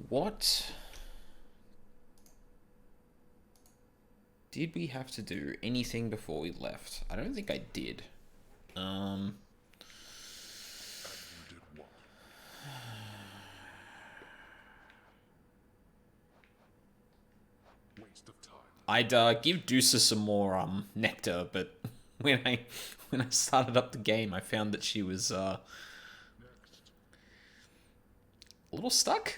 What did we have to do? Anything before we left? I don't think I did. Um, I'd give Deucer some more nectar, but when I started up the game, I found that she was a little stuck.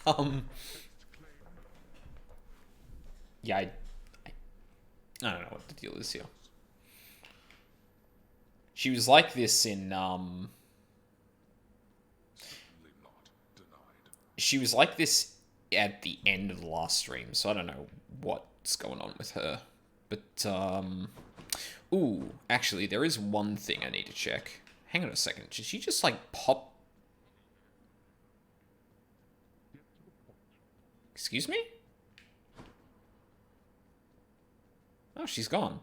um, yeah, I don't know what the deal is here. She was like this in she was like this at the end of the last stream, so I don't know what's going on with her. But ooh, actually, there is one thing I need to check. Hang on a second. Did she just like pop? Excuse me? Oh, she's gone.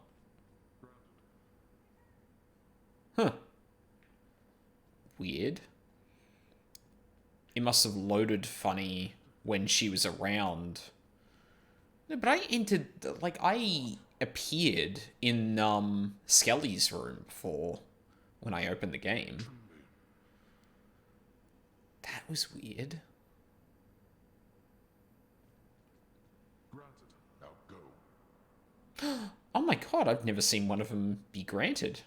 Huh. Weird. It must have loaded funny when she was around. No, but I entered, like, I appeared in, Skelly's room before when I opened the game. That was weird. Oh my god, I've never seen one of them be granted.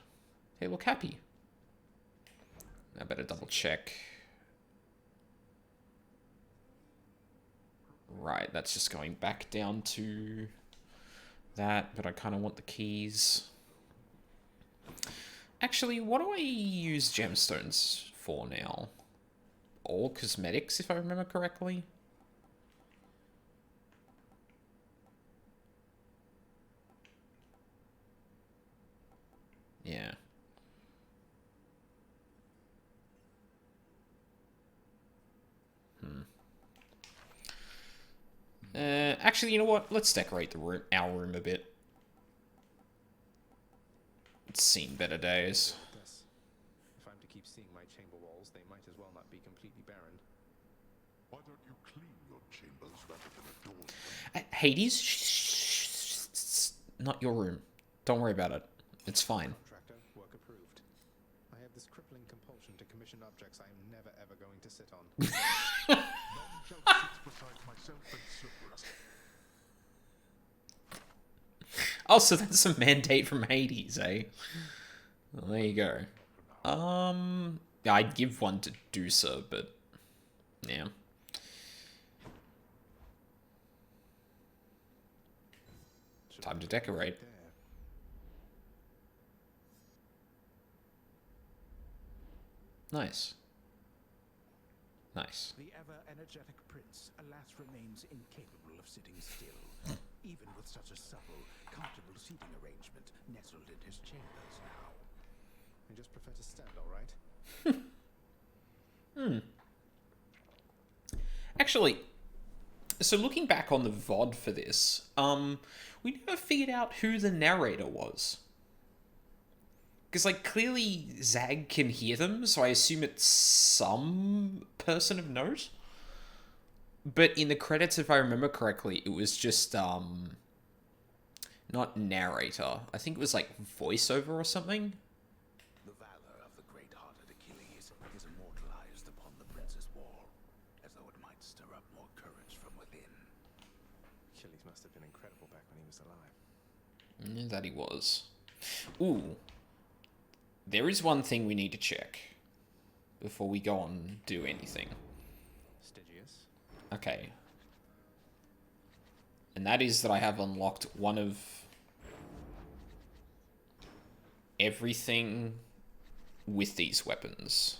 They look happy. I better double check. Right, that's just going back down to that, but I kind of want the keys. Actually, what do I use gemstones for now? All cosmetics, if I remember correctly. Yeah. Actually, you know what? Let's decorate the room, our room a bit. It's seen better days. If I'm to keep seeing my chamber walls, they might as well not be completely barren. Why don't you clean your chambers rather than adorn them? Hades, not your room. Don't worry about it. It's fine. Contractor, work approved. I have this crippling compulsion to commission objects I am never ever going to sit on. None shall sit beside myself and Cerberus. Oh, so that's a mandate from Hades, eh? Well, there you go. Yeah, I'd give one to Deucer, but yeah. Time to decorate. Nice. Nice. The ever-energetic prince, alas, remains incapable of sitting still, even with such a supple, comfortable seating arrangement nestled in his chambers now. I just prefer to stand, all right? Actually, so looking back on the VOD for this, we never figured out who the narrator was. Because, like, clearly Zag can hear them, so I assume it's some person of note. But in the credits, if I remember correctly, it was just, not narrator. I think it was, like, voiceover or something. The valor of the great-hearted Achilles is immortalized upon the prince's wall, as though it might stir up more courage from within. Achilles must have been incredible back when he was alive. Yeah, that he was. Ooh. There is one thing we need to check before we go on and do anything. Stygius. Okay. And that is that I have unlocked one of everything with these weapons.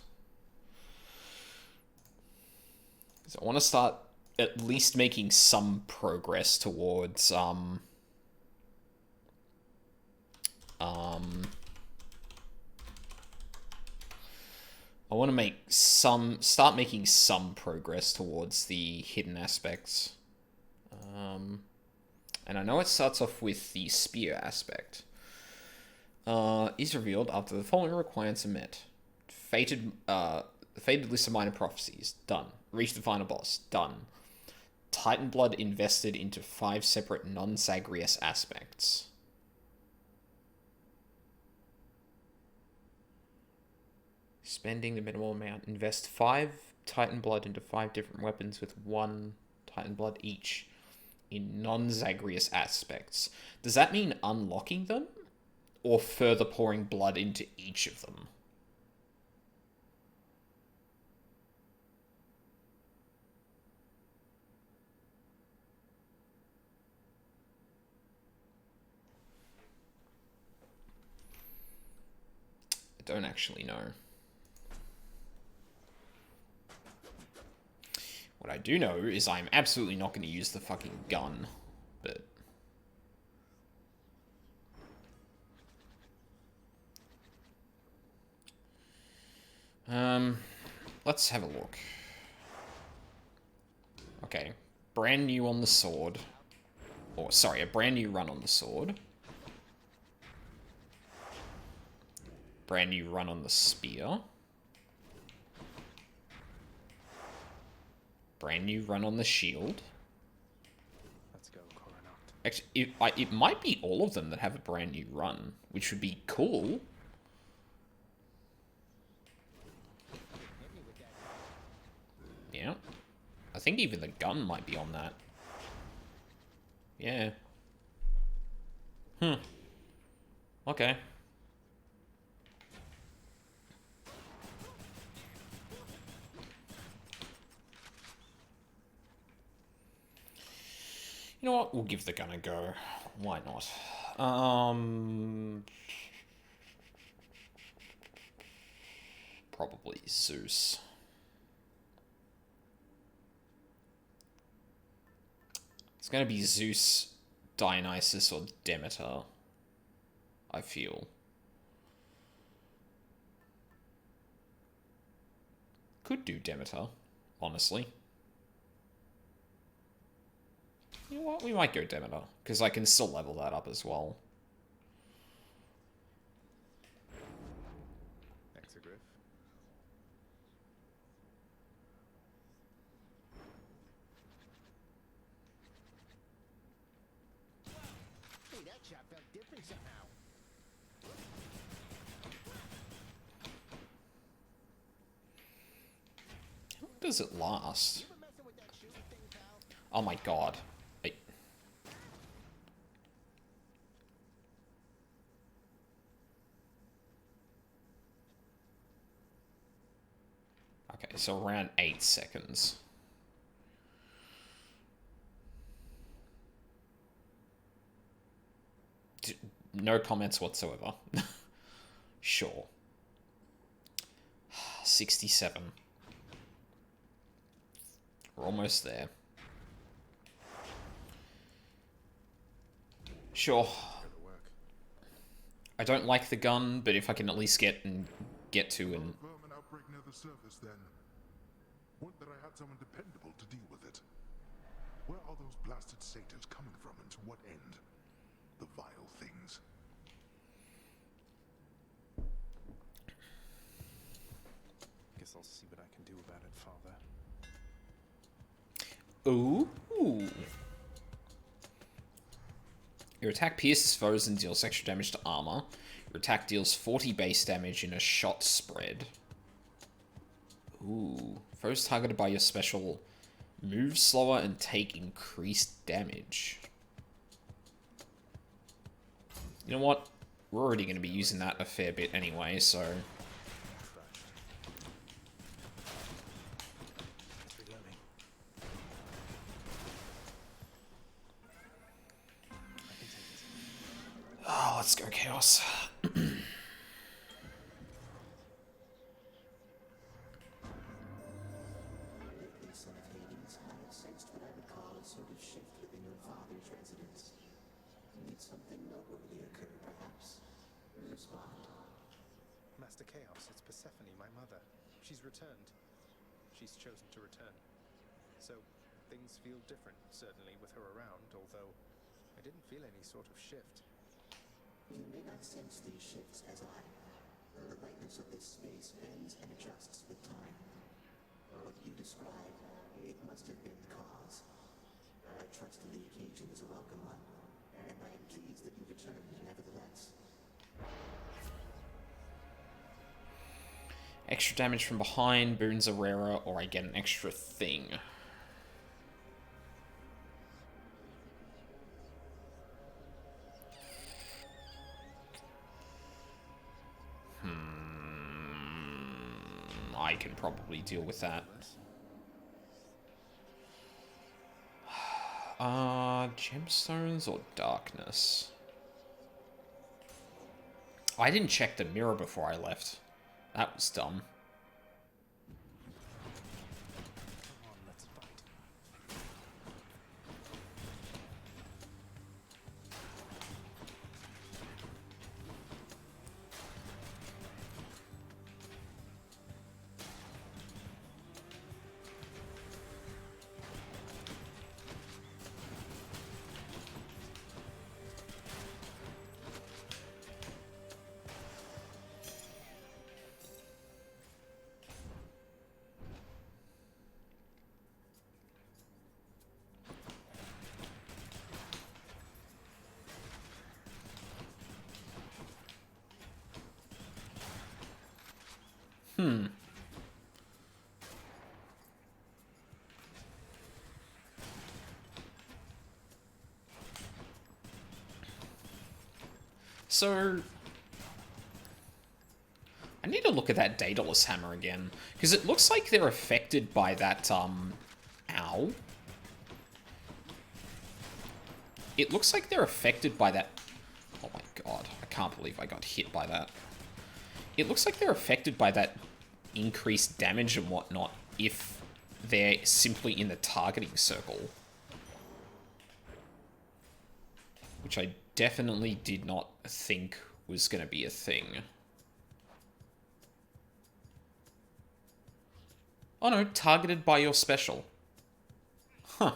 So I want to start at least making some progress towards I want to start making some progress towards the hidden aspects. And I know it starts off with the spear aspect. Is revealed after the following requirements are met. The fated list of minor prophecies. Done. Reach the final boss. Done. Titan blood invested into 5 separate non-Zagreus aspects. Spending the minimal amount. Invest 5 Titan blood into 5 different weapons with 1 Titan blood each in non-Zagreus aspects. Does that mean unlocking them? Or further pouring blood into each of them? I don't actually know. What I do know is I'm absolutely not going to use the fucking gun, but... let's have a look. Okay, brand new on the sword. Or, sorry, a brand new run on the sword. Brand new run on the spear. Brand new run on the shield. Let's go, Coronaut. Actually, it might be all of them that have a brand new run, which would be cool. Yeah. I think even the gun might be on that. Yeah. Okay. You know what? We'll give the gun a go. Why not? Probably Zeus. It's gonna be Zeus, Dionysus, or Demeter, I feel. Could do Demeter, honestly. You know what? We might go Demeter, because I can still level that up as well. Exogryph. Hey, that shot felt different somehow. How long does it last? You been messing with that shooting thing, pal? Oh my god. Okay, so around 8 seconds. No comments whatsoever. Sure. 67. We're almost there. Sure. I don't like the gun, but if I can at least get to and... Vermin outbreak near the surface, then. Would that I had someone dependable to deal with it. Where are those blasted satyrs coming from, and to what end? The vile things. Guess I'll see what I can do about it, Father. Ooh. Your attack pierces foes and deals extra damage to armor. Your attack deals 40 base damage in a shot spread. Ooh. Foes targeted by your special move slower and take increased damage. You know what? We're already going to be using that a fair bit anyway, so... Reloading. I can take it. Oh, let's go Chaos. Master Chaos, it's Persephone, my mother. She's returned. She's chosen to return. So, things feel different, certainly, with her around, although I didn't feel any sort of shift. You may not sense these shifts as I. The lightness of this space bends and adjusts with time. What you describe Extra damage from behind, boons are rarer, or I get an extra thing. I can probably deal with that. Gemstones or darkness? I didn't check the mirror before I left. That was dumb. Come on, let's fight. So, I need to look at that Daedalus hammer again, because it looks like they're affected by that, ow. It looks like they're affected by that... Oh my god, I can't believe I got hit by that. It looks like they're affected by that increased damage and whatnot if they're simply in the targeting circle. Which I definitely did not think was going to be a thing. Oh no, targeted by your special. Huh.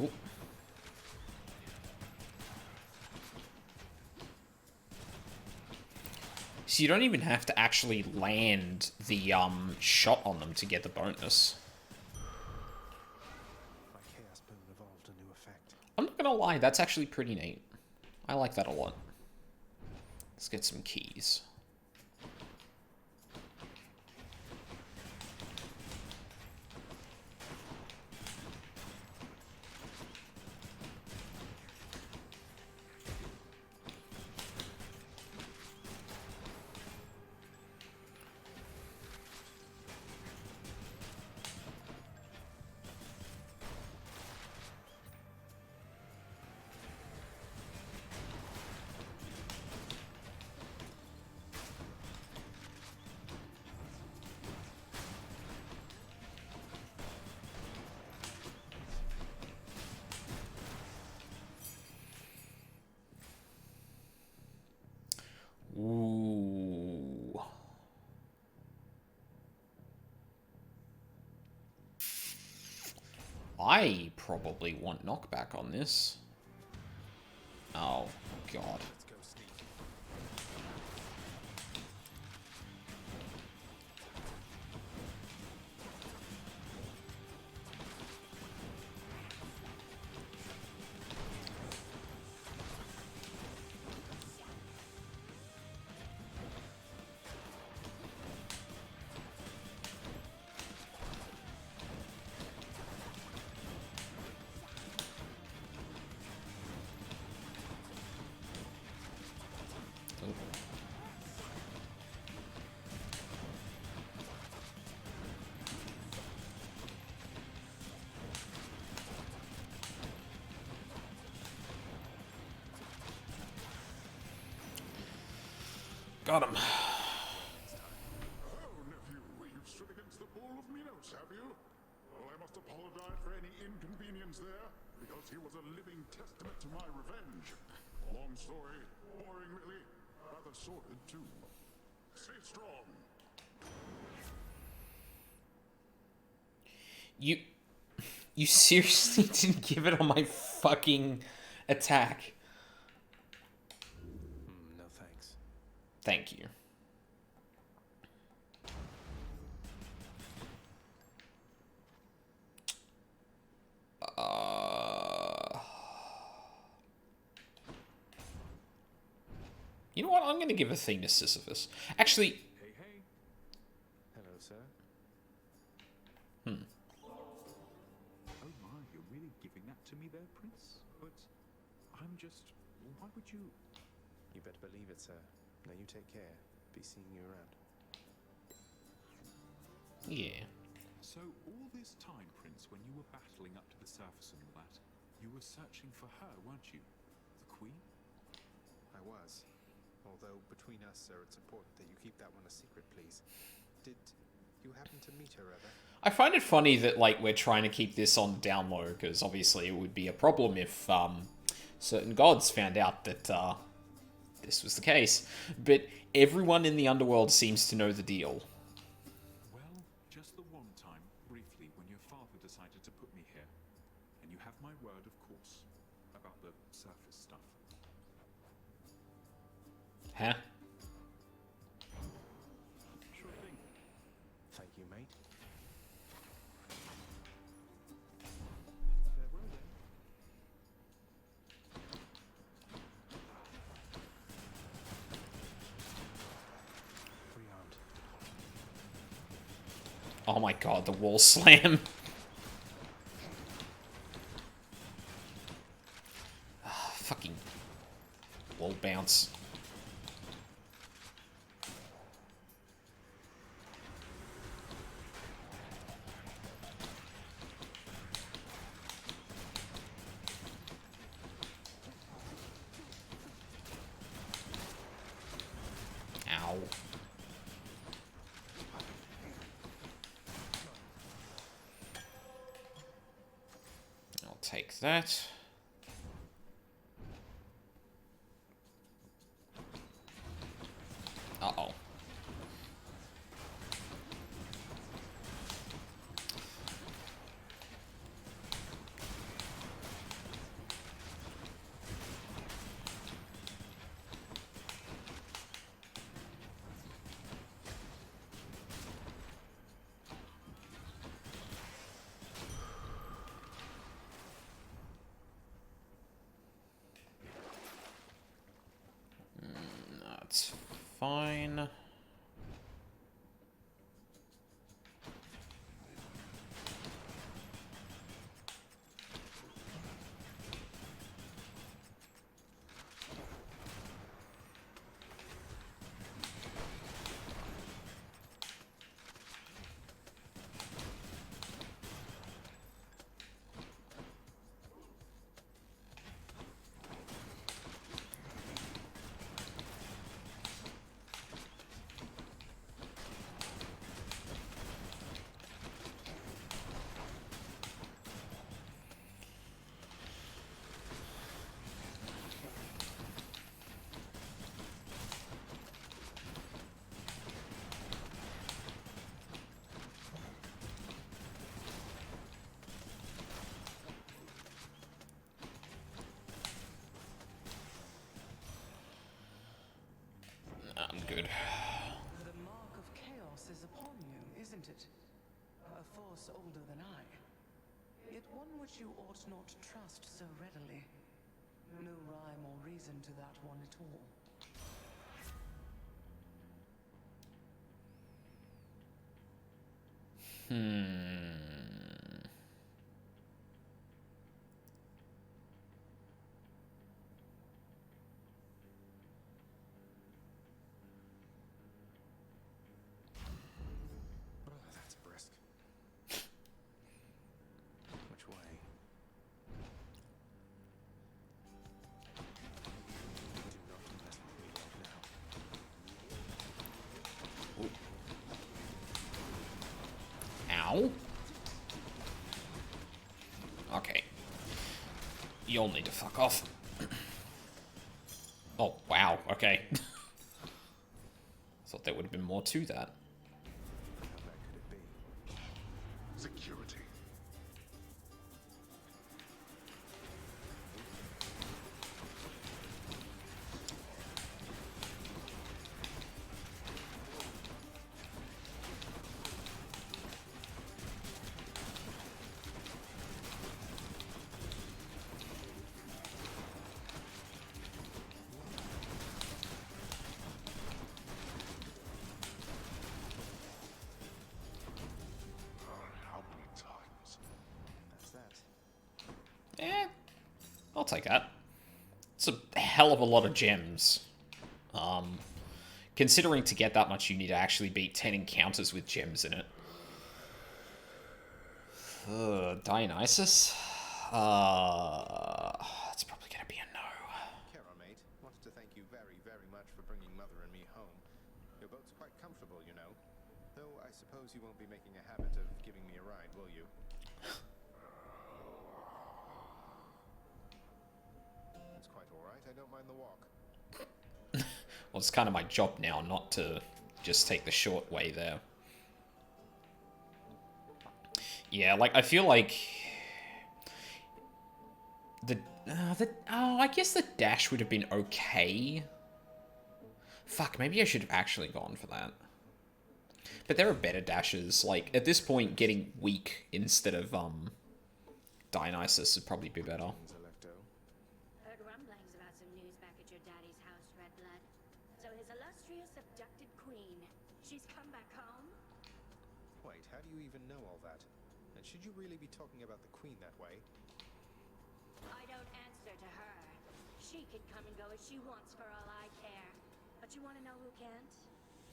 Ooh. So you don't even have to actually land the shot on them to get the bonus. My chaos boon evolved a new effect. I'm not gonna lie, that's actually pretty neat. I like that a lot. Let's get some keys. Ooh. I probably want knockback on this. Oh, God. Let's go, Steve. Got him. Oh, nephew, you've stood against the bull of Minos, have you? Well, I must apologize for any inconvenience there, because he was a living testament to my revenge. Long story, boring really, rather sordid too. Stay strong. You seriously didn't give it on my fucking attack. No thanks. Thank you. You know what? I'm going to give a thing to Sisyphus. Actually, Hey, hey. Hello, sir. Oh my, you're really giving that to me there, Prince? But I'm just... Why would you... You better believe it, sir. Now you take care. Be seeing you around. yeah. So all this time, Prince, when you were battling up to the surface and all that, you were searching for her, weren't you? The Queen? I was. Although, between us, sir, it's important that you keep that one a secret, please. Did you happen to meet her ever? I find it funny that, like, we're trying to keep this on the down low, because obviously it would be a problem if, certain gods found out that, this was the case. But everyone in the underworld seems to know the deal. Well, just the one time, briefly, when your father decided to put me here. And you have my word, of course, about the surface stuff. Huh? Sure thing. Thank you, mate. Farewell then. Rearmed. Oh my god, the wall slam. Fucking wall bounce. Ow. I'll take that. Uh-oh. That's fine. I'm good. The mark of chaos is upon you, isn't it? A force older than I. Yet one which you ought not trust so readily. No rhyme or reason to that one at all. That's brisk. Which way? Do not mess with me right now. Ow. Okay. You'll need to fuck off. Oh, wow. Okay. Thought there would have been more to that. How bad could it be? Security. I'll take that. It's a hell of a lot of gems. Considering to get that much, you need to actually beat 10 encounters with gems in it. Dionysus? It's probably gonna be a no. Kara, mate, wanted to thank you very, very much for bringing Mother and me home. Your boat's quite comfortable, you know. Though I suppose you won't be making a habit of giving me a ride, will you? It's quite alright, I don't mind the walk. Well, it's kind of my job now not to just take the short way there. Yeah, like, I feel like... I guess the dash would have been okay. Fuck, maybe I should have actually gone for that. But there are better dashes. Like, at this point, getting weak instead of, Dionysus would probably be better. Heard rumblings about some news back at your daddy's house, Redblood. So his illustrious abducted queen, she's come back home? Wait, how do you even know all that? And should you really be talking about the Queen that way? I don't answer to her. She can come and go as she wants for all I care. But you want to know who can't?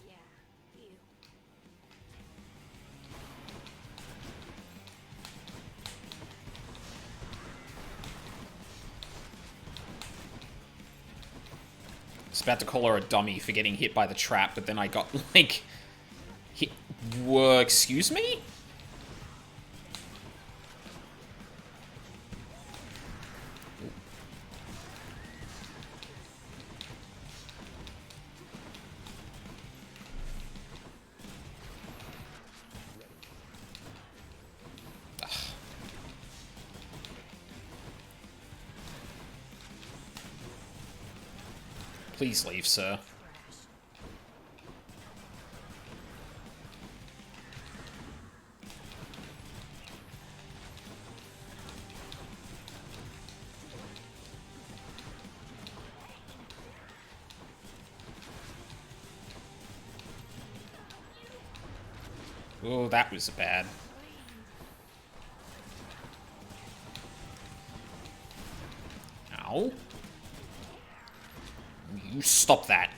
Yeah, you. I was about to call her a dummy for getting hit by the trap, but then I got, like... hit... Whoa, excuse me? Please leave, sir. Oh, that was bad. Ow. You stop that.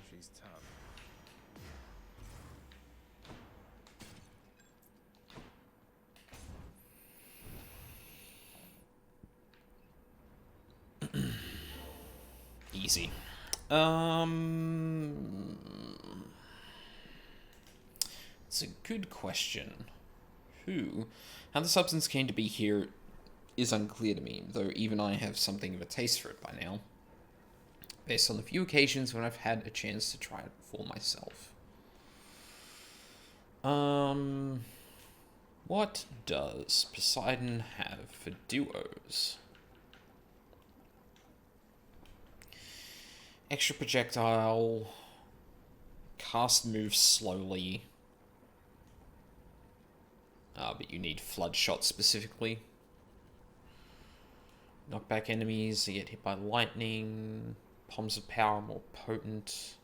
She's tough. Easy. It's a good question. How the substance came to be here is unclear to me, though even I have something of a taste for it by now, based on the few occasions when I've had a chance to try it for myself. What does Poseidon have for duos? Extra projectile, cast moves slowly, but you need flood shot specifically. Knock back enemies, they get hit by lightning, palms of power are more potent.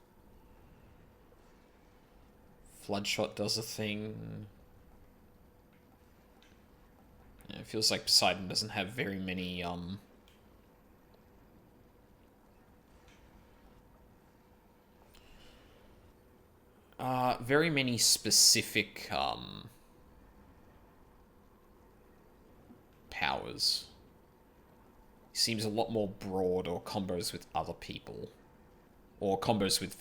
Flood shot does a thing. Yeah, it feels like Poseidon doesn't have very many, very many specific, powers. He seems a lot more broad or combos with other people. Or combos with...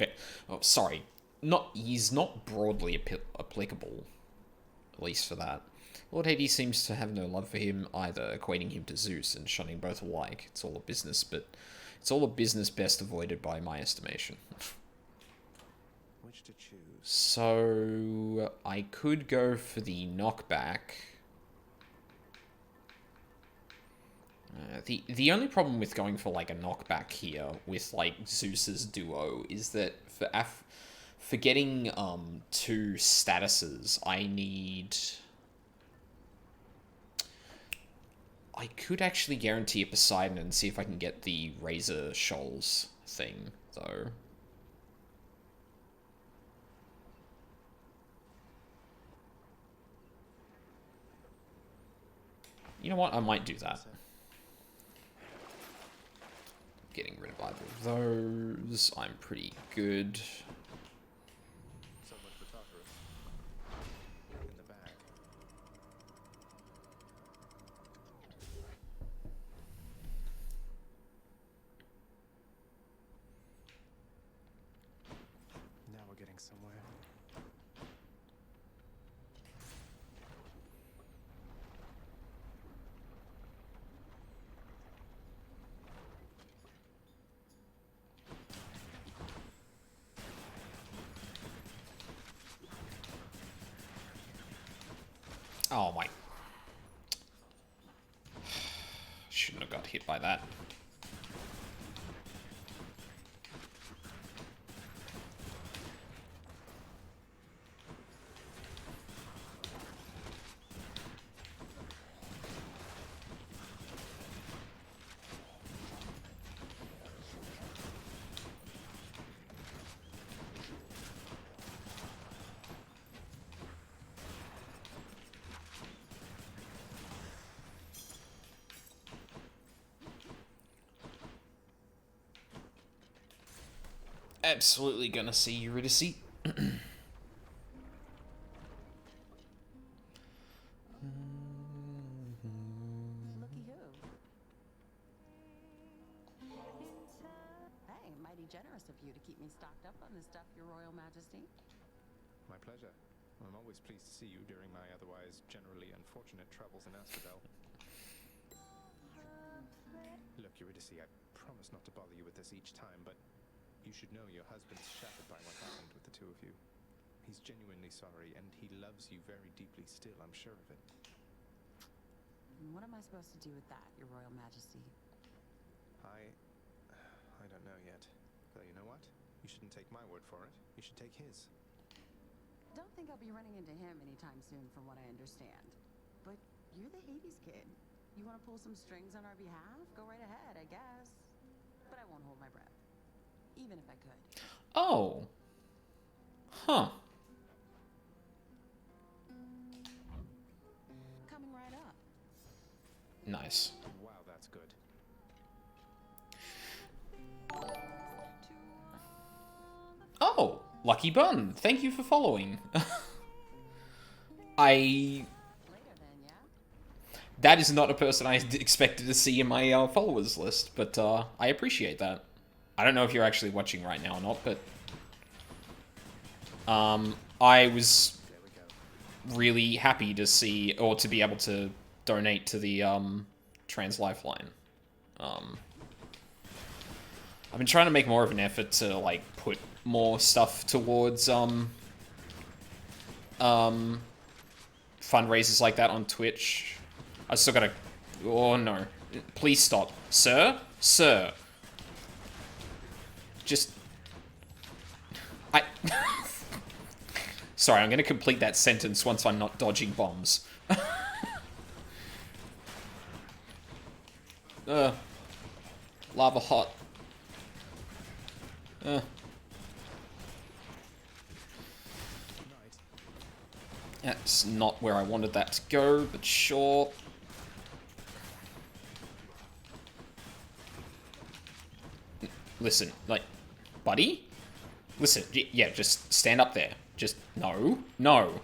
He's not broadly applicable. At least for that. Lord Hades seems to have no love for him either, equating him to Zeus and shunning both alike. It's all a business, but it's all a business best avoided by my estimation. Which to choose? So I could go for the knockback. The only problem with going for like a knockback here with like Zeus's duo is that for getting 2 statuses, I could actually guarantee a Poseidon and see if I can get the Razor Shoals thing, though. You know what? I might do that. Getting rid of either of those. I'm pretty good. So much for Tartarus. In the bag. Now we're getting somewhere. Oh my. Shouldn't have got hit by that. Absolutely gonna see Eurydice. Looky who. Hey, mighty generous of you to keep me stocked up on this stuff, Your Royal Majesty. My pleasure. I'm always pleased to see you during my otherwise generally unfortunate travels in Asphodel. Look, Eurydice, I promise not to bother you with this each time, but you should know your husband's shattered by what happened with the two of you. He's genuinely sorry, and he loves you very deeply still, I'm sure of it. And what am I supposed to do with that, Your Royal Majesty? I don't know yet. Though you know what? You shouldn't take my word for it. You should take his. Don't think I'll be running into him anytime soon, from what I understand. But you're the Hades kid. You want to pull some strings on our behalf? Go right ahead, I guess. But I won't hold my breath. Even if I could. Oh. Huh. Coming right up. Nice. Wow, that's good. Oh, Lucky Bun, thank you for following. Later then, yeah? That is not a person I expected to see in my followers list, but I appreciate that. I don't know if you're actually watching right now or not, but I was really happy to see, or to be able to donate to the Trans Lifeline. I've been trying to make more of an effort to, like, put more stuff towards fundraisers like that on Twitch. I still gotta... Oh, no. Please stop. Sir? Sir. Just... Sorry, I'm gonna complete that sentence once I'm not dodging bombs. Lava hot. That's not where I wanted that to go, but sure. Listen, like, buddy? Listen, yeah, just stand up there. Just, no, no.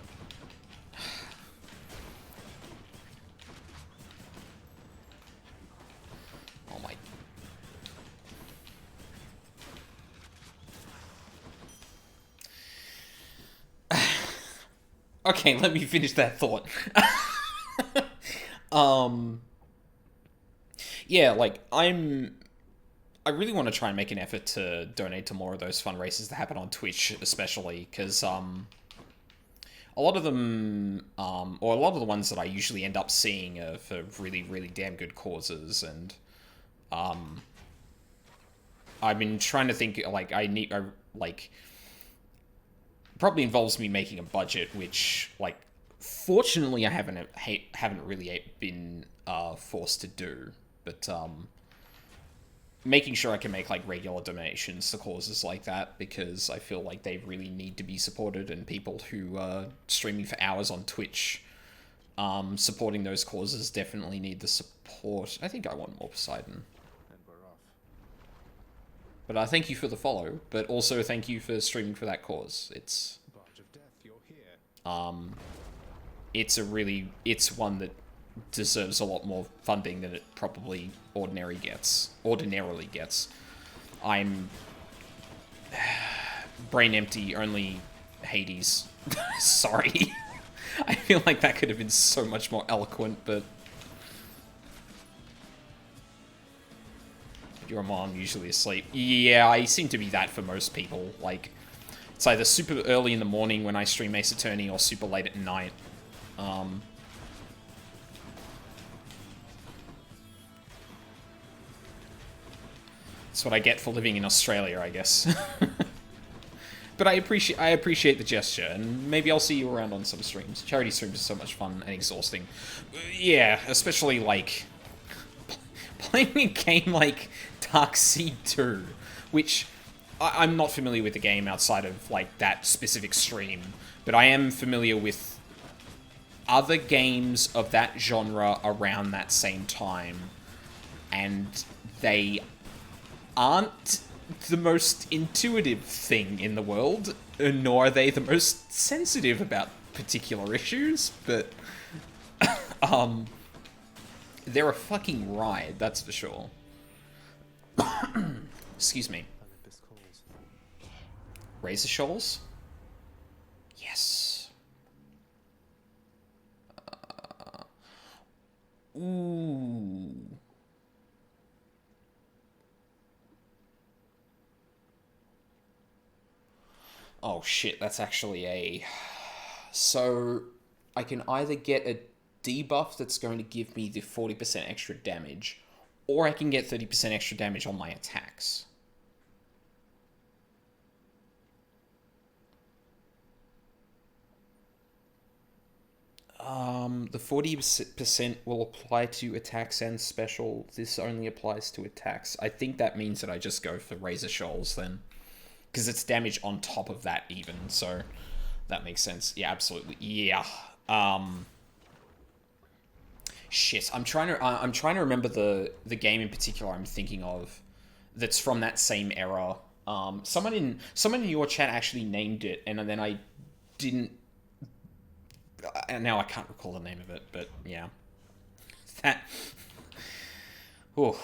Oh my. Okay, let me finish that thought. Yeah, like, I really want to try and make an effort to donate to more of those fundraisers that happen on Twitch, especially, because, a lot of them, or a lot of the ones that I usually end up seeing are for really, really damn good causes, and, I've been trying to think, like, probably involves me making a budget, which, like, fortunately I haven't really been forced to do. But making sure I can make like regular donations to causes like that, because I feel like they really need to be supported, and people who are streaming for hours on Twitch supporting those causes definitely need the support. I think I want more Poseidon. And we're off. But thank you for the follow, but also thank you for streaming for that cause. It's Barge of Death, you're here. it's one that deserves a lot more funding than it probably ordinarily gets. I'm brain empty, only Hades. Sorry. I feel like that could have been so much more eloquent, but your mom usually asleep. Yeah, I seem to be that for most people. Like, it's either super early in the morning when I stream Ace Attorney or super late at night. That's what I get for living in Australia, I guess. But I appreciate the gesture, and maybe I'll see you around on some streams. Charity streams are so much fun and exhausting. Yeah, especially like playing a game like Darkseid 2, which I'm not familiar with the game outside of like that specific stream, but I am familiar with other games of that genre around that same time, and they aren't the most intuitive thing in the world, nor are they the most sensitive about particular issues, but they're a fucking ride, that's for sure. Excuse me. Olympus calls. Razor Shoals? Yes. Ooh. Oh shit, that's actually a... So, I can either get a debuff that's going to give me the 40% extra damage, or I can get 30% extra damage on my attacks. The 40% will apply to attacks and special. This only applies to attacks. I think that means that I just go for Razor Shoals then. Because it's damage on top of that even, so that makes sense. Yeah, absolutely. Yeah. Shit, I'm trying to remember the game in particular I'm thinking of that's from that same era. Someone in your chat actually named it, and then I didn't. And now I can't recall the name of it, but yeah, that. Oh.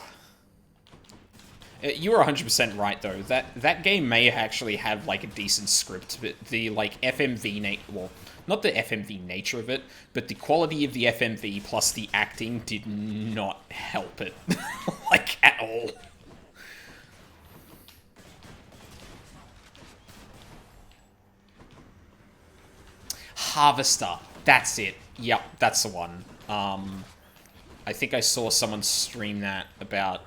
You were 100% right, though. That game may actually have, like, a decent script, but the, like, FMV... Well, not the FMV nature of it, but the quality of the FMV plus the acting did not help it. Like, at all. Harvester. That's it. Yep, that's the one. I think I saw someone stream that about...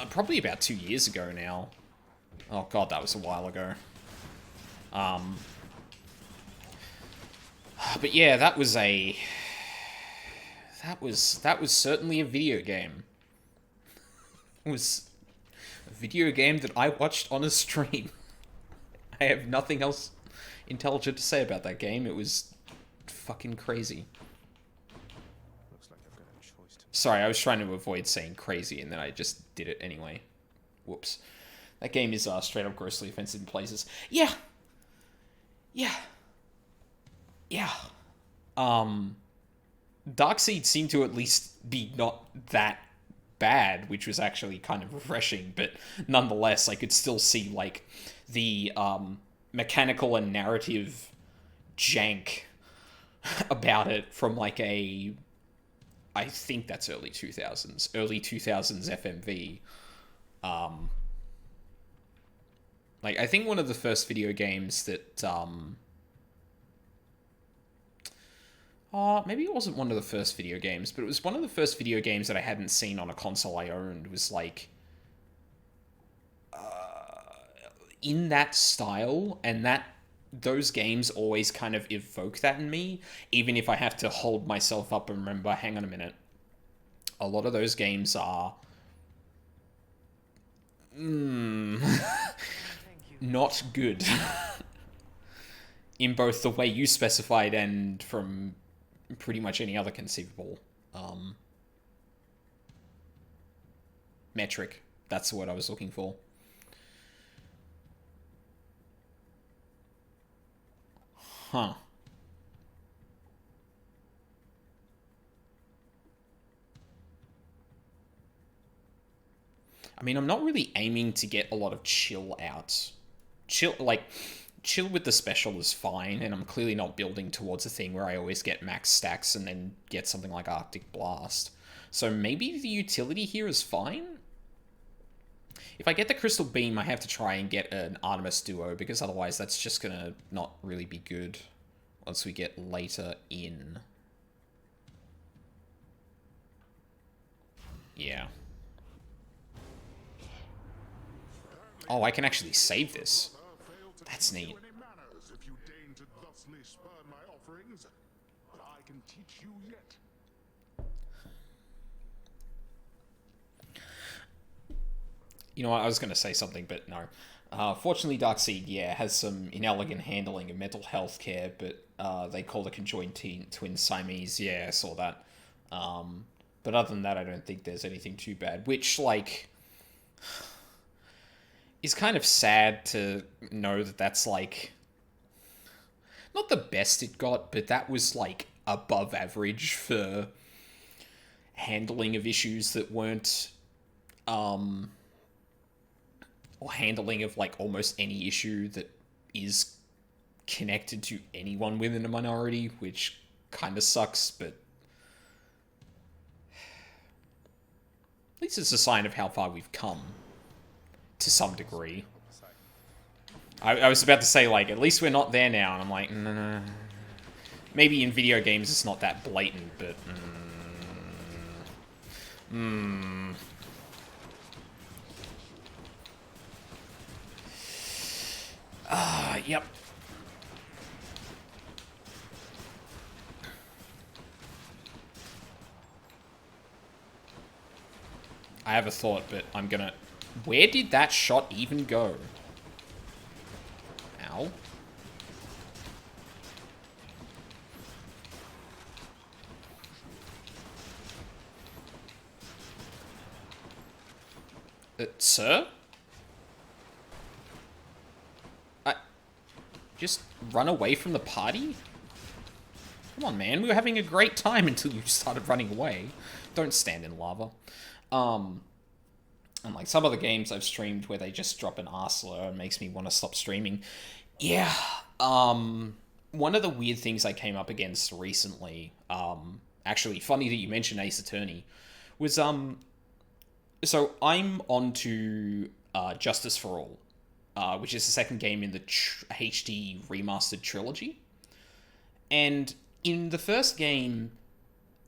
probably about 2 years ago now. Oh god, that was a while ago. But yeah, that was certainly a video game. It was a video game that I watched on a stream. I have nothing else intelligent to say about that game. It was fucking crazy. Looks like I've got a choice to... Sorry, I was trying to avoid saying crazy, and then I just did it anyway. Whoops. That game is straight up grossly offensive in places. Yeah. Yeah. Yeah. Darkseid seemed to at least be not that bad, which was actually kind of refreshing, but nonetheless, I could still see, like, the mechanical and narrative jank about it from, like, I think that's early 2000s FMV. Like, I think one of the first video games that, maybe it wasn't one of the first video games, but it was one of the first video games that I hadn't seen on a console I owned, was, like, in that style, and those games always kind of evoke that in me, even if I have to hold myself up and remember, hang on a minute, a lot of those games are not good in both the way you specified and from pretty much any other conceivable metric. That's the word I was looking for. Huh. I mean, I'm not really aiming to get a lot of chill out. Chill with the special is fine, and I'm clearly not building towards a thing where I always get max stacks and then get something like Arctic Blast. So maybe the utility here is fine? If I get the Crystal Beam, I have to try and get an Artemis Duo, because otherwise that's just gonna not really be good once we get later in. Yeah. Oh, I can actually save this. That's neat. If you deign to thusly spurn my offerings, but I can teach you yet. You know what, I was going to say something, but no. Fortunately, Darkseid, yeah, has some inelegant handling of mental health care, but they call the conjoined twin Siamese. Yeah, I saw that. But other than that, I don't think there's anything too bad, which, like, is kind of sad to know that that's, like, not the best it got, but that was, like, above average for handling of issues that weren't, or handling of, like, almost any issue that is connected to anyone within a minority, which kind of sucks, but at least it's a sign of how far we've come, to some degree. I was about to say, like, at least we're not there now, and I'm like, no. Maybe in video games it's not that blatant, but... Yep. I have a thought, but I'm gonna... Where did that shot even go? Ow. Sir? Just run away from the party? Come on, man. We were having a great time until you started running away. Don't stand in lava. And like some other games I've streamed where they just drop an arse-slur and makes me want to stop streaming. Yeah. One of the weird things I came up against recently, actually, funny that you mentioned Ace Attorney, was, so I'm on to Justice for All, which is the second game in the HD remastered trilogy. And in the first game,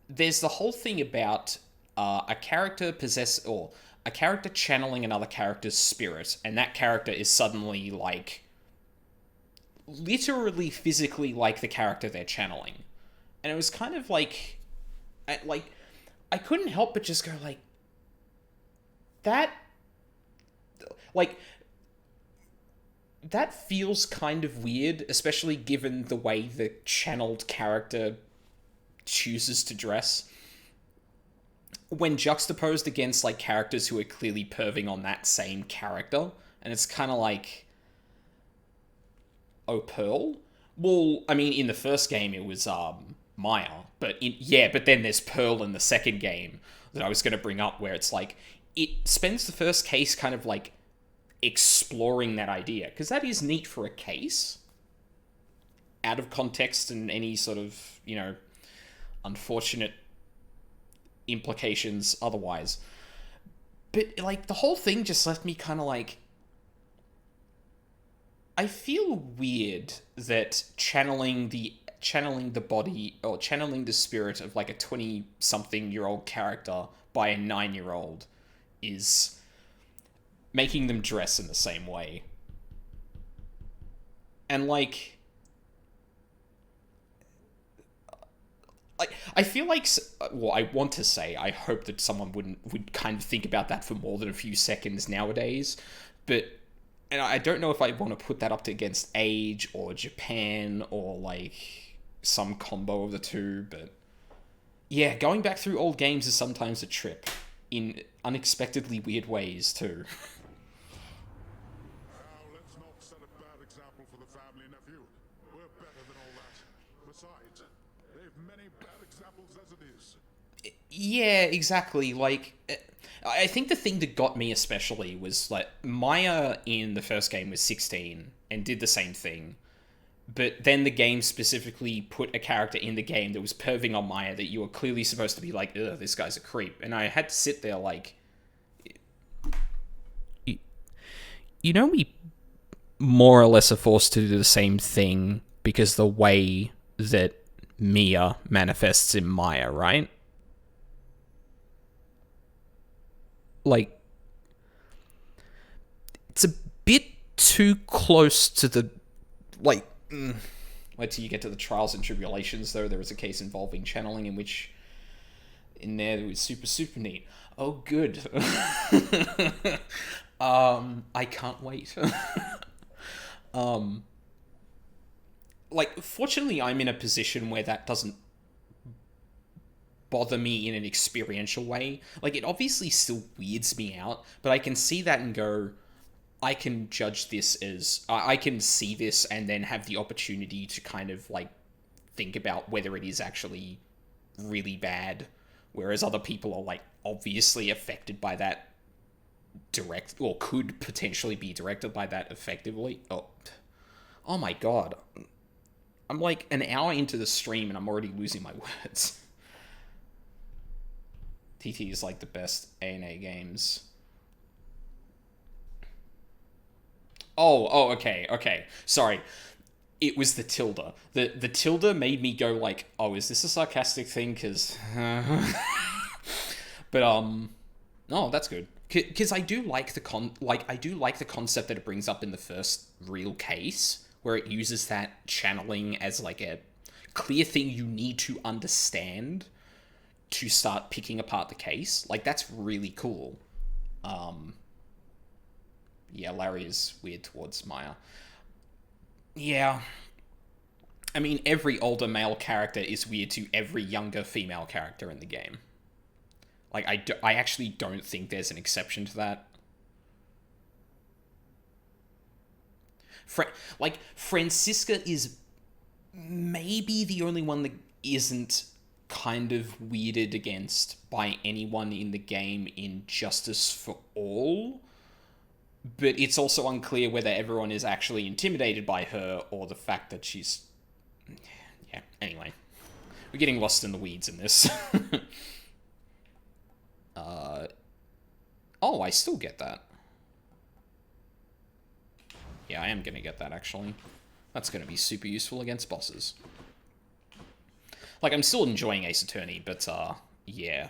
there's the whole thing about a character channeling another character's spirit, and that character is suddenly, like, literally physically like the character they're channeling. And it was kind of like, I couldn't help but just go, like, that feels kind of weird, especially given the way the channeled character chooses to dress. When juxtaposed against, like, characters who are clearly perving on that same character. And it's kind of like... Oh, Pearl? Well, I mean, in the first game it was, Maya. But then there's Pearl in the second game that I was going to bring up, where it's like... It spends the first case kind of, like, exploring that idea. Because that is neat for a case. Out of context and any sort of, you know, unfortunate implications otherwise. But, like, the whole thing just left me kind of like... I feel weird that channeling the body, or channeling the spirit of, like, a 20-something-year-old character by a 9-year-old is making them dress in the same way. And, like... I feel like, well, I want to say, I hope that someone would kind of think about that for more than a few seconds nowadays, but, and I don't know if I want to put that up against age or Japan or like some combo of the two, but yeah, going back through old games is sometimes a trip in unexpectedly weird ways too. Now, let's not set a bad example for the family, nephew. We're better than all that. Besides, they've many bad examples as it is. Yeah, exactly. Like, I think the thing that got me especially was like Maya in the first game was 16 and did the same thing, but then the game specifically put a character in the game that was perving on Maya that you were clearly supposed to be like, ugh, this guy's a creep, and I had to sit there like, you know, we more or less are forced to do the same thing because the way that Mia manifests in Maya, right? Like, it's a bit too close to the, like, wait till you get to the trials and tribulations, though. There was a case involving channeling in which, in there, it was super neat. Oh, good. I can't wait. Like, fortunately, I'm in a position where that doesn't bother me in an experiential way. Like, it obviously still weirds me out, but I can see that and go, I can judge this as, I can see this and then have the opportunity to kind of, like, think about whether it is actually really bad, whereas other people are, like, obviously affected by that direct, or could potentially be directed by that effectively. Oh my god. I'm like an hour into the stream and I'm already losing my words. TT is like the best A&A games. Oh, okay. Sorry. It was the tilde. The tilde made me go like, oh, is this a sarcastic thing? Because... but, no, that's good. Because I do like the concept that it brings up in the first real case, where it uses that channeling as like a clear thing you need to understand to start picking apart the case. Like, that's really cool. Yeah, Larry is weird towards Maya. Yeah. I mean, every older male character is weird to every younger female character in the game. Like, I actually don't think there's an exception to that. Like, Francisca is maybe the only one that isn't kind of weirded against by anyone in the game in Justice for All, but it's also unclear whether everyone is actually intimidated by her or the fact that she's... Yeah, anyway. We're getting lost in the weeds in this. Oh, I still get that. Yeah, I am gonna get that, actually. That's gonna be super useful against bosses. Like, I'm still enjoying Ace Attorney, but, yeah.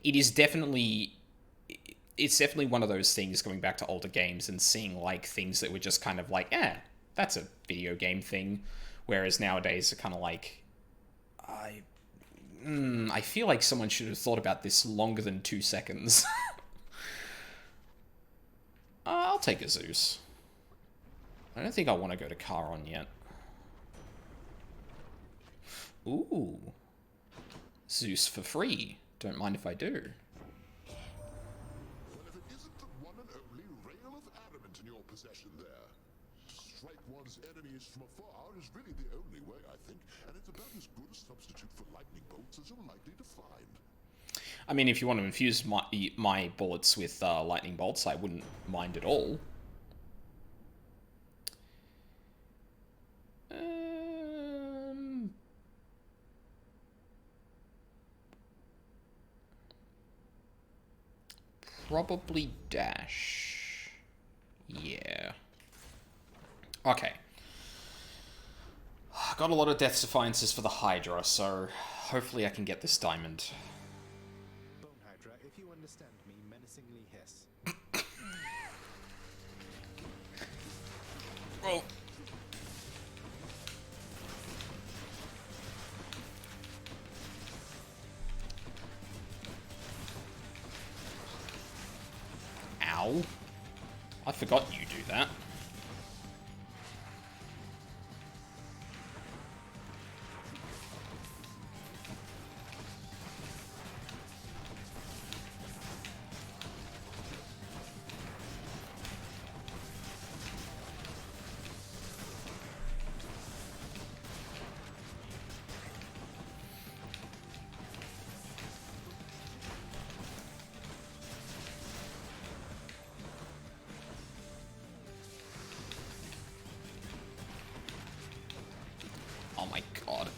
It is definitely... It's definitely one of those things, going back to older games and seeing, like, things that were just kind of like, that's a video game thing. Whereas nowadays, they're kind of like... I feel like someone should have thought about this longer than 2 seconds. I'll take a Zeus. I don't think I want to go to Charon yet. Ooh. Zeus for free. Don't mind if I do. Well, if it isn't the one and only rail of adamant in your possession there. To strike one's enemies from afar is really the only way, I think, and it's about as good a substitute for lightning bolts as you're likely to find. I mean, if you want to infuse my bullets with lightning bolts, I wouldn't mind at all. Probably dash. Yeah. Okay. Got a lot of Death's Defiances for the Hydra, so hopefully I can get this diamond. Bone Hydra, if you understand me, menacingly hiss. Oh. Ow. I forgot you do that. Oh my god.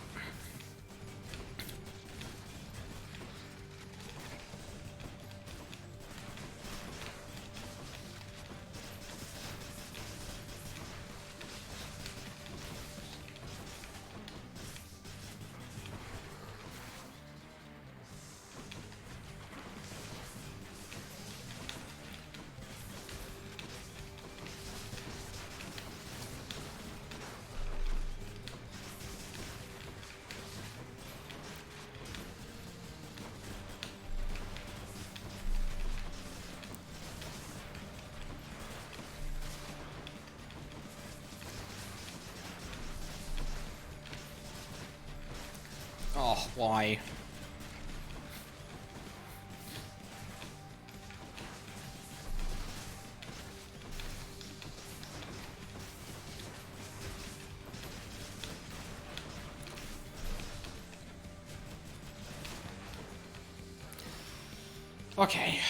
Oh, why? Okay.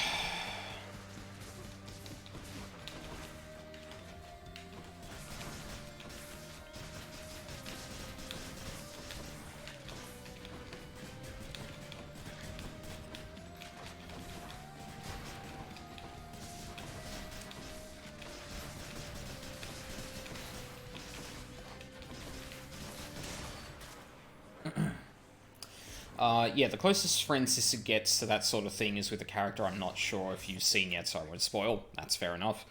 Yeah, the closest Francis gets to that sort of thing is with a character I'm not sure if you've seen yet, so I won't spoil. That's fair enough.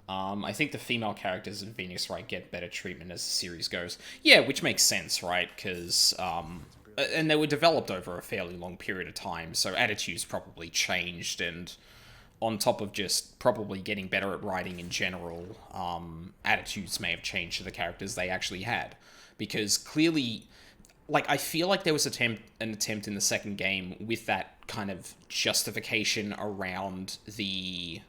I think the female characters in Phoenix Wright get better treatment as the series goes. Yeah, which makes sense, right? Because, and they were developed over a fairly long period of time, so attitudes probably changed, and on top of just probably getting better at writing in general, attitudes may have changed to the characters they actually had. Because clearly, like, I feel like there was an attempt in the second game with that kind of justification around the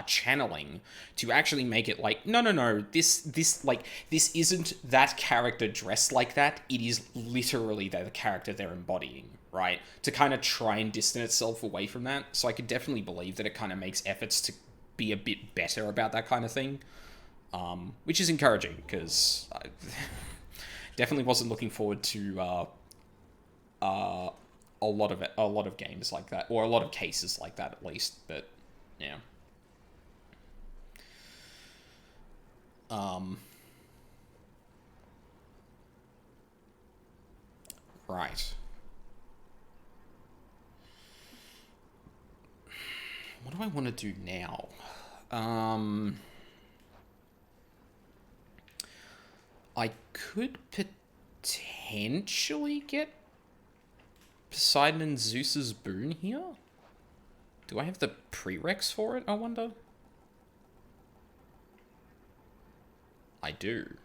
channeling to actually make it like, no, this isn't that character dressed like that. It is literally the character they're embodying, right? To kind of try and distance itself away from that. So I could definitely believe that it kind of makes efforts to be a bit better about that kind of thing, which is encouraging because I definitely wasn't looking forward to a lot of games like that, or a lot of cases like that at least. But yeah. Right. What do I want to do now? I could potentially get Poseidon and Zeus's boon here. Do I have the prereqs for it, I wonder? I do.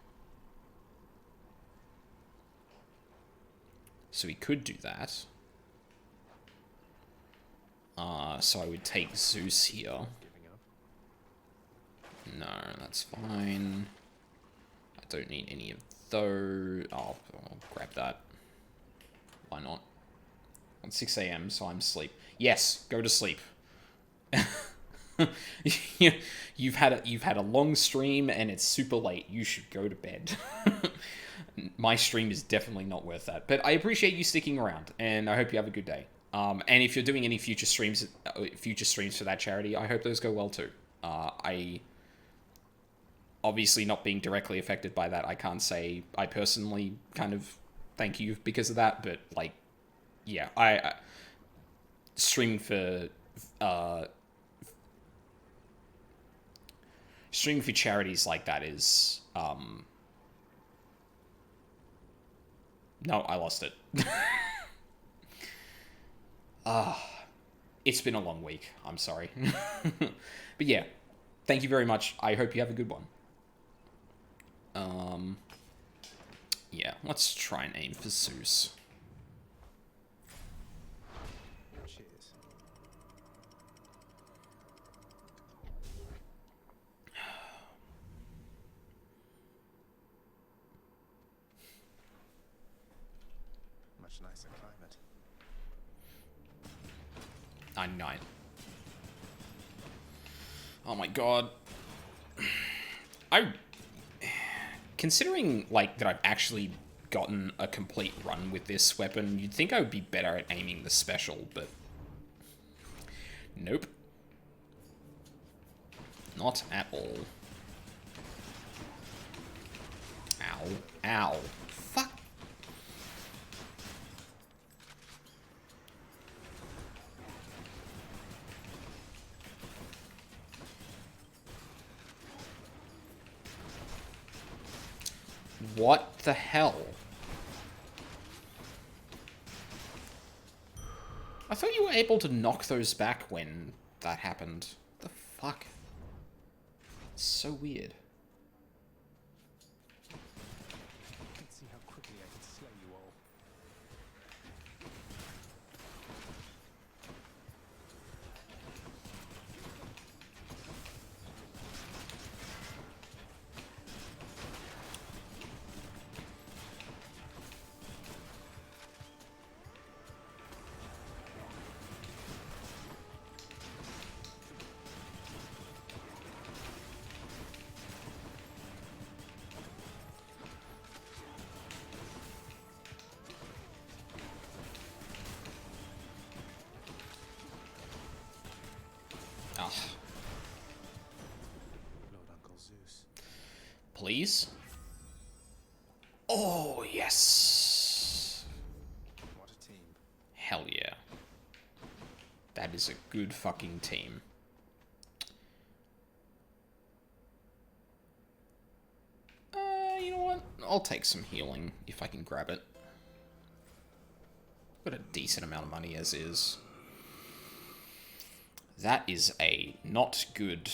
So we could do that. So I would take Zeus here. No, that's fine. I don't need any of those. I'll grab that. Why not? It's 6 a.m., so I'm asleep. Yes, go to sleep. You've had a long stream and it's super late. You should go to bed. My stream is definitely not worth that. But I appreciate you sticking around, and I hope you have a good day. And if you're doing any future streams for that charity, I hope those go well too. I obviously not being directly affected by that, I can't say I personally kind of thank you because of that. But like, yeah, I streaming for charities like that is no, I lost it. It's been a long week. I'm sorry. But yeah, thank you very much. I hope you have a good one. Yeah, let's try and aim for Zeus. Cheers. Much nicer climate. 99. Oh my god. Considering, like, that I've actually gotten a complete run with this weapon, you'd think I would be better at aiming the special, but... Nope. Not at all. Ow. Ow. Fuck. What the hell? I thought you were able to knock those back when that happened. The fuck? It's so weird. Let's see how quickly I can slay you all. Ugh. Lord Uncle Zeus. Please? Oh, yes. What a team. Hell yeah. That is a good fucking team. You know what? I'll take some healing if I can grab it. Got a decent amount of money as is. That is a not good.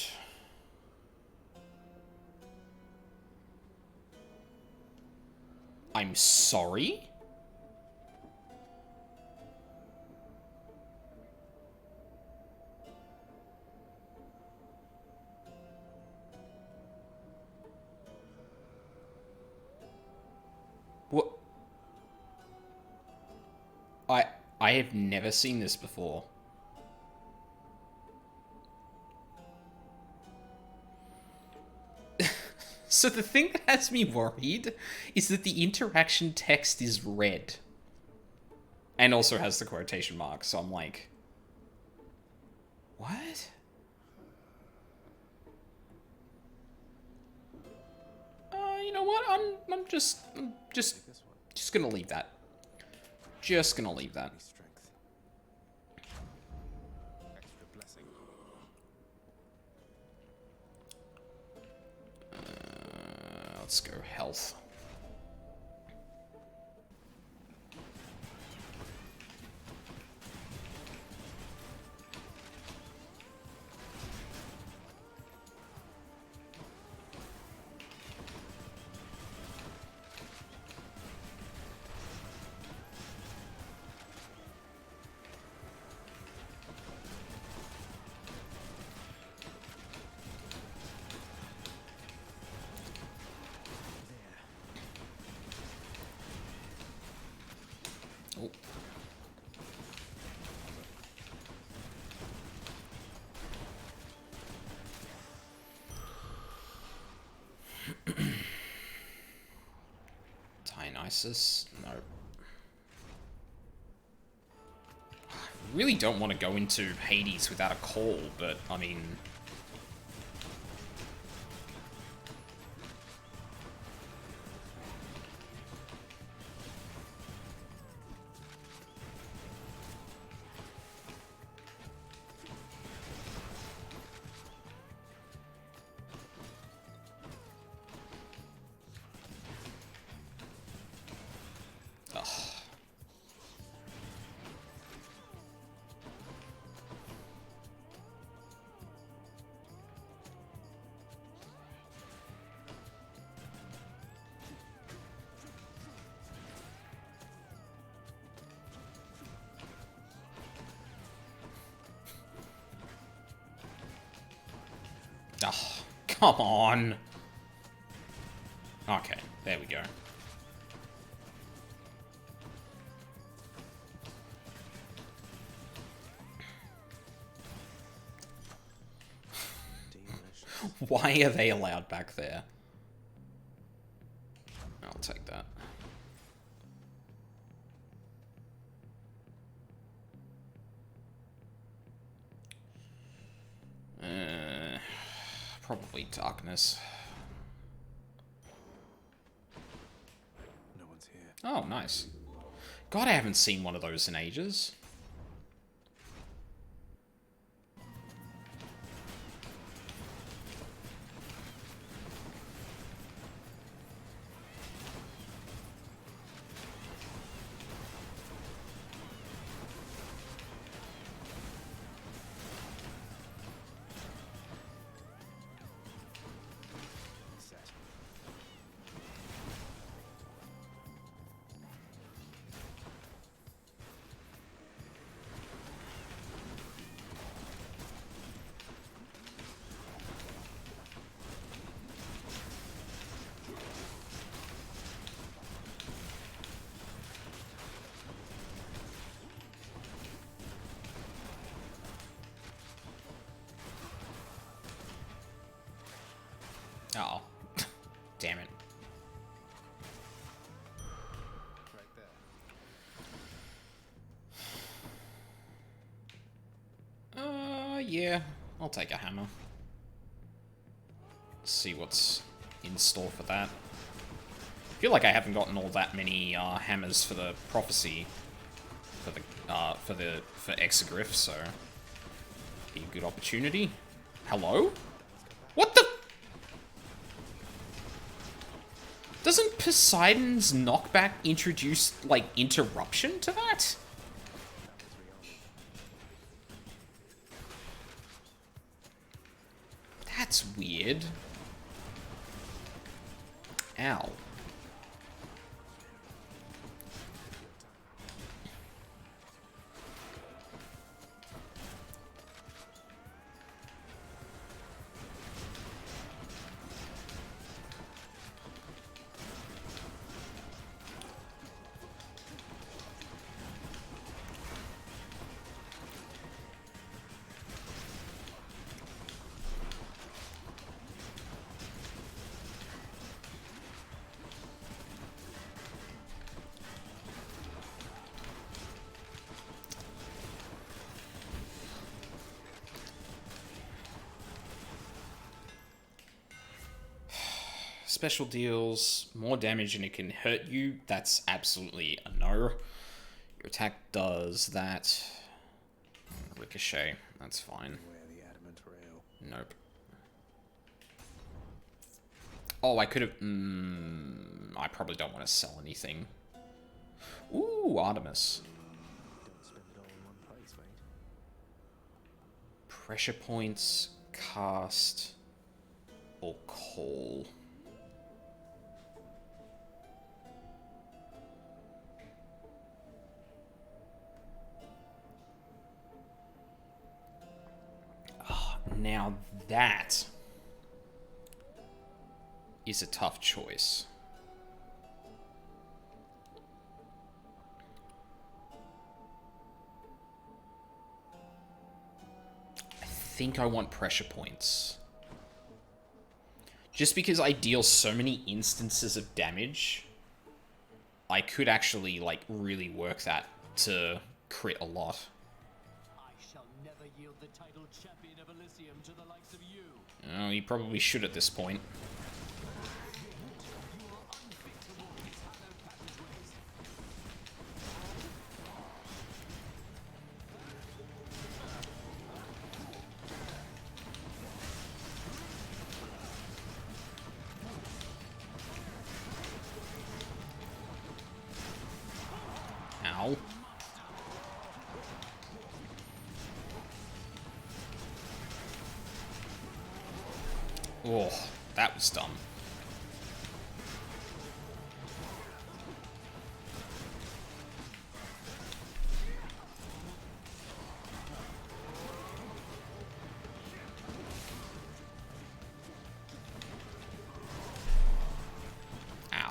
I'm sorry? What? I have never seen this before. So the thing that has me worried is that the interaction text is red. And also has the quotation marks, so I'm like... What? You know what? I'm just gonna leave that. Just gonna leave that. Strength. Extra blessing. Let's go health. Oh. Dionysus? No. I really don't want to go into Hades without a call, but I mean... Oh, come on. Okay, there we go. Why are they allowed back there? I'll take that. Probably darkness. No one's here. Oh, nice. God, I haven't seen one of those in ages. Set. Oh. Damn it. Right there. Yeah. I'll take a hammer. See what's in store for that. I feel like I haven't gotten all that many hammers for the prophecy for Exegriff, so be a good opportunity. Hello? What the? Doesn't Poseidon's knockback introduce, like, interruption to that? That's weird. Ow. Special deals more damage and it can hurt you. That's absolutely a no. Your attack does that. Ricochet. That's fine. Wear the adamant rail. Nope. Oh, I could have... I probably don't want to sell anything. Ooh, Artemis. Don't spend it all in one place, mate. Pressure points, cast, or call. Now that is a tough choice. I think I want pressure points. Just because I deal so many instances of damage, I could actually, like, really work that to crit a lot. Yield the title champion of Elysium to the likes of you. Oh, you probably should at this point. Ow. Oh, that was dumb.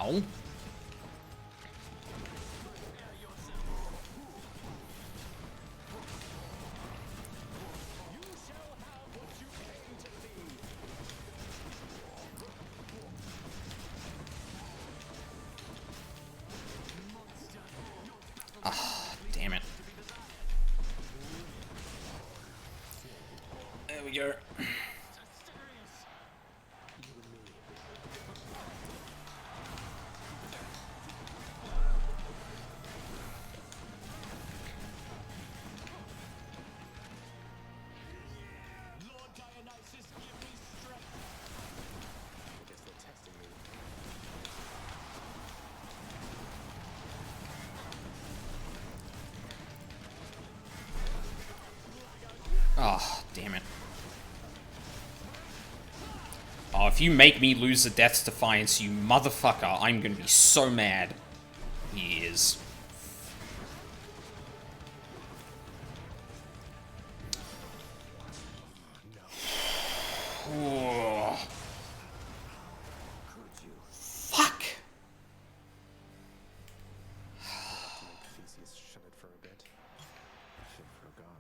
Ow. Ah, damn it. There we go. Oh, damn it. Oh, if you make me lose the Death's Defiance, you motherfucker, I'm gonna be so mad. He is. Oh. Fuck! Theseus shut it for a bit. Should have forgot.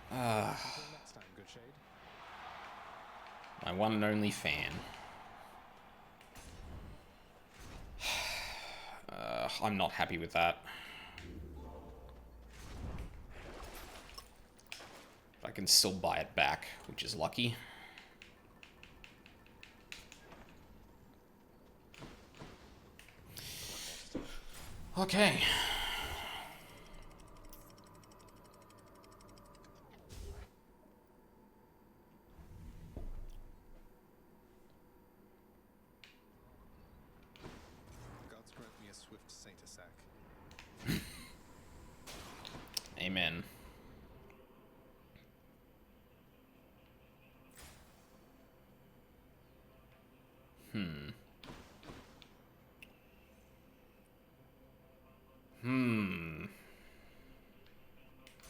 Until next time, good shade. My one and only fan. I'm not happy with that. But I can still buy it back, which is lucky. Okay. Gods grant me a swift saint sack. Amen.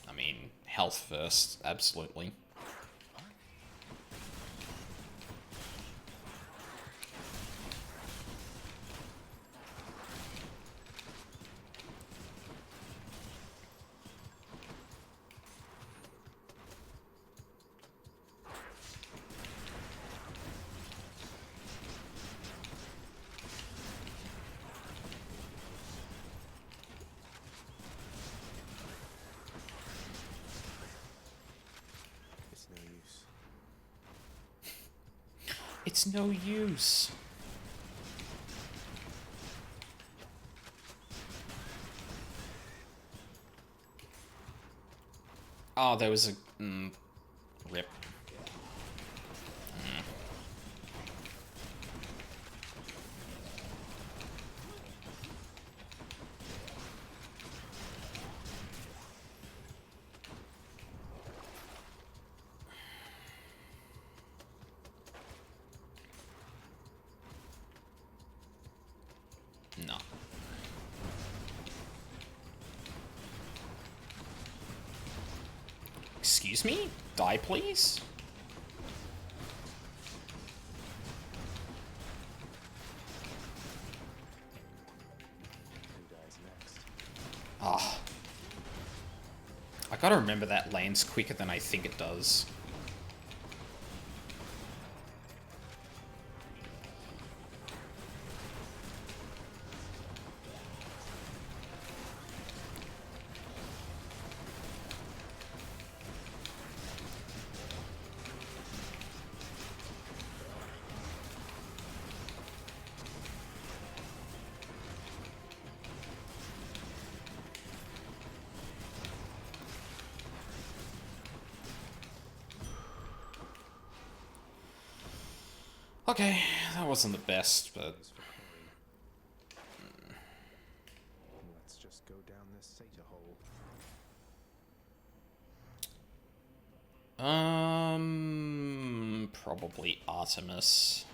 I mean, health first, absolutely. It's no use. It's no use. Oh, there was a... rip. No. Excuse me? Die, please? Who dies next? Ah. I gotta remember that lands quicker than I think it does. Okay, that wasn't the best, but... Use for coin. Let's just go down this Sata hole. Probably Artemis.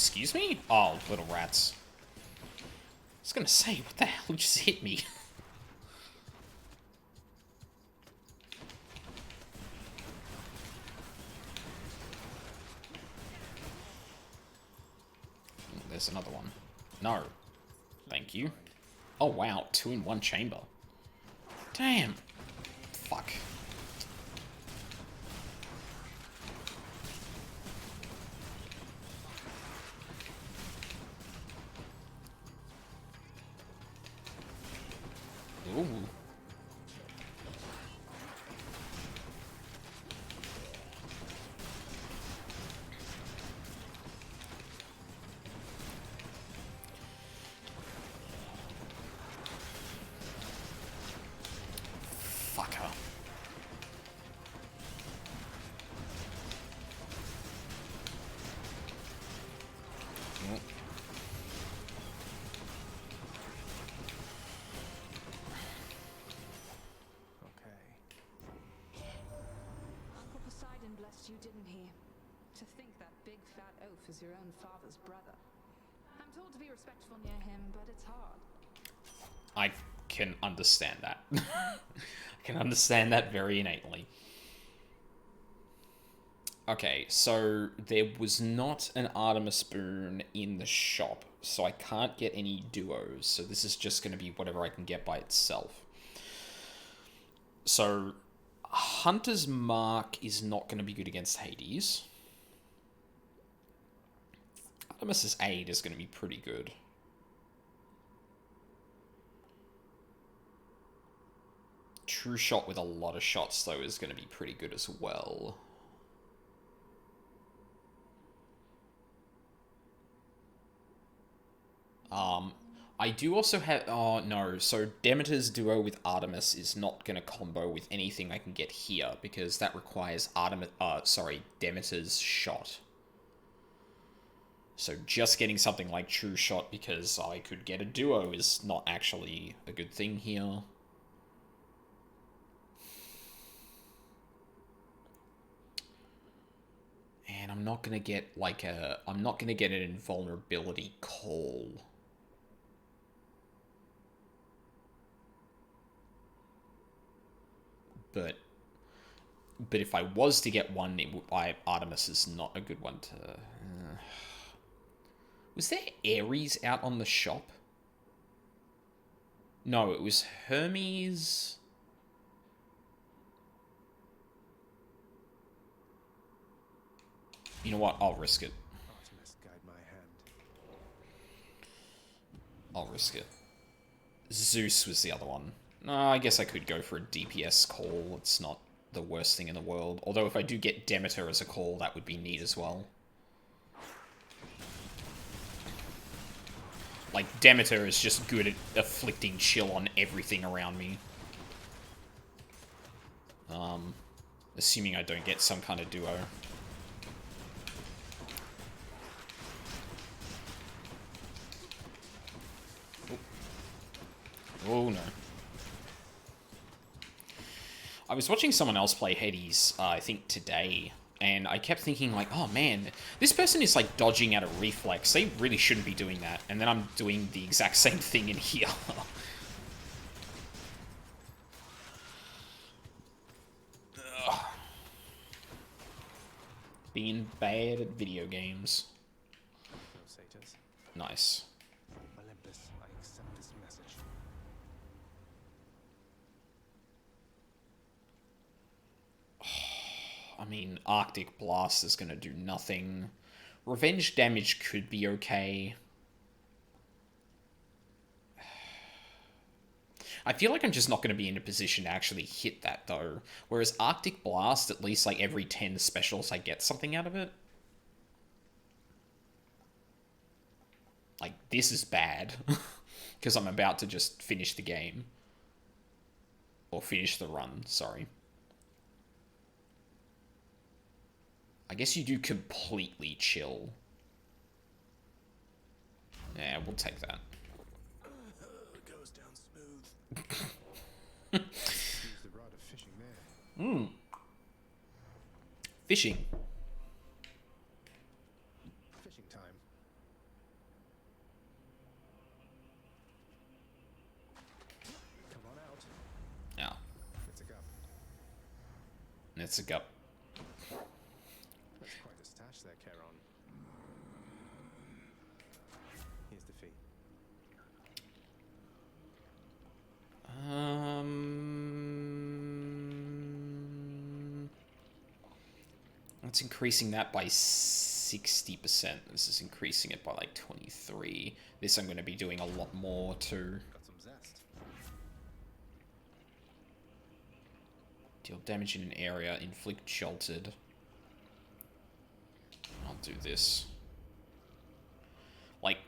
Excuse me? Oh, little rats. I was gonna say, what the hell just hit me? There's another one. No. Thank you. Oh, wow. 2 in 1 chamber. Damn. Fuck. Ooh. Fucker. Okay. Well, Poseidon blessed you, didn't he? To think that big fat oaf is your own father's brother. I'm told to be respectful near him, but it's hard. I can understand that. I can understand that very innately. Okay, so there was not an Artemis boon in the shop, so I can't get any duos, so this is just going to be whatever I can get by itself. So, Hunter's Mark is not going to be good against Hades. Artemis's Aid is going to be pretty good. True Shot with a lot of shots, though, is going to be pretty good as well. I do also have... Oh, no. So, Demeter's duo with Artemis is not going to combo with anything I can get here, because that requires Demeter's shot. So, just getting something like True Shot because I could get a duo is not actually a good thing here. And I'm not going to get, like, I'm not going to get an invulnerability call. But if I was to get one, Artemis is not a good one to... Was there Ares out on the shop? No, it was Hermes... You know what? I'll risk it. Artemis, guide my hand. I'll risk it. Zeus was the other one. No, I guess I could go for a DPS call. It's not the worst thing in the world. Although if I do get Demeter as a call, that would be neat as well. Like, Demeter is just good at afflicting chill on everything around me. Assuming I don't get some kind of duo. Oh, no. I was watching someone else play Hades, I think today, and I kept thinking, like, oh man, this person is, like, dodging out a reflex. They really shouldn't be doing that. And then I'm doing the exact same thing in here. Being bad at video games. No satyrs. Nice. Olympus, I accept this message. I mean, Arctic Blast is going to do nothing. Revenge damage could be okay. I feel like I'm just not going to be in a position to actually hit that, though. Whereas Arctic Blast, at least like every 10 specials, I get something out of it. Like, this is bad. Because I'm about to just finish the game. Or finish the run, sorry. I guess you do completely chill. Yeah, we'll take that. It goes down smooth. Use the rod of fishing there. Fishing. Fishing time. It's a gut. That's quite a stash there, Charon. Here's the fee. That's increasing that by 60%. This is increasing it by like 23. This I'm going to be doing a lot more too. Got some zest. Deal damage in an area, inflict jolted. I'll do this. Like,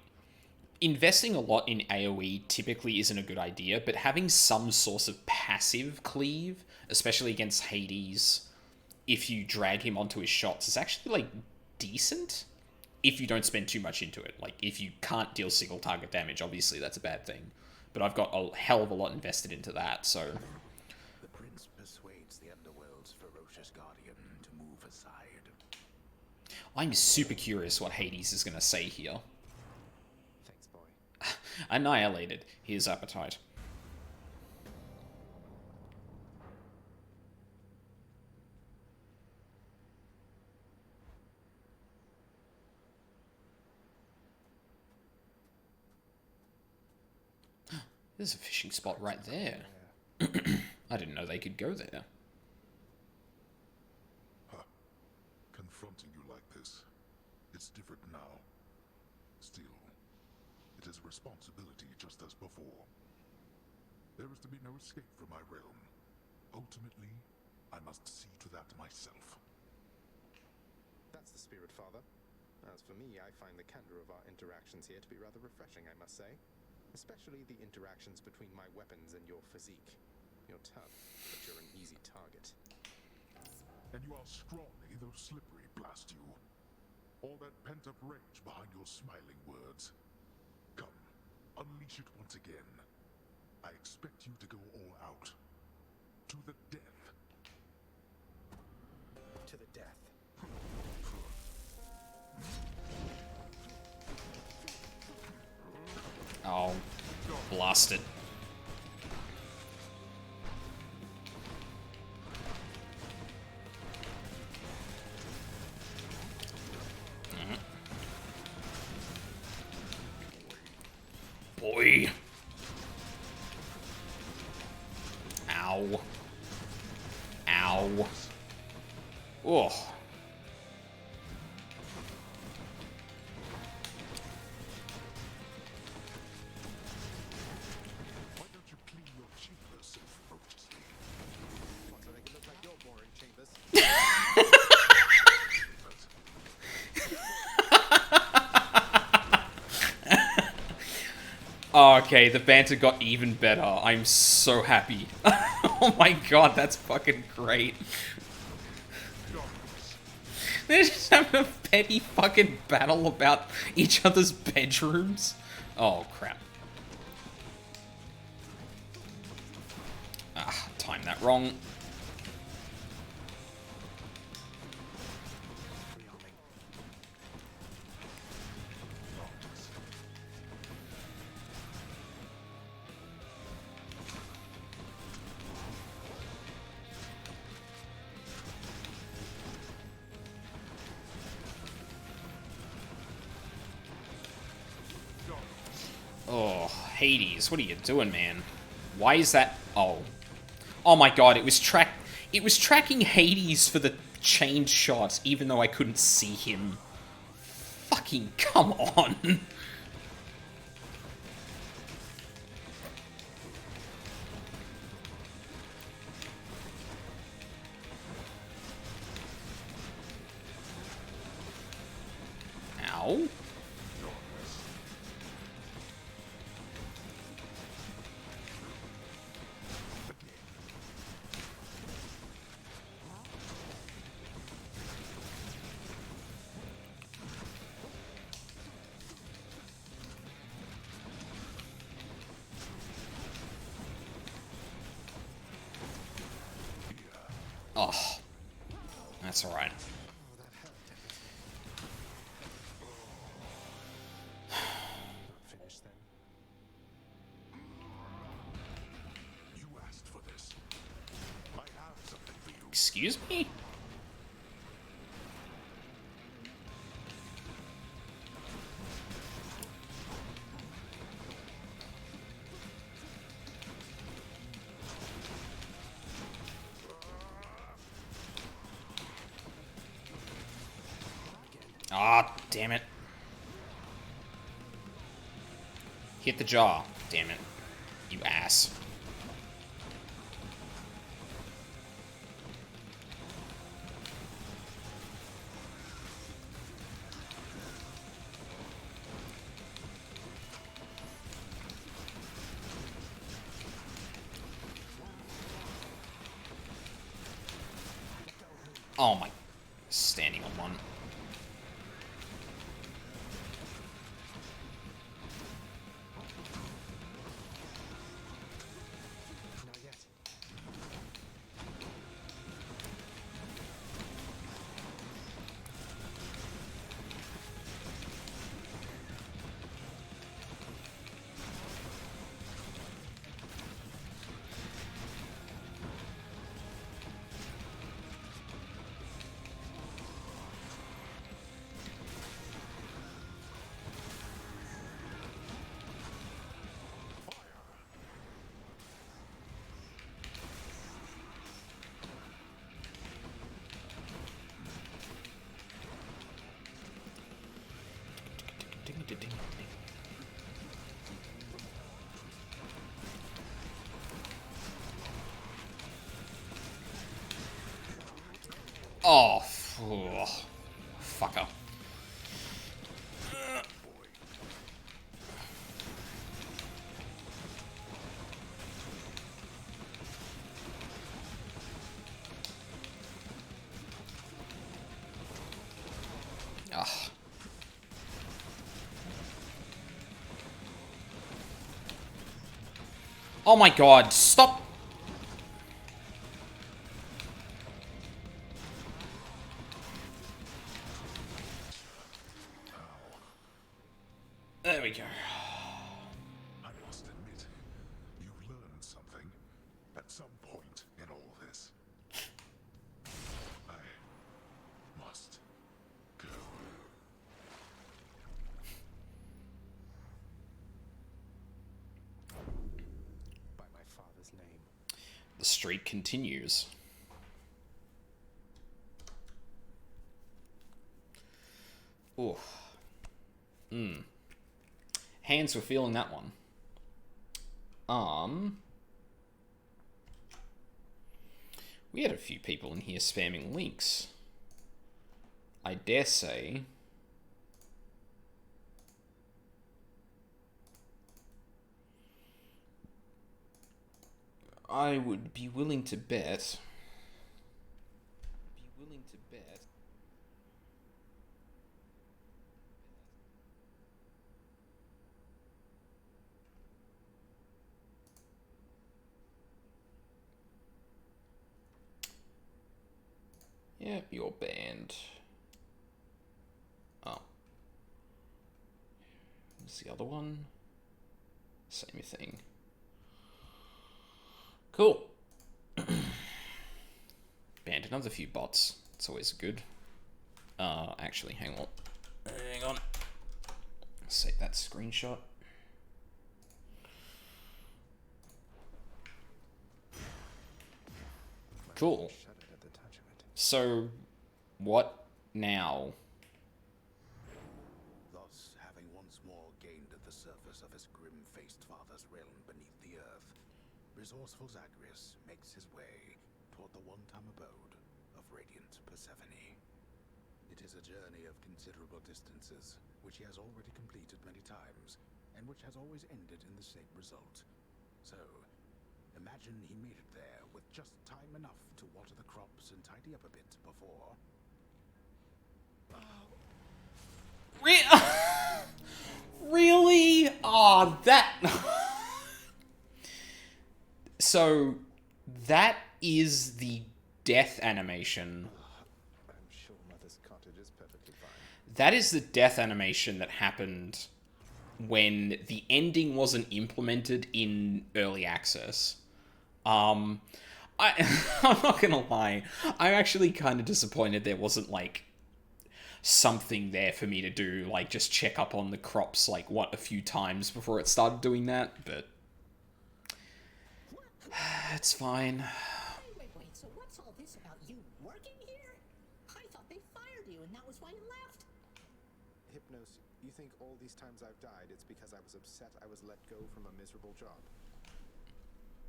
investing a lot in AoE typically isn't a good idea, but having some source of passive cleave, especially against Hades, if you drag him onto his shots, is actually, like, decent. If you don't spend too much into it. Like, if you can't deal single target damage, obviously that's a bad thing. But I've got a hell of a lot invested into that, so... The prince persuades the underworld's ferocious guardian to move aside. I'm super curious what Hades is going to say here. Thanks, boy. Annihilated his appetite. There's a fishing spot right there. I didn't know they could go there. Huh. Confronting you like this, it's different now. Still, it is a responsibility just as before. There is to be no escape from my realm. Ultimately, I must see to that myself. That's the spirit, Father. As for me, I find the candor of our interactions here to be rather refreshing, I must say. Especially the interactions between my weapons and your physique. You're tough, but you're an easy target. And you are scrawny, though slippery, blast you. All that pent-up rage behind your smiling words. Come, unleash it once again. I expect you to go all out. To the death. To the death. Oh, blast it. Boy. Ow. Ow. Oh. Why don't you clean your chambers so ferociously? What, so they can look like your boring chambers? Okay, the banter got even better. I'm so happy. Oh my god, that's fucking great. They're just having a petty fucking battle about each other's bedrooms. Oh, crap. Ah, timed that wrong. Oh, Hades, what are you doing, man? Why is that? Oh. Oh my god, it was tracking Hades for the chained shot, even though I couldn't see him. Fucking come on. Ow. Oh, that's alright. Finish then. You asked for this. I have something for you. Excuse me? Ah, damn it. Hit the jaw. Damn it. You ass. Oh my. Standing on one. Not yet. Oh, fucker. Ugh. Oh my god, stop. There we go. I must admit, you've learned something at some point in all this. I must go. By my father's name. The streak continues. Ooh. Hands were feeling that one. We had a few people in here spamming links. I dare say I would be willing to bet. Yep, you're banned. Oh. What's the other one? Same thing. Cool. Banned another few bots. It's always good. Actually, hang on. Hang on. Save that screenshot. Cool. Shuddered at the touch of it. So, what now? Thus, having once more gained at the surface of his grim-faced father's realm beneath the earth, resourceful Zagreus makes his way toward the one-time abode of radiant Persephone. It is a journey of considerable distances, which he has already completed many times, and which has always ended in the same result. So, imagine he made it there with just time enough to water the crops and tidy up a bit before... Really? Ah, that... So, that is the death animation. I'm sure Mother's cottage is perfectly fine. That is the death animation that happened when the ending wasn't implemented in early access. I'm not gonna lie. I'm actually kind of disappointed there wasn't, like, something there for me to do, like, just check up on the crops, like, a few times before it started doing that, but it's fine. Wait, so what's all this about you working here? I thought they fired you and that was why you left. Hypnos, you think all these times I've died, it's because I was upset I was let go from a miserable job?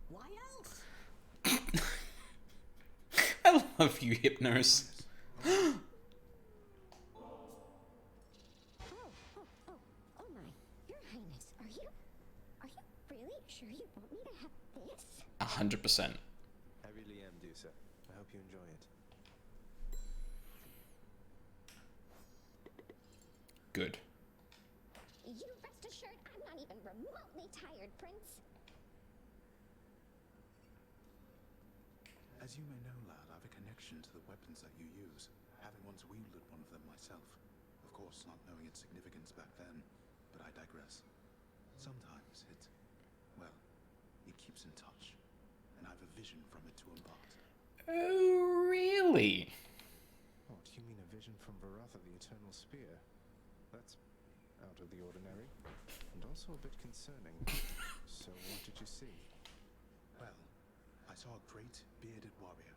Why else? I love you, Hypnos. Oh my. Your Highness, are you really sure you want me to have this? 100%. I really am, Dusa. I hope you enjoy it. Good. You rest assured I'm not even remotely tired, Prince. As you may know, lad, I have a connection to the weapons that you use, having once wielded one of them myself. Of course, not knowing its significance back then, but I digress. Sometimes it keeps in touch, and I have a vision from it to impart. Oh, really? What, you mean a vision from Varatha, the Eternal Spear? That's out of the ordinary, and also a bit concerning. So what did you see? Well, I saw a great, bearded warrior,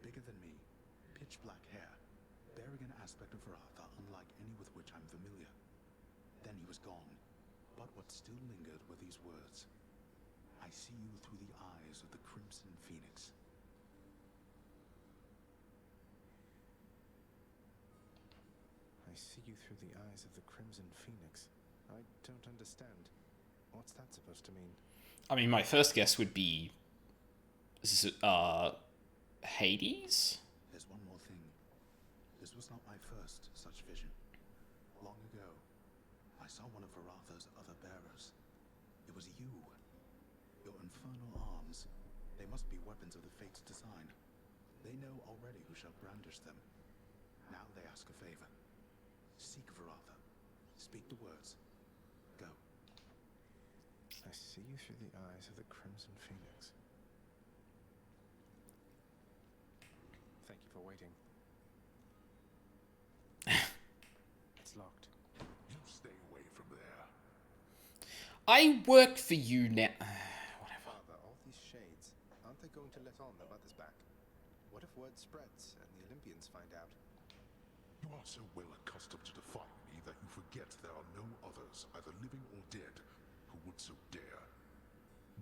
bigger than me, pitch black hair, bearing an aspect of Varatha unlike any with which I'm familiar. Then he was gone, but what still lingered were these words. I see you through the eyes of the Crimson Phoenix. I see you through the eyes of the Crimson Phoenix. I don't understand. What's that supposed to mean? I mean, my first guess would be... Hades? There's one more thing. This was not my first such vision. Long ago, I saw one of Varatha's other bearers. It was you. Your infernal arms. They must be weapons of the Fates' design. They know already who shall brandish them. Now they ask a favor. Seek Varatha. Speak the words. Go. I see you through the eyes of the Crimson Phoenix. Thank you for waiting. It's locked. You stay away from there. I work for you now. Whatever. Father, all these shades, aren't they going to let on their mother's back? What if word spreads and the Olympians find out? You are so well accustomed to defying me that you forget there are no others, either living or dead, who would so dare.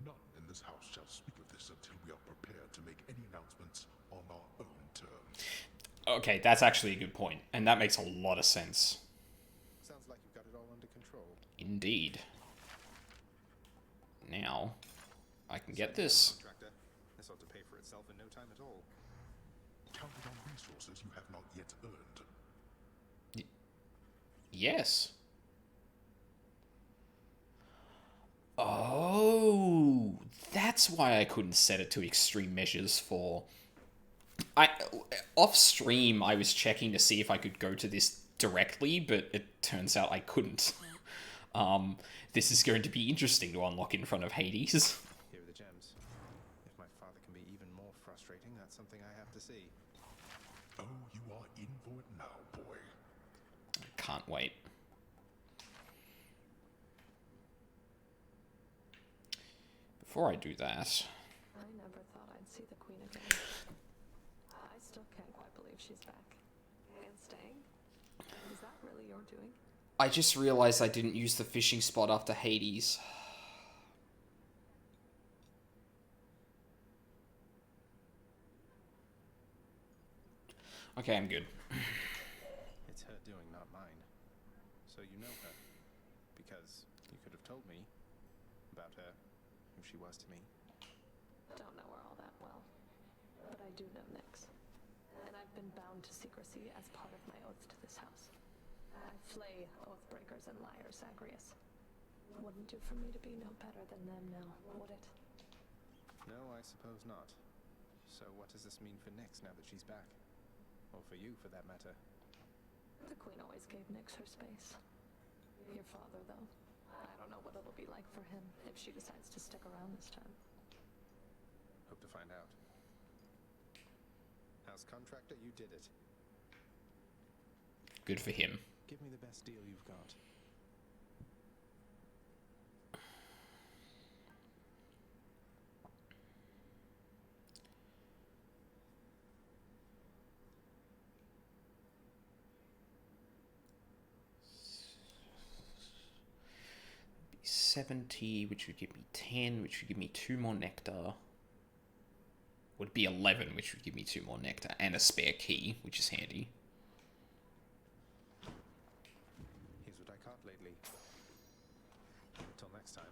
None in this house shall speak of this until we are prepared to make any announcements on our own terms. Okay, that's actually a good point, and that makes a lot of sense. Sounds like you've got it all under control. Indeed. Now, I can get this. Contractor. This ought to pay for itself in no time at all. Counted on resources you have not yet earned. Yes. Oh, that's why I couldn't set it to extreme measures for... Off stream, I was checking to see if I could go to this directly, but it turns out I couldn't. This is going to be interesting to unlock in front of Hades. Here are the gems. If my father can be even more frustrating, that's something I have to see. Oh, you are in for it now, boy. Can't wait. Before I do that... I never thought I'd see the Queen again. I still can't quite believe she's back. And staying. Is that really your doing? I just realized I didn't use the fishing spot after Hades. Okay, I'm good. It's her doing, not mine. So you know her. Because you could have told me about her, who she was to me. Don't know her all that well. But I do know Nyx. And I've been bound to secrecy as part of my oath to this house. I flay oathbreakers and liars, Zagreus. Wouldn't do for me to be no better than them now, would it? No, I suppose not. So what does this mean for Nyx now that she's back? Or for you, for that matter? The Queen always gave Nyx her space. Your father, though. I don't know what it'll be like for him if she decides to stick around this time. Hope to find out. house contractor, you did it. Good for him. Give me the best deal you've got. $70, which would give me 10, which would give me 2 more nectar. Would be 11, which would give me 2 more nectar, and a spare key, which is handy. Here's what I caught lately. Until next time.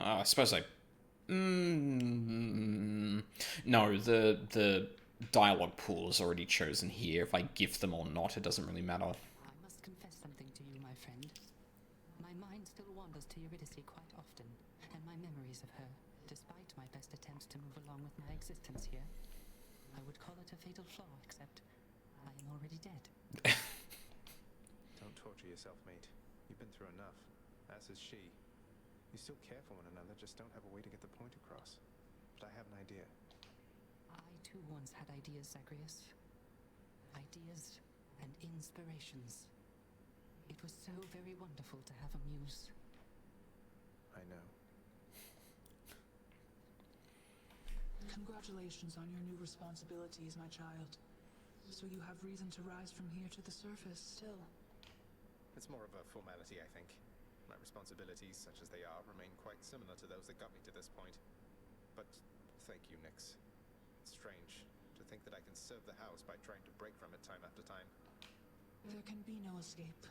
I suppose I... no, the dialogue pool is already chosen here. If I gift them or not, it doesn't really matter. I must confess something to you, my friend. My mind still wanders to Eurydice quite often, and my memories of her, despite my best attempts to move along with my existence here. I would call it a fatal flaw, except I am already dead. Don't torture yourself, mate. You've been through enough, as is she. You still care for one another, just don't have a way to get the point across. But I have an idea. I too once had ideas, Zagreus. Ideas and inspirations. It was so very wonderful to have a muse. I know. Congratulations on your new responsibilities, my child. So you have reason to rise from here to the surface still. It's more of a formality, I think. My responsibilities, such as they are, remain quite similar to those that got me to this point. But thank you, Nyx. It's strange to think that I can serve the house by trying to break from it time after time. There can be no escape.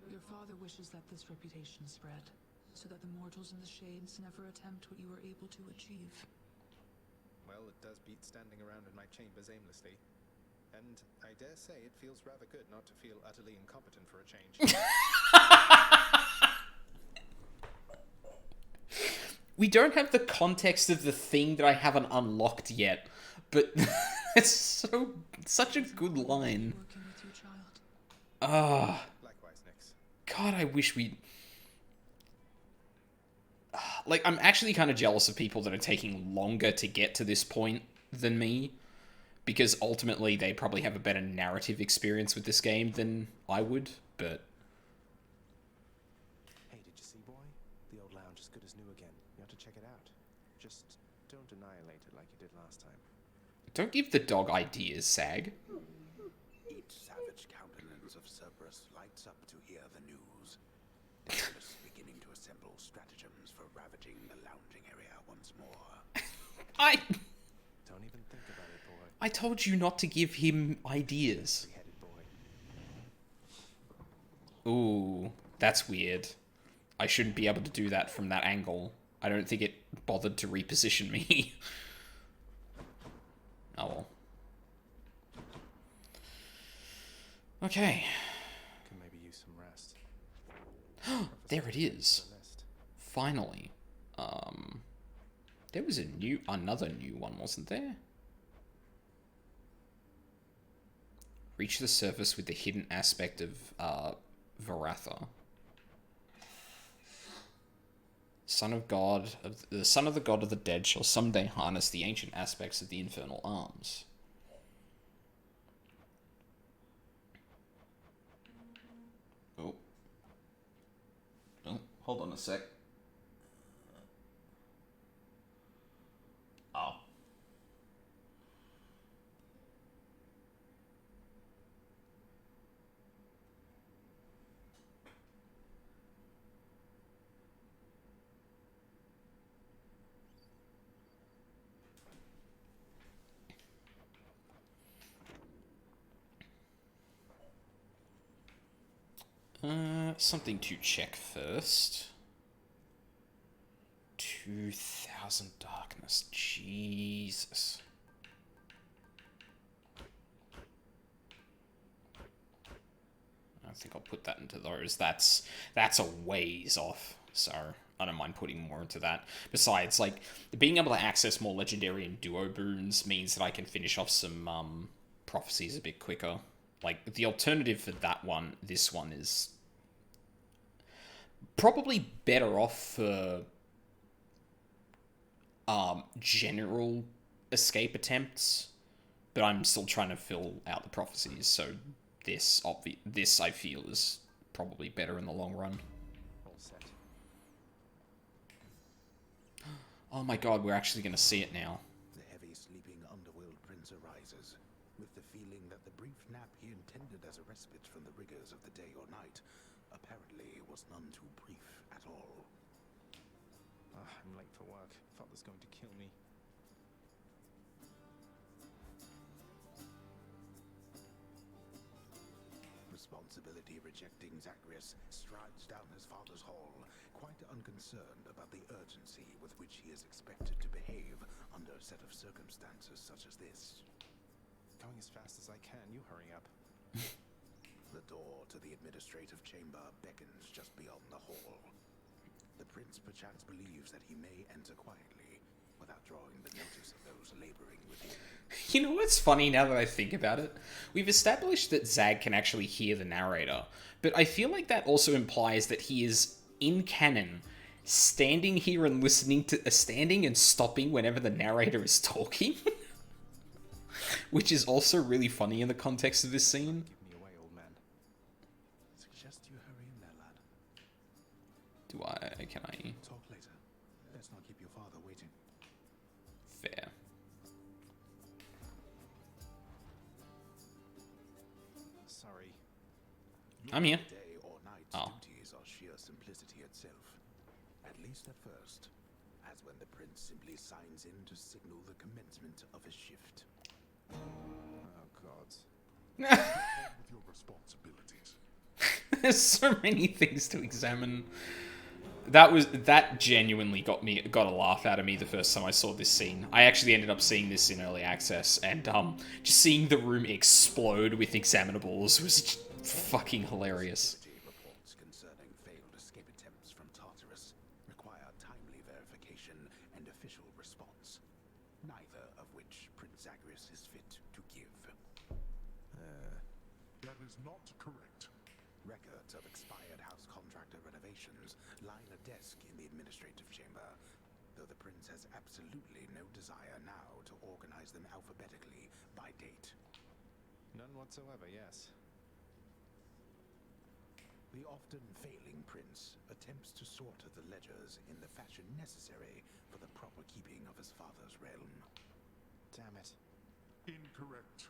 Your father wishes that this reputation spread, so that the mortals in the Shades never attempt what you were able to achieve. Well, it does beat standing around in my chambers aimlessly. And I dare say it feels rather good not to feel utterly incompetent for a change. We don't have the context of the thing that I haven't unlocked yet, but it's such a good line. Working with you, child. Ah. Likewise, Nyx. God, I wish we... Like, I'm actually kind of jealous of people that are taking longer to get to this point than me, because ultimately they probably have a better narrative experience with this game than I would, but... Hey, did you see, boy? The old lounge is good as new again. You have to check it out. Just don't annihilate it like you did last time. Don't give the dog ideas, Sag. Each savage countenance of Cerberus lights up to hear the news. Daedalus beginning to assemble stratagems for ravaging the lounging area once more. Don't even think about it, boy. I told you not to give him ideas. Three-headed boy. Ooh, that's weird. I shouldn't be able to do that from that angle. I don't think it bothered to reposition me. Oh well. Okay. Can maybe use some rest. There it is. Finally. There was another new one, wasn't there? Reach the surface with the hidden aspect of Varatha. The son of the god of the dead shall someday harness the ancient aspects of the infernal arms. Oh. Oh, hold on a sec. Oh. Something to check first. 2000 darkness. Jesus. I think I'll put that into those. That's a ways off, so I don't mind putting more into that. Besides, like, being able to access more legendary and duo boons means that I can finish off some prophecies a bit quicker. Like, the alternative for that one, this one, is probably better off for general escape attempts, but I'm still trying to fill out the prophecies, so this I feel is probably better in the long run. All set. Oh my god, we're actually going to see it now. The heavy sleeping underworld prince arises, with the feeling that the brief nap he intended as a respite from the rigors of the day or night apparently was none too brief at all. I'm late for work. Father's going to kill me. Responsibility-rejecting Zagreus strides down his father's hall, quite unconcerned about the urgency with which he is expected to behave under a set of circumstances such as this. Going as fast as I can. You hurry up. The door to the administrative chamber beckons just beyond the hall. The prince perchance believes that he may enter quietly, without drawing the notice of those laboring within. You know what's funny now that I think about it? We've established that Zag can actually hear the narrator, but I feel like that also implies that he is, in canon, standing here and listening to... standing and stopping whenever the narrator is talking. Which is also really funny in the context of this scene. Give me away, old man. Suggest you hurry in there, lad. Do I... can I... Talk later. Let's not keep your father waiting. Fair. Sorry. I'm here. Day or night duties are sheer simplicity itself. At least at first. As when the prince simply signs in to signal the commencement of his shift. Oh, God. With your responsibilities. There's so many things to examine. That genuinely got a laugh out of me the first time I saw this scene. I actually ended up seeing this in early access, and just seeing the room explode with examinables was just fucking hilarious. Reports concerning failed escape attempts from Tartarus require timely verification and official response, neither of which Prince Zagreus is fit to give. That is not correct. Records of expired house contractor renovations line a desk in the administrative chamber, though the prince has absolutely no desire now to organize them alphabetically by date. None whatsoever, yes. The often failing prince attempts to sort the ledgers in the fashion necessary for the proper keeping of his father's realm. Damn it. Incorrect.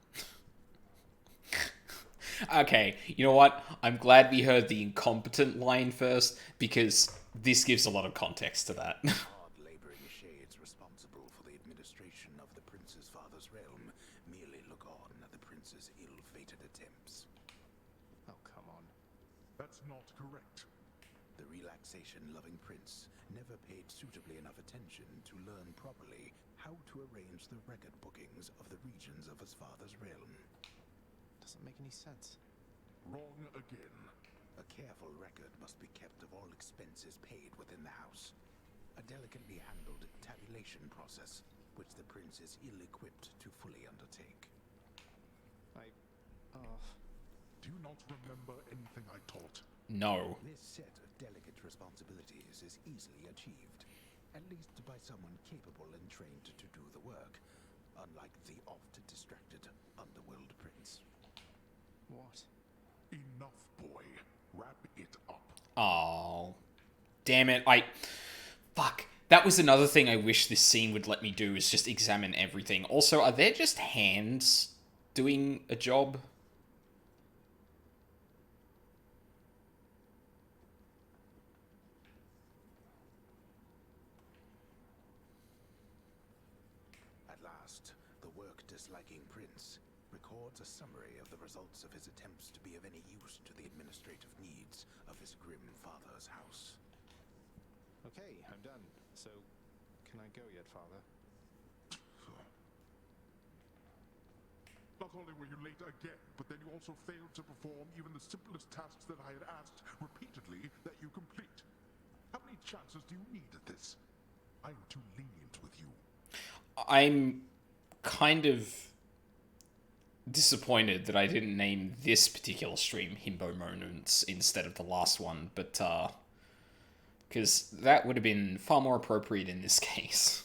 Okay, you know what? I'm glad we heard the incompetent line first, because this gives a lot of context to that. Hard laboring shades responsible for the administration of the prince's father's realm merely look on at the prince's ill-fated attempts. Oh, come on. That's not correct. The relaxation-loving prince never paid suitably enough attention to learn properly how to arrange the record bookings of the regions of his father's realm. Doesn't make any sense. Wrong again. A careful record must be kept of all expenses paid within the house. A delicately handled tabulation process, which the prince is ill-equipped to fully undertake. Do you not remember anything I taught? No. This set of delicate responsibilities is easily achieved, at least by someone capable and trained to do the work, unlike the oft-distracted underworld prince. What? Enough, boy. Wrap it up. Oh, damn it. Fuck. That was another thing I wish this scene would let me do, is just examine everything. Also, are there just hands doing a job? At last, the work-disliking prince records a summary of the results of his attempts to be of any use to the administrative needs of his grim father's house. Okay, I'm done. So, can I go yet, Father? Not only were you late again, but then you also failed to perform even the simplest tasks that I had asked repeatedly that you complete. How many chances do you need at this? I am too lenient with you. I'm kind of disappointed that I didn't name this particular stream Himbo Moments instead of the last one, but because that would have been far more appropriate in this case.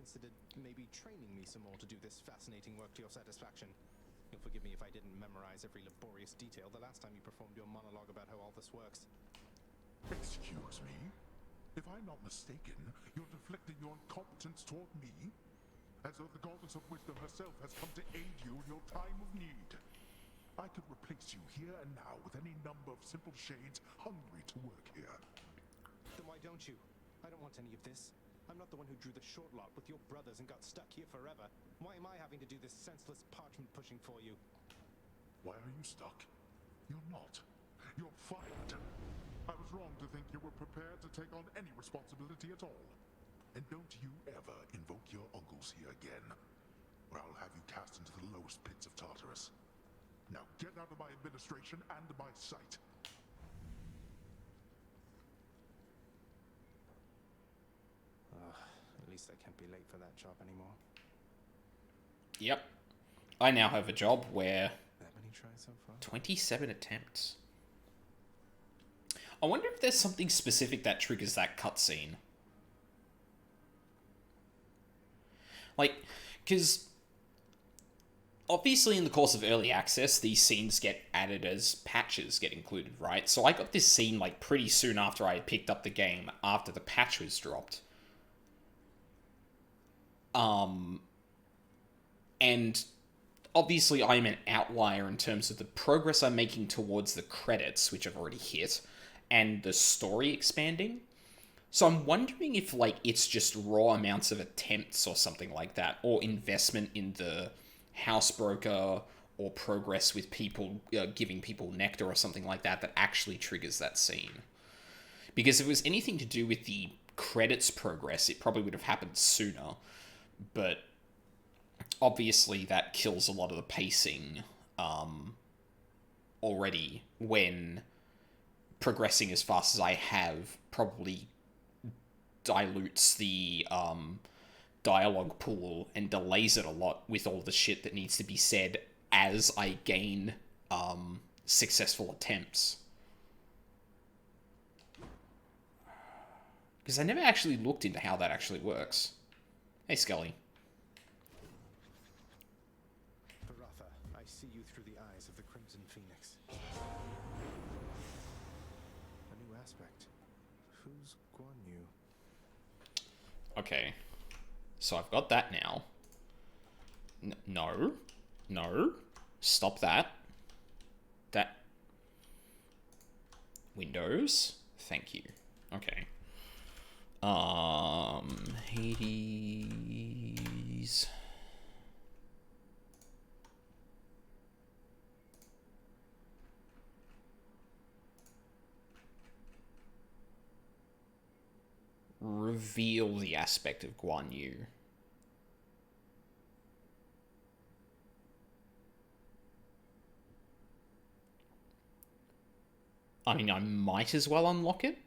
considered maybe training me some more to do this fascinating work to your satisfaction. You'll forgive me if I didn't memorize every laborious detail the last time you performed your monologue about how all this works. Excuse me? If I'm not mistaken, you're deflecting your incompetence toward me? As though the goddess of wisdom herself has come to aid you in your time of need. I could replace you here and now with any number of simple shades hungry to work here. Then why don't you? I don't want any of this. I'm not the one who drew the short lot with your brothers and got stuck here forever. Why am I having to do this senseless parchment pushing for you? Why are you stuck? You're not. You're fired. I was wrong to think you were prepared to take on any responsibility at all. And don't you ever invoke your uncles here again, or I'll have you cast into the lowest pits of Tartarus. Now get out of my administration and my sight. At least I can't be late for that job anymore. Yep. I now have a job where... That many tries so far? 27 attempts. I wonder if there's something specific that triggers that cutscene. Like, because... obviously in the course of early access, these scenes get added as patches get included, right? So I got this scene, like, pretty soon after I had picked up the game, after the patch was dropped. And obviously I'm an outlier in terms of the progress I'm making towards the credits, which I've already hit, and the story expanding. So I'm wondering if, like, it's just raw amounts of attempts or something like that, or investment in the housebroker, or progress with people, giving people nectar or something like that, that actually triggers that scene. Because if it was anything to do with the credits progress, it probably would have happened sooner, but obviously that kills a lot of the pacing already, when progressing as fast as I have probably dilutes the dialogue pool and delays it a lot with all the shit that needs to be said as I gain successful attempts. Because I never actually looked into how that actually works. Hey, Scully. Baratha, I see you through the eyes of the Crimson Phoenix. A new aspect. Who's Guan Yu? Okay. So I've got that now. No. No. Stop that. That. Windows. Thank you. Okay. Hades. Reveal the aspect of Guan Yu. I mean, I might as well unlock it,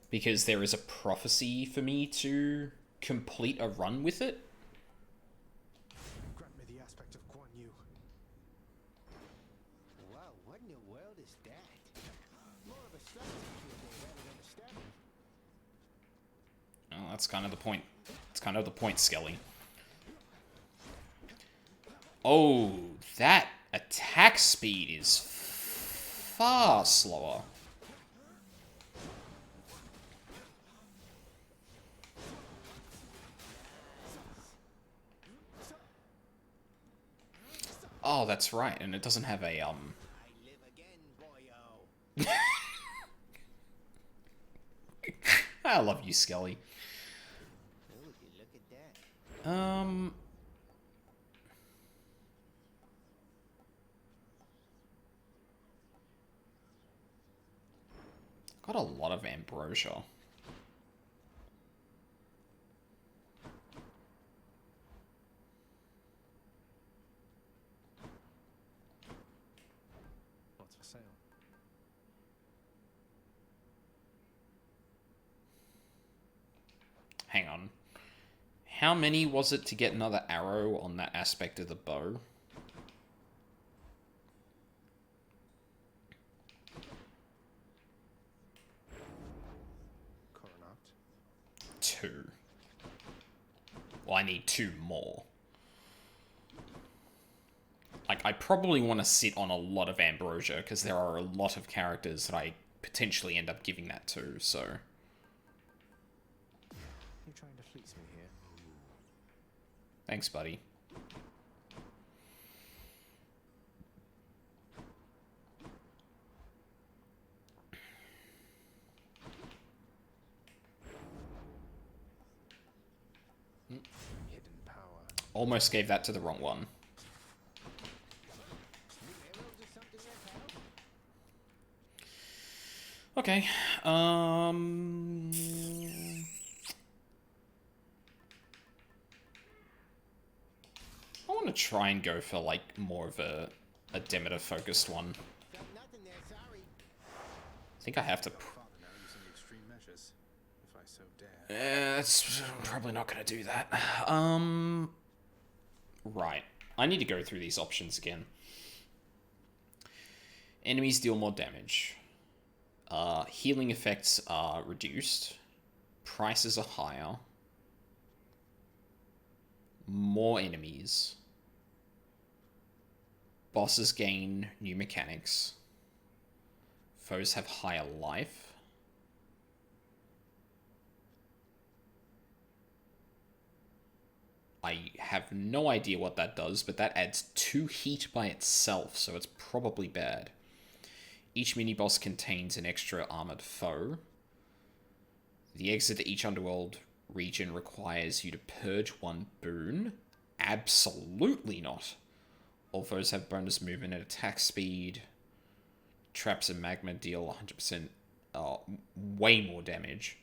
because there is a prophecy for me to complete a run with it. Grant me the aspect of Guan Yu. Wow, what in the world is that? More of a strategy field rather than a stamina. Oh, that's kind of the point. It's kind of the point, Skelly. Oh, that attack speed is far slower. Oh, that's right, and it doesn't have a, I live again, boyo. I love you, Skelly. Oh, would you look at that? Got a lot of ambrosia. What's for sale? Hang on. How many was it to get another arrow on that aspect of the bow? Coronat. 2. Well, I need 2 more. Like, I probably want to sit on a lot of ambrosia, because there are a lot of characters that I potentially end up giving that to, so... You're trying to fleece me here. Thanks, buddy. Hidden power. Almost gave that to the wrong one. Okay. I want to try and go for, like, more of a Demeter-focused one. I think I have to... It's probably not going to do that. Right. I need to go through these options again. Enemies deal more damage. Healing effects are reduced. Prices are higher. More enemies. Bosses gain new mechanics. Foes have higher life. I have no idea what that does, but that adds 2 heat by itself, so it's probably bad. Each mini-boss contains an extra armored foe. The exit to each underworld region requires you to purge 1 boon. Absolutely not. All foes have bonus movement and attack speed. Traps and magma deal 100%, way more damage.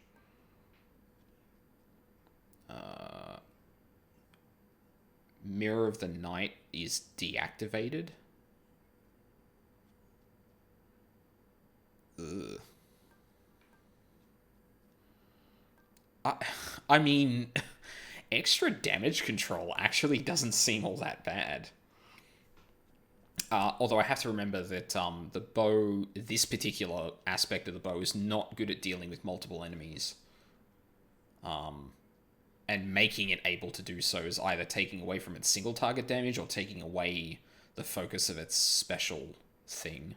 Mirror of the Night is deactivated. Ugh. I mean, extra damage control actually doesn't seem all that bad. Although I have to remember that the bow, this particular aspect of the bow, is not good at dealing with multiple enemies. And making it able to do so is either taking away from its single target damage or taking away the focus of its special thing.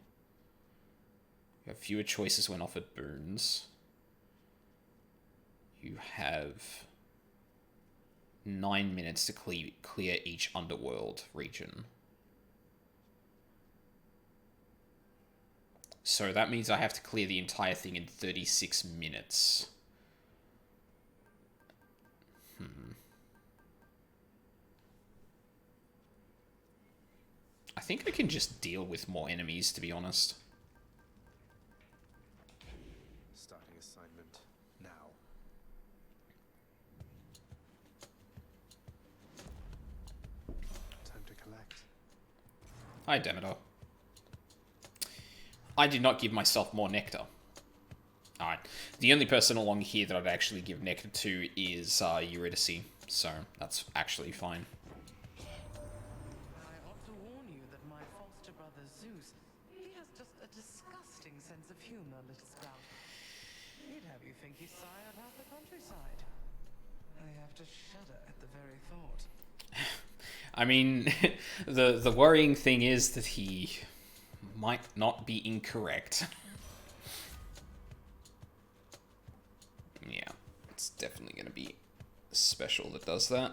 You have fewer choices when offered boons. You have 9 minutes to clear each underworld region. So that means I have to clear the entire thing in 36 minutes. I think I can just deal with more enemies, to be honest. Starting assignment now. Time to collect. Hi, Demeter. I did not give myself more nectar. Alright. The only person along here that I'd actually give nectar to is Eurydice, so that's actually fine. I ought to warn you that my foster brother Zeus, he has just a disgusting sense of humor, little sprout. He'd have you think he sired half the countryside. I have to shudder at the very thought. I mean, the worrying thing is that he might not be incorrect. Yeah, it's definitely going to be special that does that.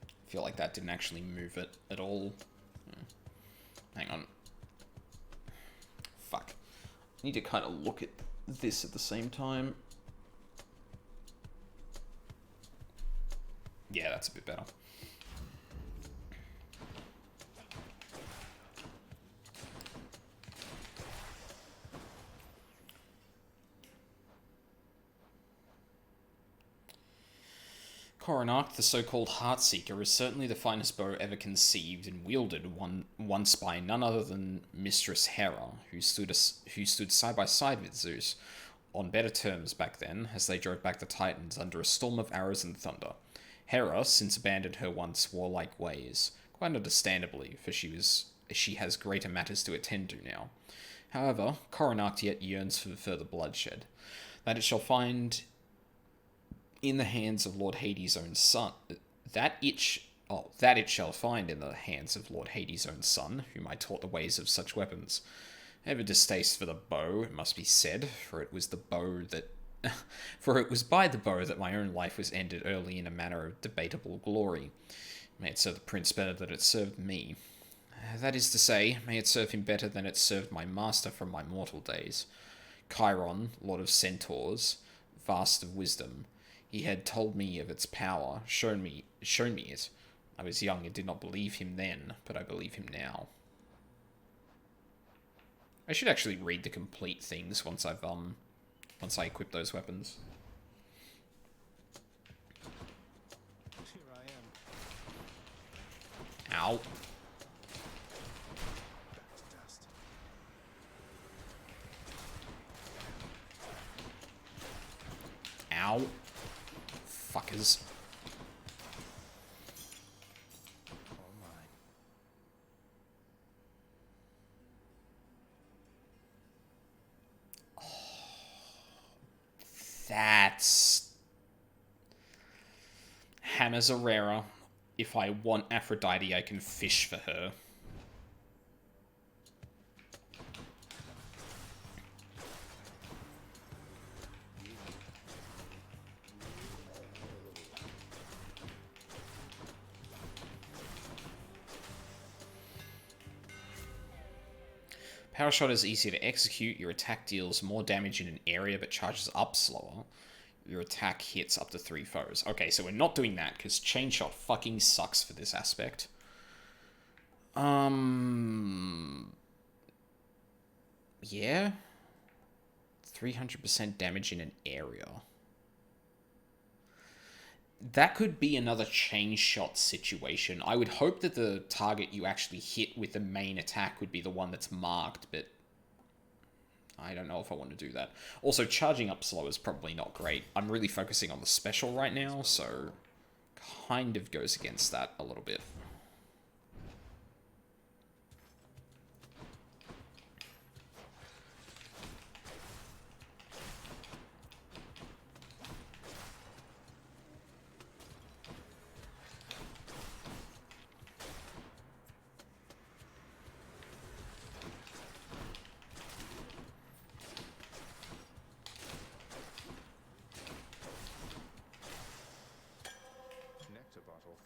I feel like that didn't actually move it at all. Hang on. Fuck. I need to kind of look at this at the same time. Yeah, that's a bit better. Coronach, the so-called Heartseeker, is certainly the finest bow ever conceived and wielded, once by none other than Mistress Hera, who stood side by side with Zeus, on better terms back then, as they drove back the Titans under a storm of arrows and thunder. Hera since abandoned her once warlike ways, quite understandably, for she has greater matters to attend to now. However, Coronach yet yearns for further bloodshed, that it shall find in the hands of Lord Hades' own son. That it shall find in the hands of Lord Hades' own son, whom I taught the ways of such weapons. I have a distaste for the bow, it must be said, for it was by the bow that my own life was ended early in a manner of debatable glory. May it serve the prince better than it served me. That is to say, may it serve him better than it served my master from my mortal days. Chiron, lord of centaurs, vast of wisdom, he had told me of its power, shown me it. I was young and did not believe him then, but I believe him now. I should actually read the complete things once I equip those weapons. Here I am. Ow. Back to dust. Ow. Fuckers. All mine. That's... Hammers are rarer. If I want Aphrodite, I can fish for her. Power Shot is easier to execute. Your attack deals more damage in an area but charges up slower. Your attack hits up to 3 foes. Okay, so we're not doing that because Chain Shot fucking sucks for this aspect. Yeah. 300% damage in an area. That could be another chain shot situation. I would hope that the target you actually hit with the main attack would be the one that's marked, but I don't know if I want to do that. Also, charging up slow is probably not great. I'm really focusing on the special right now, so kind of goes against that a little bit. Nectar bottle.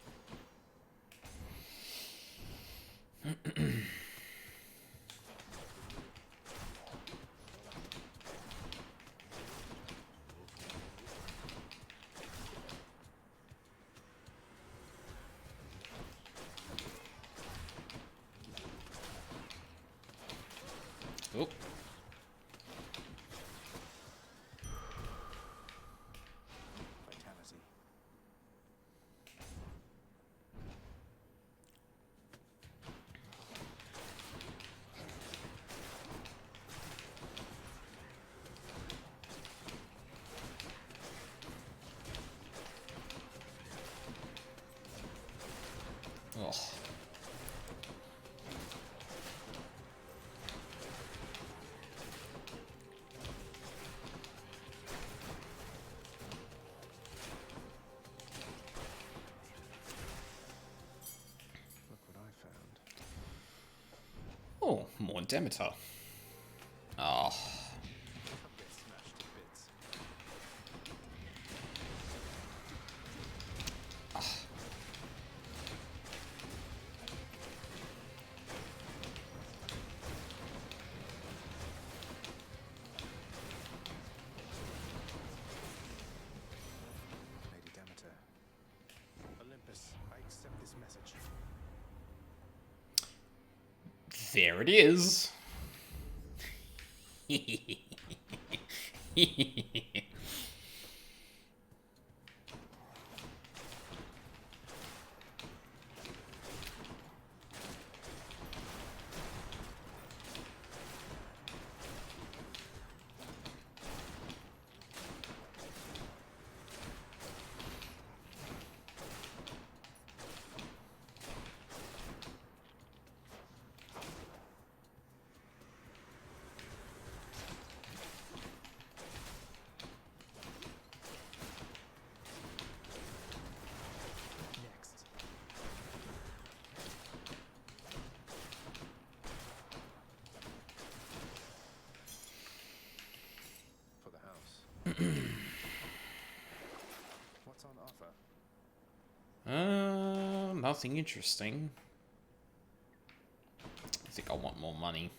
Oh. Vitality. Oh. Look what I found. Oh, more Demeter. Oh. Come get smashed to bits. Lady Demeter. Olympus, I accept this message. There it is. What's on offer? Nothing interesting. I think I want more money.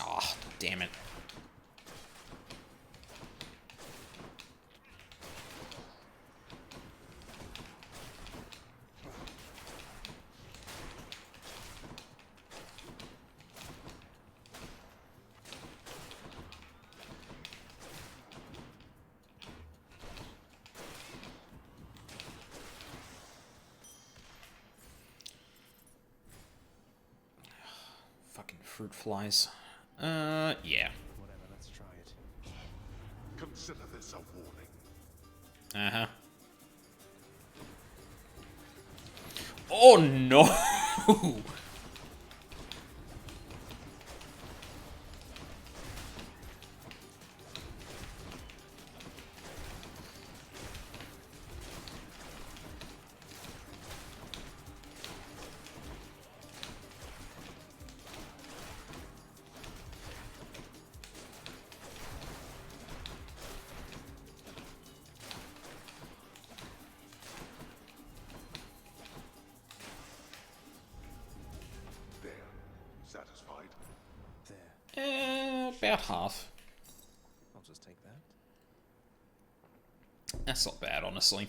Ah, damn it. Fucking fruit flies. Yeah. Whatever, let's try it. Consider this a warning. Uh-huh. Oh, no! There. Satisfied? There. About half. I'll just take that. That's not bad, honestly.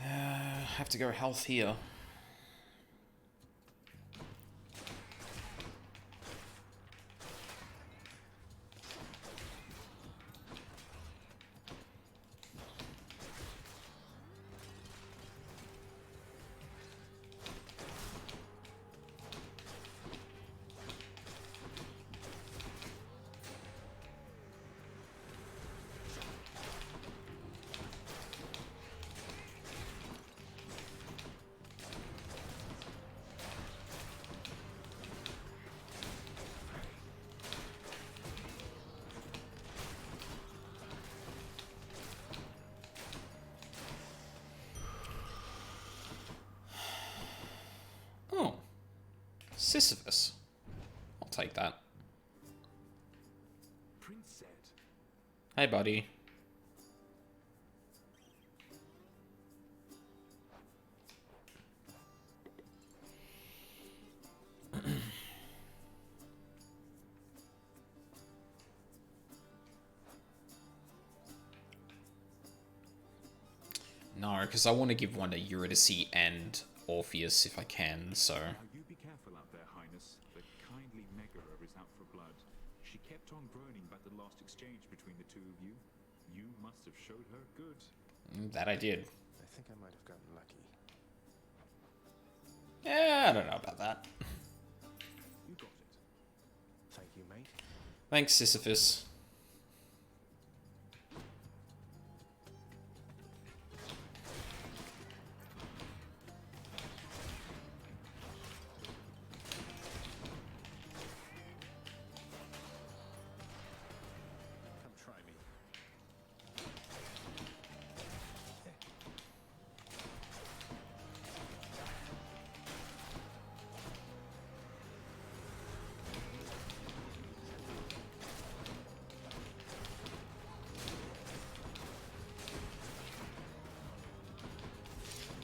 Have to go health here. Oh. Sisyphus. I'll take that. Prince said. Hey, buddy. No, because I want to give one to Eurydice and Orpheus if I can, so... Now you be careful out there, Highness. The kindly Megara is out for blood. She kept on groaning about the last exchange between the two of you. You must have showed her good. That I did. I think I might have gotten lucky. Yeah, I don't know about that. You got it. Thank you, mate. Thanks, Sisyphus. Come try me.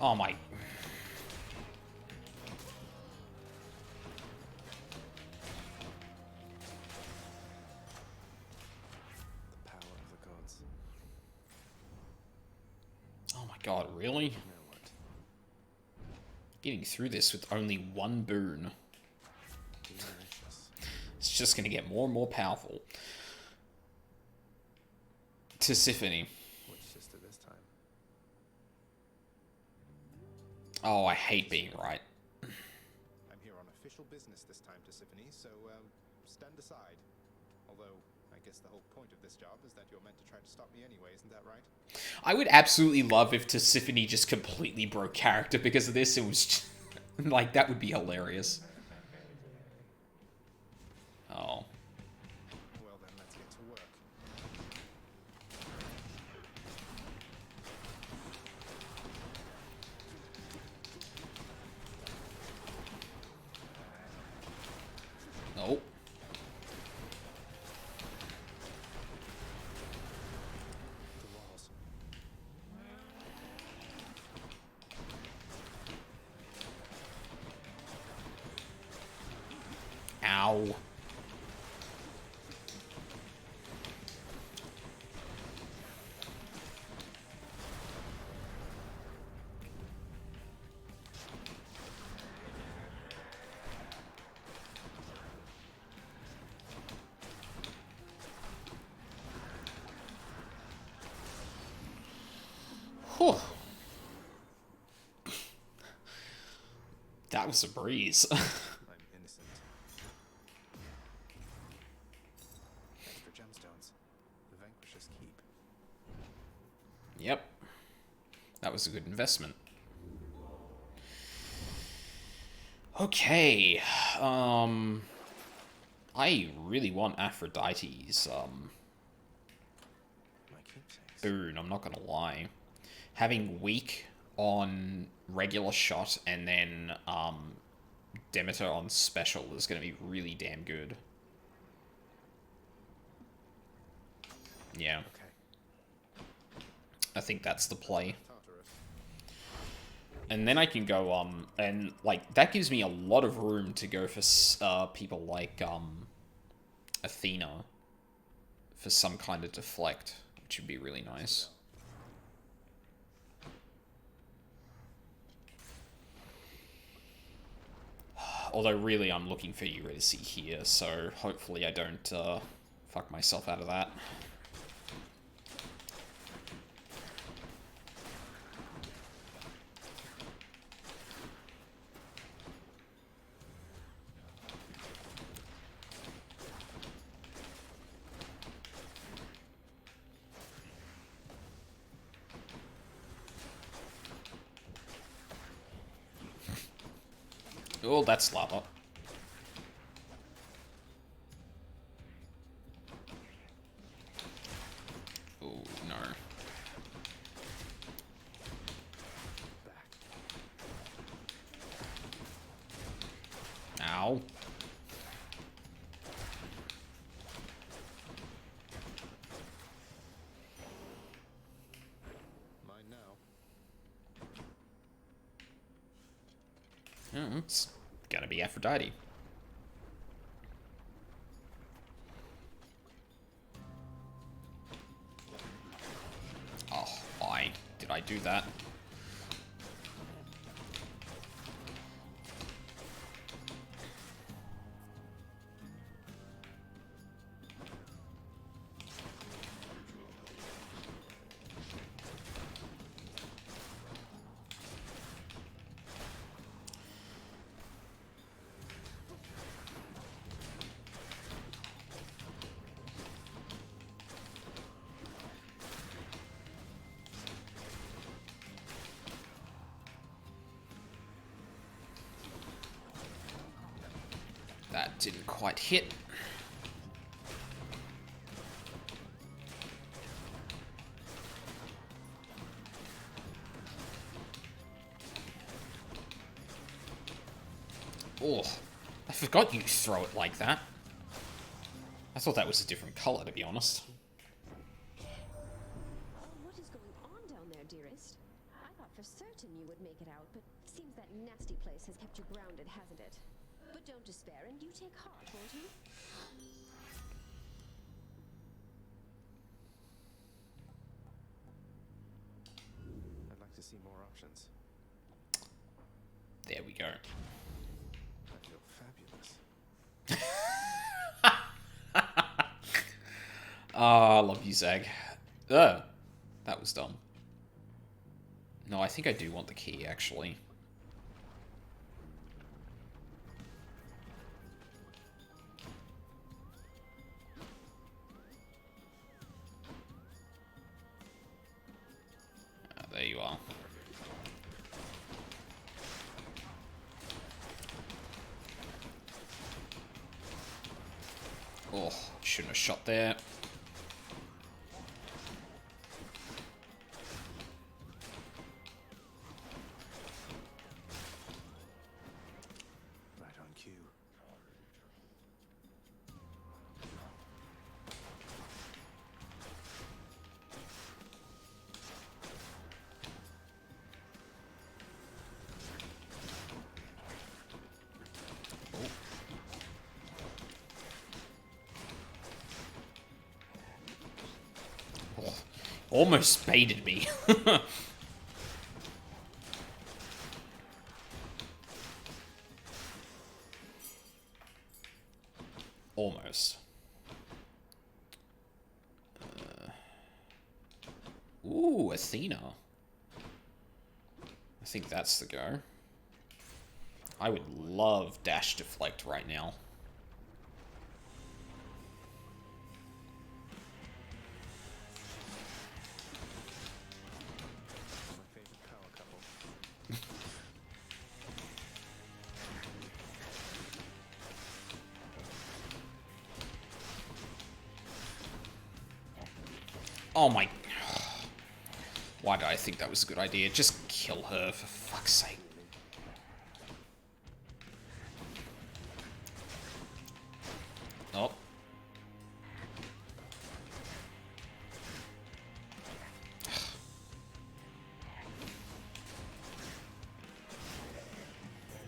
Oh my... The power of the gods. Oh my god, really? Now what? Getting through this with only one boon. Delicious. It's just going to get more and more powerful. Tisiphone. Which sister this time? Oh, I hate being right. business this time, Tisiphone, so stand aside. Although, I guess the whole point of this job is that you're meant to try to stop me anyway, isn't that right? I would absolutely love if Tisiphone just completely broke character because of this. It was just, like, that would be hilarious. Oh. Well then, let's get to work. Oh. The walls. Ow. Whew. That was a breeze. I'm innocent. Extra gemstones. The Vanquisher's keep. Yep. That was a good investment. Okay. I really want Aphrodite's, My keepsakes. boon, I'm not gonna lie. Having weak on regular shot and then, Demeter on special is gonna be really damn good. Yeah. Okay. I think that's the play. Tartarus. And then I can go, and, like, that gives me a lot of room to go for, people like, Athena for some kind of deflect, which would be really nice. Although, really, I'm looking for Eurydice here, so hopefully I don't, fuck myself out of that. Oh, that's lava. Oh, no. Ow. Mine now. It's gonna be Aphrodite. Oh, why did I do that? That didn't quite hit. Oh, I forgot you throw it like that. I thought that was a different color, to be honest. What is going on down there, dearest? I thought for certain you would make it out, but seems that nasty place has kept you grounded, hasn't it? But don't despair, and you take heart, won't you? I'd like to see more options. There we go. I feel fabulous. I love you, Zag. Ugh. That was dumb. No, I think I do want the key, actually. you are. Oh, shouldn't have shot there. Right on cue. Oh, almost baited me. Almost. Ooh, Athena. I think that's the go. I would love dash deflect right now. My favorite power couple. Oh my... Why did I think that was a good idea? Just kill her, for fuck's sake. Oh.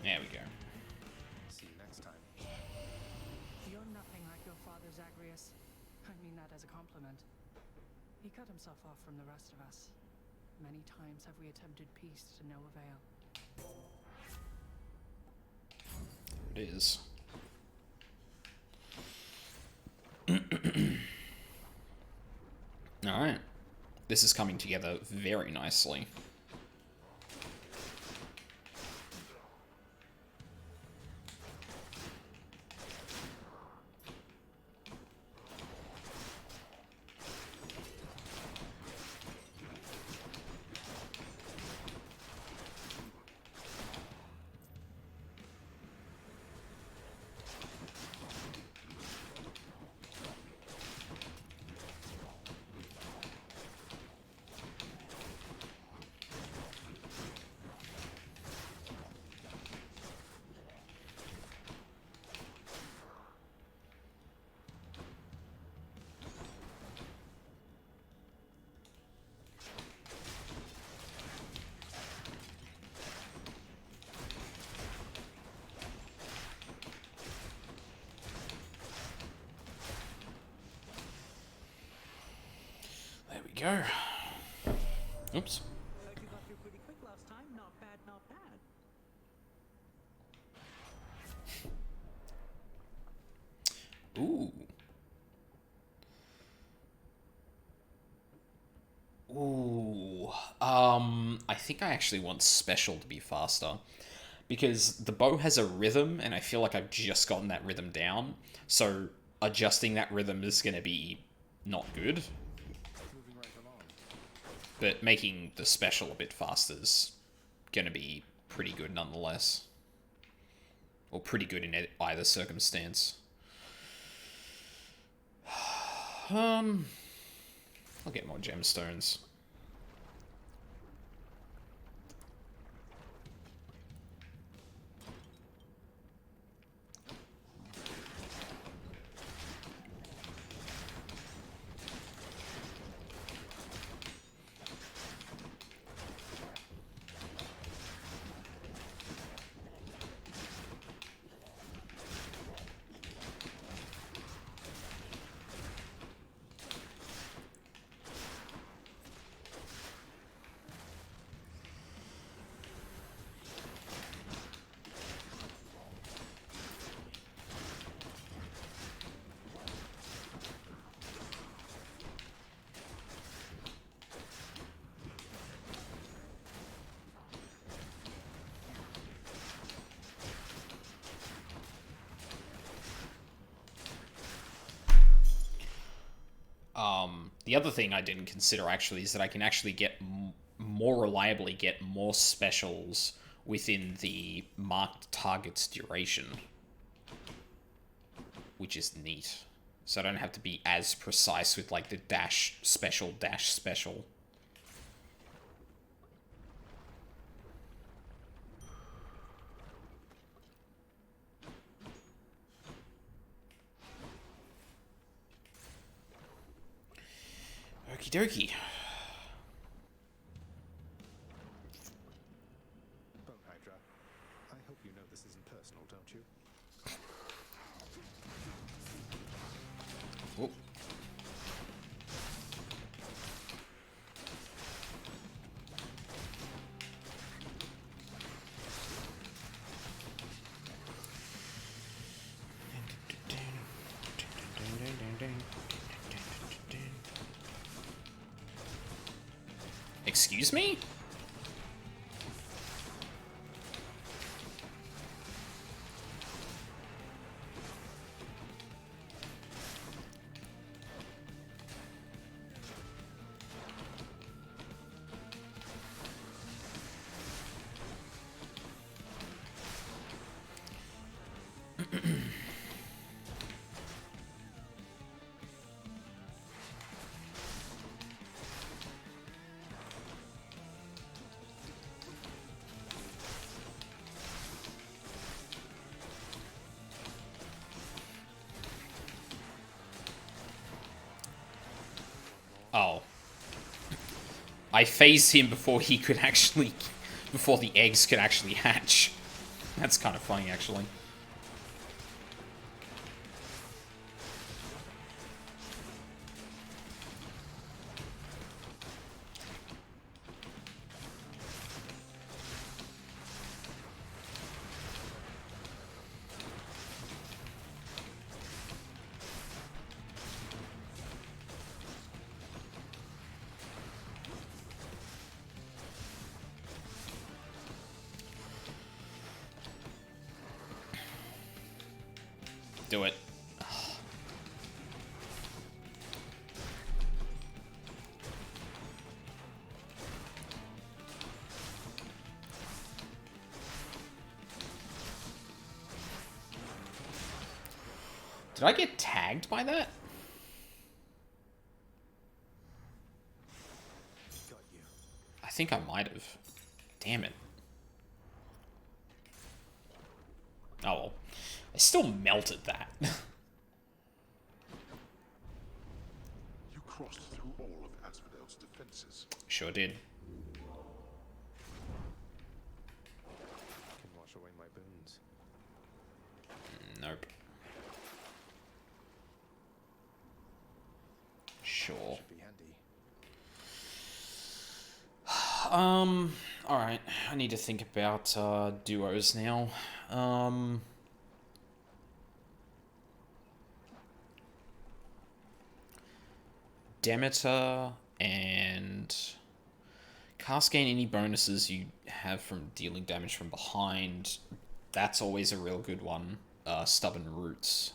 There we go. See you next time. You're nothing like your father, Zagreus. I mean that as a compliment. He cut himself off from the rest of us. Many times have we attempted peace to no avail. It is. Alright. This is coming together very nicely. There we go. Oops. Heard you got through pretty quick last time. Not bad, not bad. Ooh. Ooh. I think I actually want special to be faster. Because the bow has a rhythm, and I feel like I've just gotten that rhythm down. So adjusting that rhythm is going to be not good. Moving right along. But making the special a bit faster is going to be pretty good nonetheless. Or pretty good in either circumstance. I'll get more gemstones. The other thing I didn't consider actually is that I can actually get more reliably get more specials within the marked target's duration, which is neat. So I don't have to be as precise with like the dash special, dash special. Okie dokie. Bone Hydra, I hope you know this isn't personal, don't you? Oh. Excuse me? Oh. I phased him before he could actually... before the eggs could actually hatch. That's kind of funny, actually. Do it. Did I get tagged by that? Got you. I think I might have. Damn it. Oh well. I still melted that. You crossed through all of Asphodel's defenses. Sure did. Can wash away my boons. Nope. Sure. Should be handy. Alright. I need to think about, duos now. Demeter and... Cast gain any bonuses you have from dealing damage from behind. That's always a real good one. Stubborn Roots.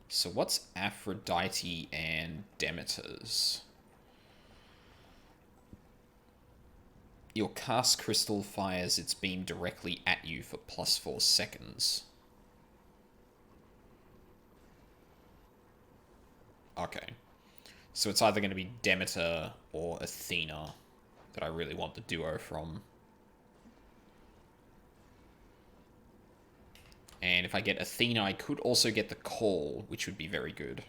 So what's Aphrodite and Demeter's? Your cast crystal fires its beam directly at you for +4 seconds. Okay. So it's either going to be Demeter or Athena that I really want the duo from. And if I get Athena, I could also get the Call, which would be very good.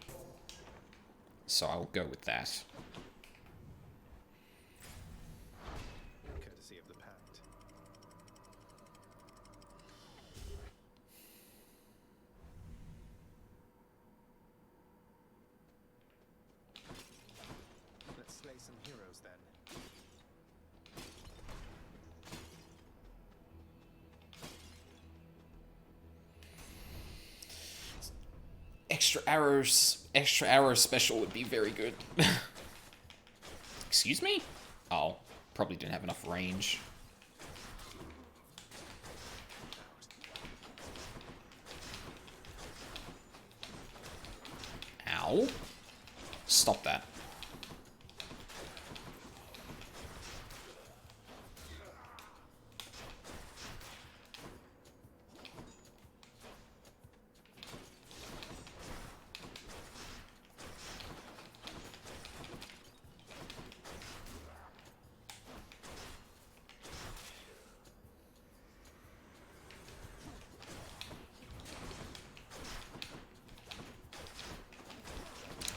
So I'll go with that. Courtesy of the Pact. Let's slay some heroes then. Extra arrow special would be very good. Excuse me? Oh, probably didn't have enough range. Ow. Stop that.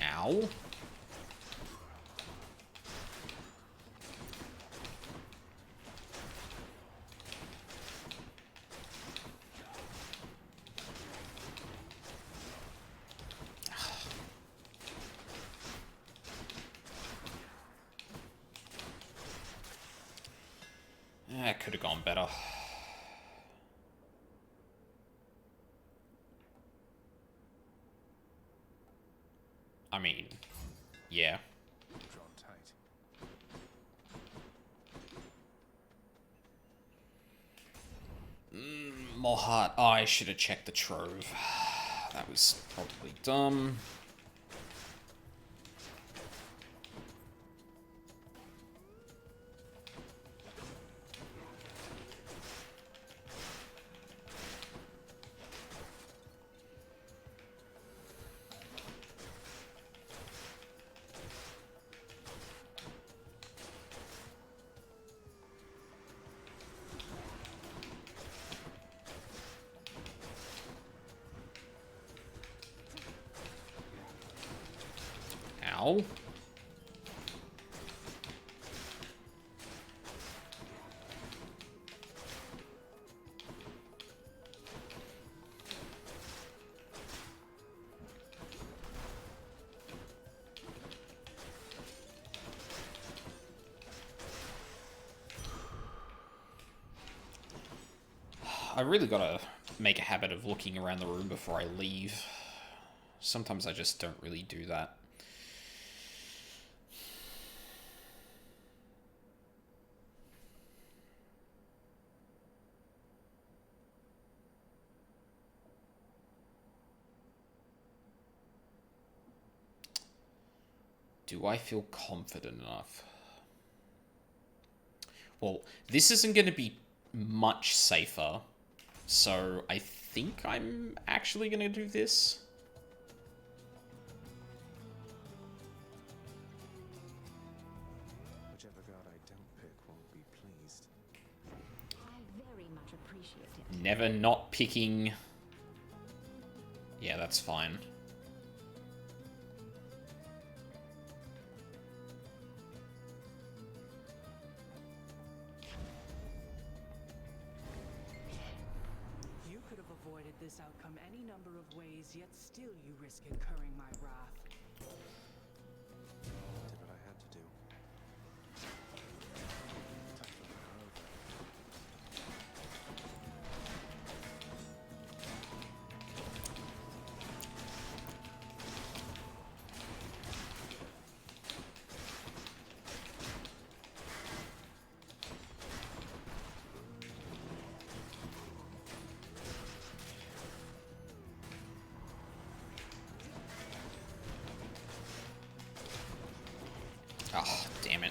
Ow. That could have gone better. I mean, yeah. Drawn tight. More heart. Oh, I should have checked the trove. That was probably dumb. Ow. I really gotta make a habit of looking around the room before I leave. Sometimes I just don't really do that. Do I feel confident enough? Well, this isn't going to be much safer, so I think I'm actually going to do this. Whichever god I don't pick won't be pleased. I very much appreciate it. Never not picking. Yeah, that's fine. You could have avoided this outcome any number of ways, yet still you risk incurring my wrath. Did what I had to do. Time for her over. Oh, damn it.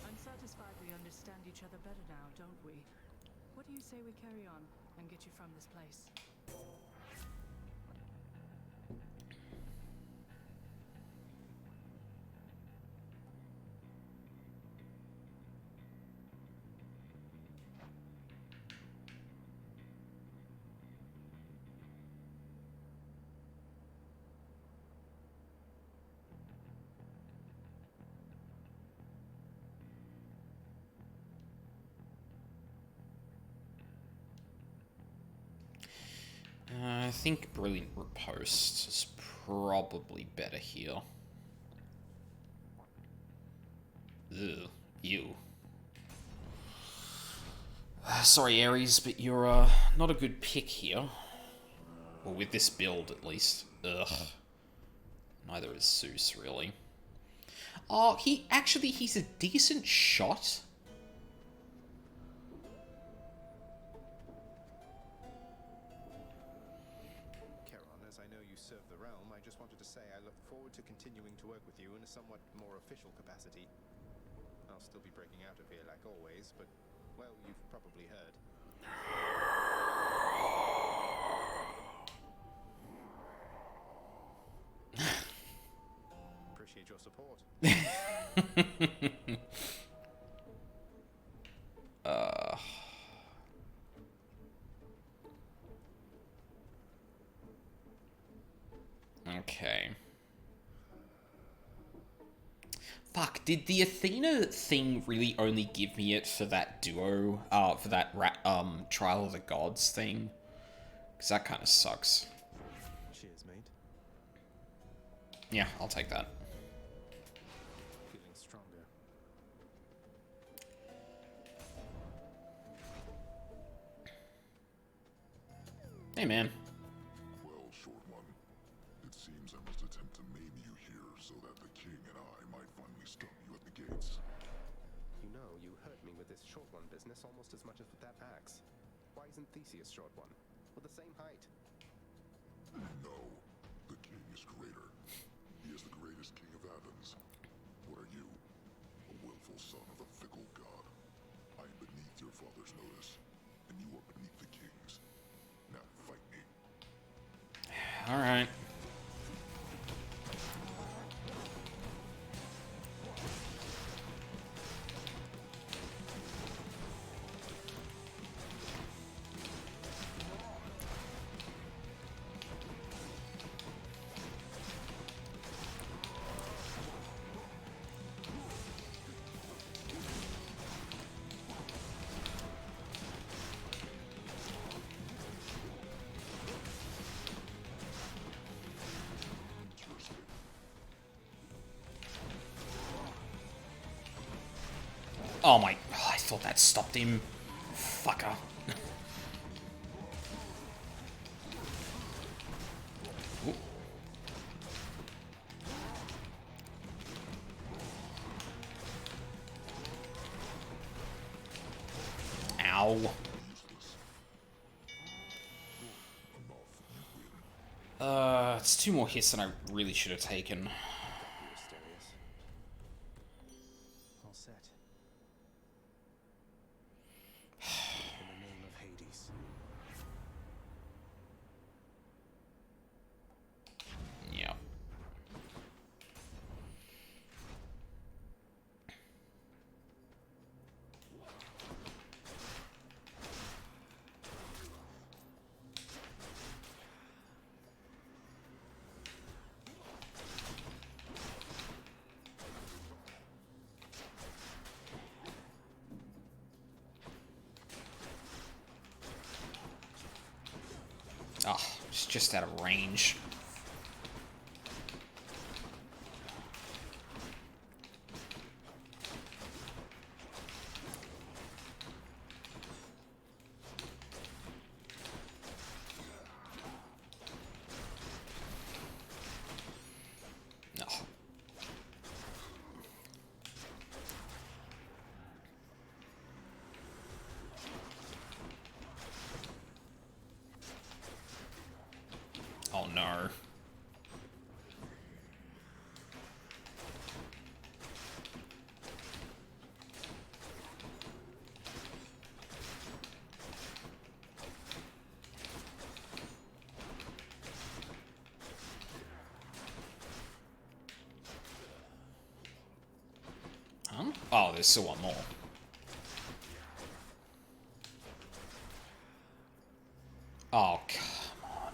I'm satisfied we understand each other better now, don't we? What do you say we carry on and get you from this place? I think Brilliant Riposte is probably better here. Ugh, ew. Sorry, Ares, but you're not a good pick here. Well, with this build, at least. Ugh. Neither is Zeus, really. Oh, he's a decent shot. Charon, as I know you serve the realm, I just wanted to say I look forward to continuing to work with you in a somewhat more official capacity. I'll still be breaking out of here like always, but, well, you've probably heard. Appreciate your support. Okay. Fuck, did the Athena thing really only give me it for that duo, for that Trial of the Gods thing? Because that kind of sucks. Cheers, mate. Yeah, I'll take that. Feeling stronger. Hey, man. Well, short one. It seems I must attempt to maim you here so that the king and I might finally stop you at the gates. You know, you hurt me with this short one business almost as much as with that axe. Why isn't Theseus short one? We're the same height. No, the king is greater. He is the greatest king of Athens. What are you? A willful son of a fickle god. I am beneath your father's notice, and you are beneath the king's. Now fight me. All right. Oh my... Oh, I thought that stopped him. Fucker. Ooh. Ow. It's 2 more hits than I really should have taken. All set. In the name of Hades. Yeah. Oh, it's just out of range. No. Oh no. Huh? Oh, there's still one more. Oh, come on.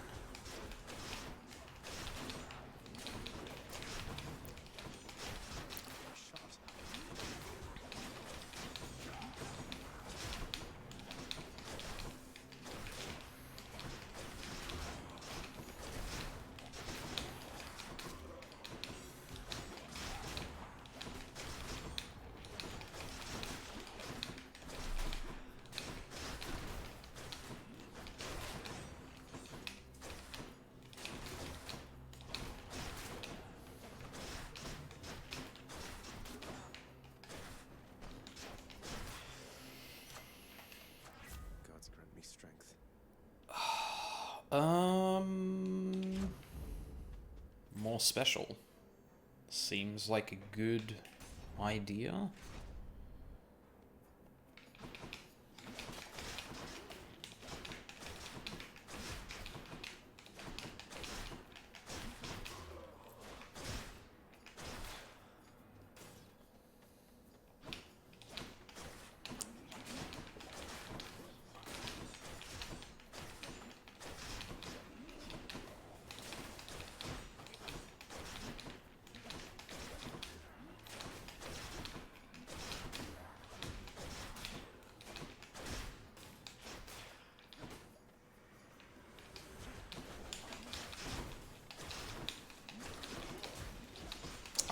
more special. Seems like a good idea.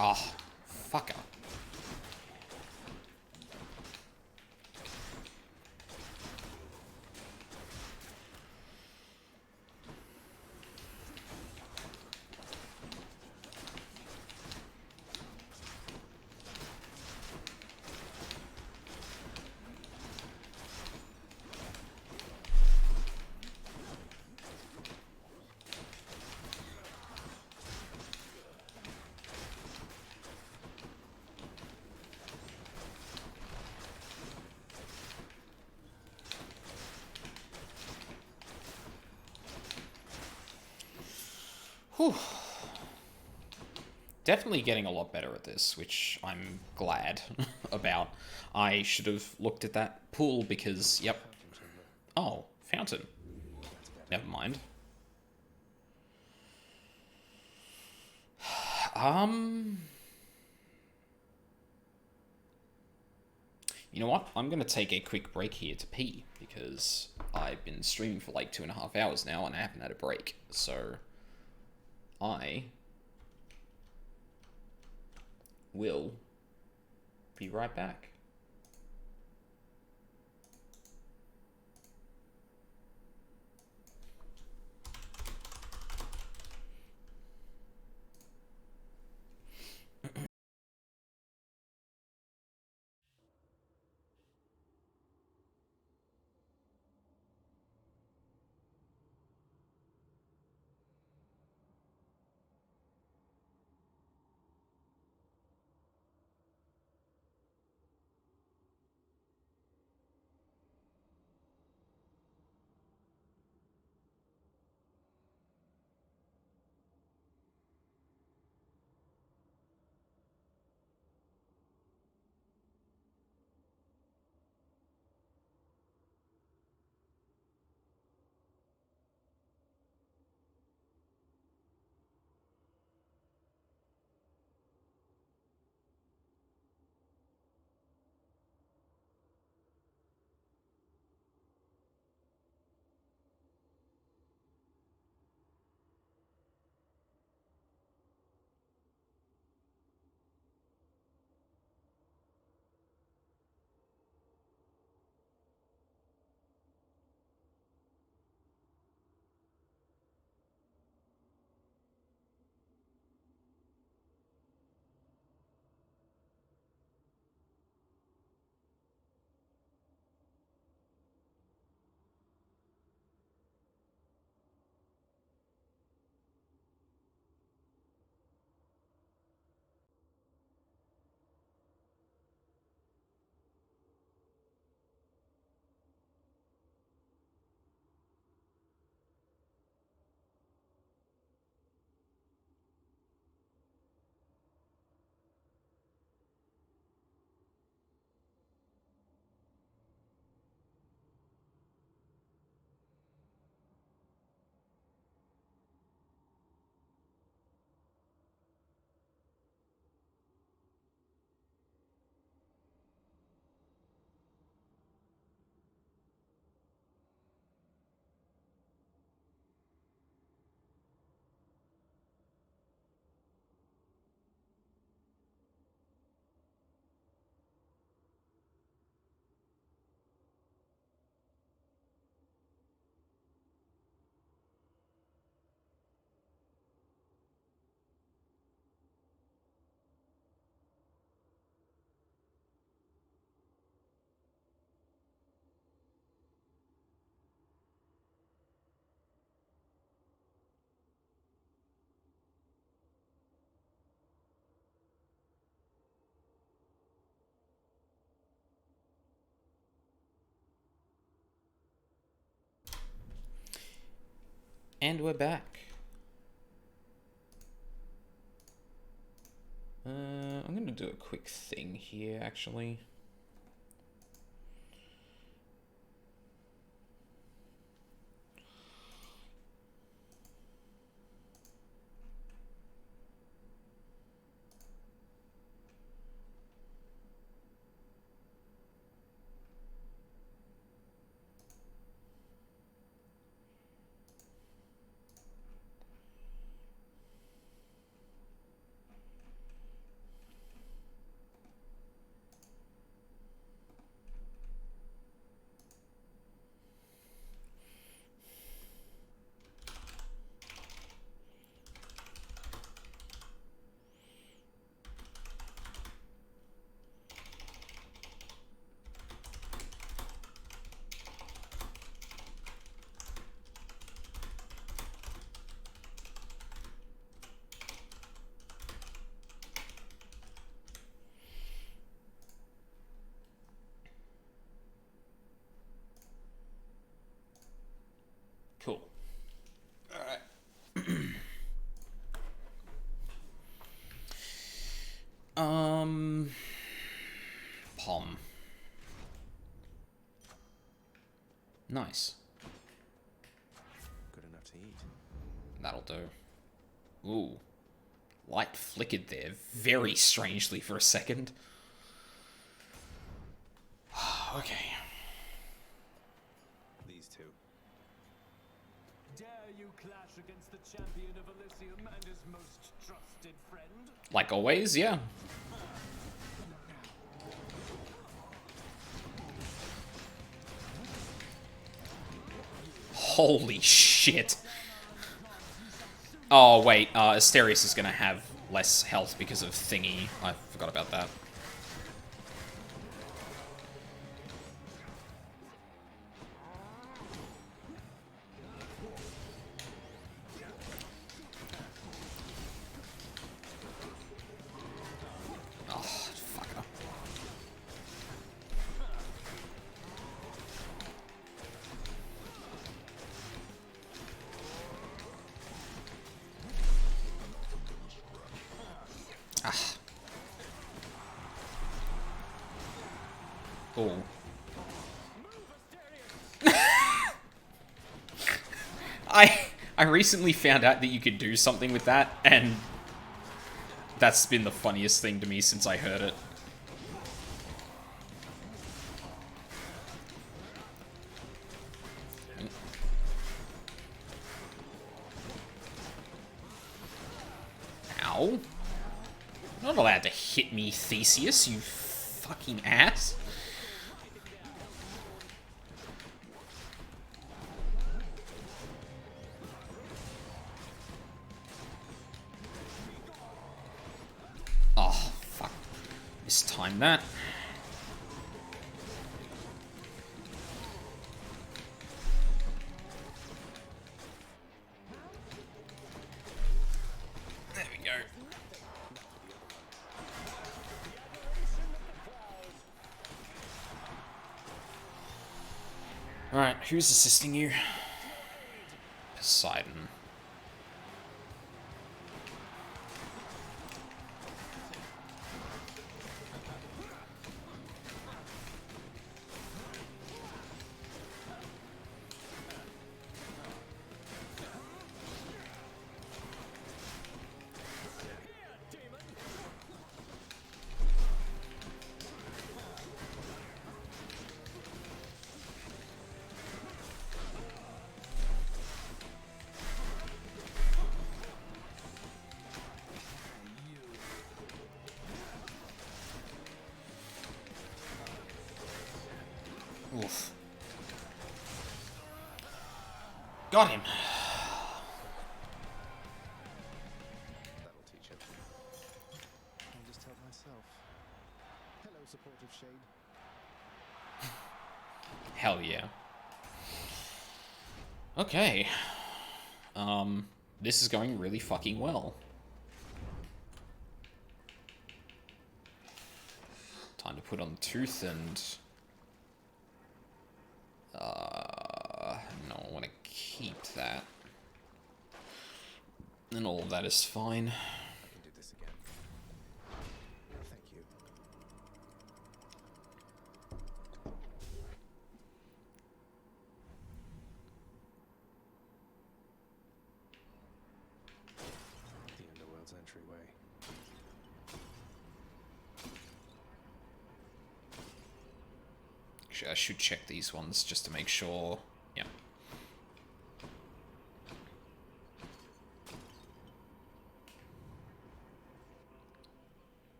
Ah, oh, fucker. Whew. Definitely getting a lot better at this, which I'm glad about. I should have looked at that pool because, yep. Oh, fountain. Never mind. You know what? I'm going to take a quick break here to pee because I've been streaming for like 2.5 hours now and I haven't had a break. So I will be right back. And we're back. I'm gonna do a quick thing here, actually. Cool. Alright. Pom. Nice. Good enough to eat. That'll do. Ooh. Light flickered there very strangely for a second. Okay. These two. Dare you clash against the champion of Elysium and his most trusted friend? Like always, yeah. Holy shit. Oh, wait. Asterius is gonna have less health because of thingy. I forgot about that. Oh, fucker. Ah. Oh. I recently found out that you could do something with that, and that's been the funniest thing to me since I heard it. Ow. You're not allowed to hit me, Theseus, you fucking ass. Oh, fuck. Mistimed that. There we go. Alright, who's assisting you? Poseidon. Oof. Got him. That'll teach him. I'll just help myself. Hello, supportive shade. Hell yeah. Okay. This is going really fucking well. Time to put on the tooth and... no, I want to keep that. And all of that is fine. I can do this again. No, thank you. The Underworld's entryway. Actually, I should check these ones just to make sure. Yeah.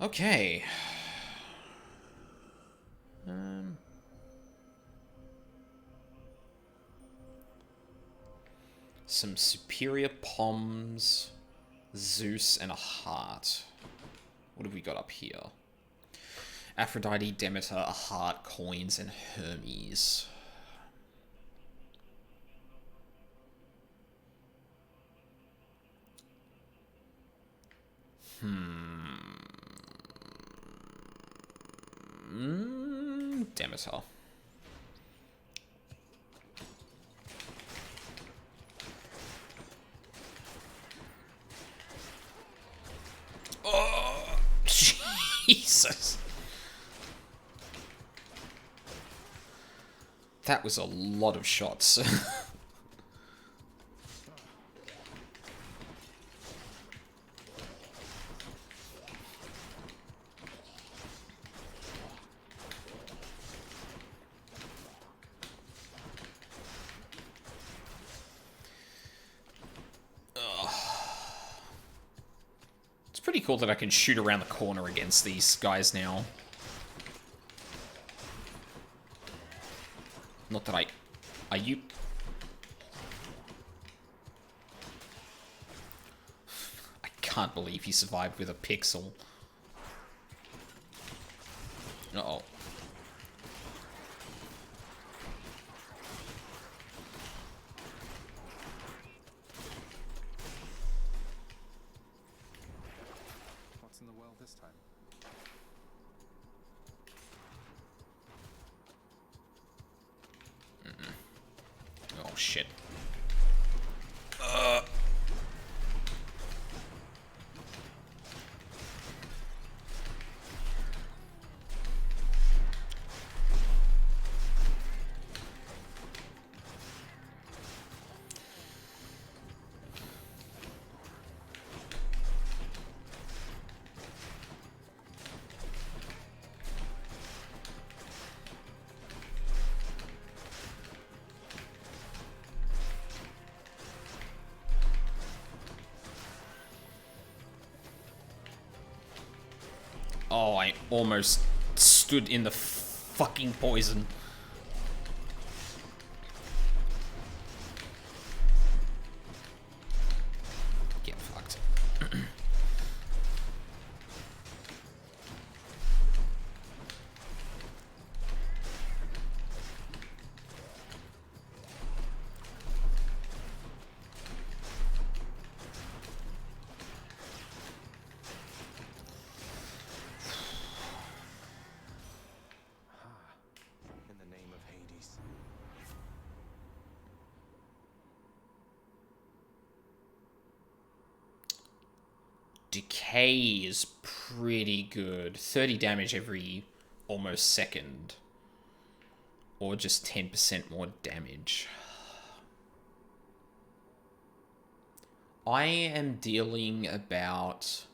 Okay. Some superior poms, Zeus, and a heart. What have we got up here? Aphrodite, Demeter, a heart, coins, and Hermes. Demeter. Oh, Jesus. That was a lot of shots. It's pretty cool that I can shoot around the corner against these guys now. Not that Are you... I can't believe he survived with a pixel. Uh-oh. What's in the well this time? Oh, shit. Oh, I almost stood in the fucking poison. Get fucked. In the name of Hades. Decay is pretty good. 30 damage every almost second. Or just 10% more damage. I am dealing about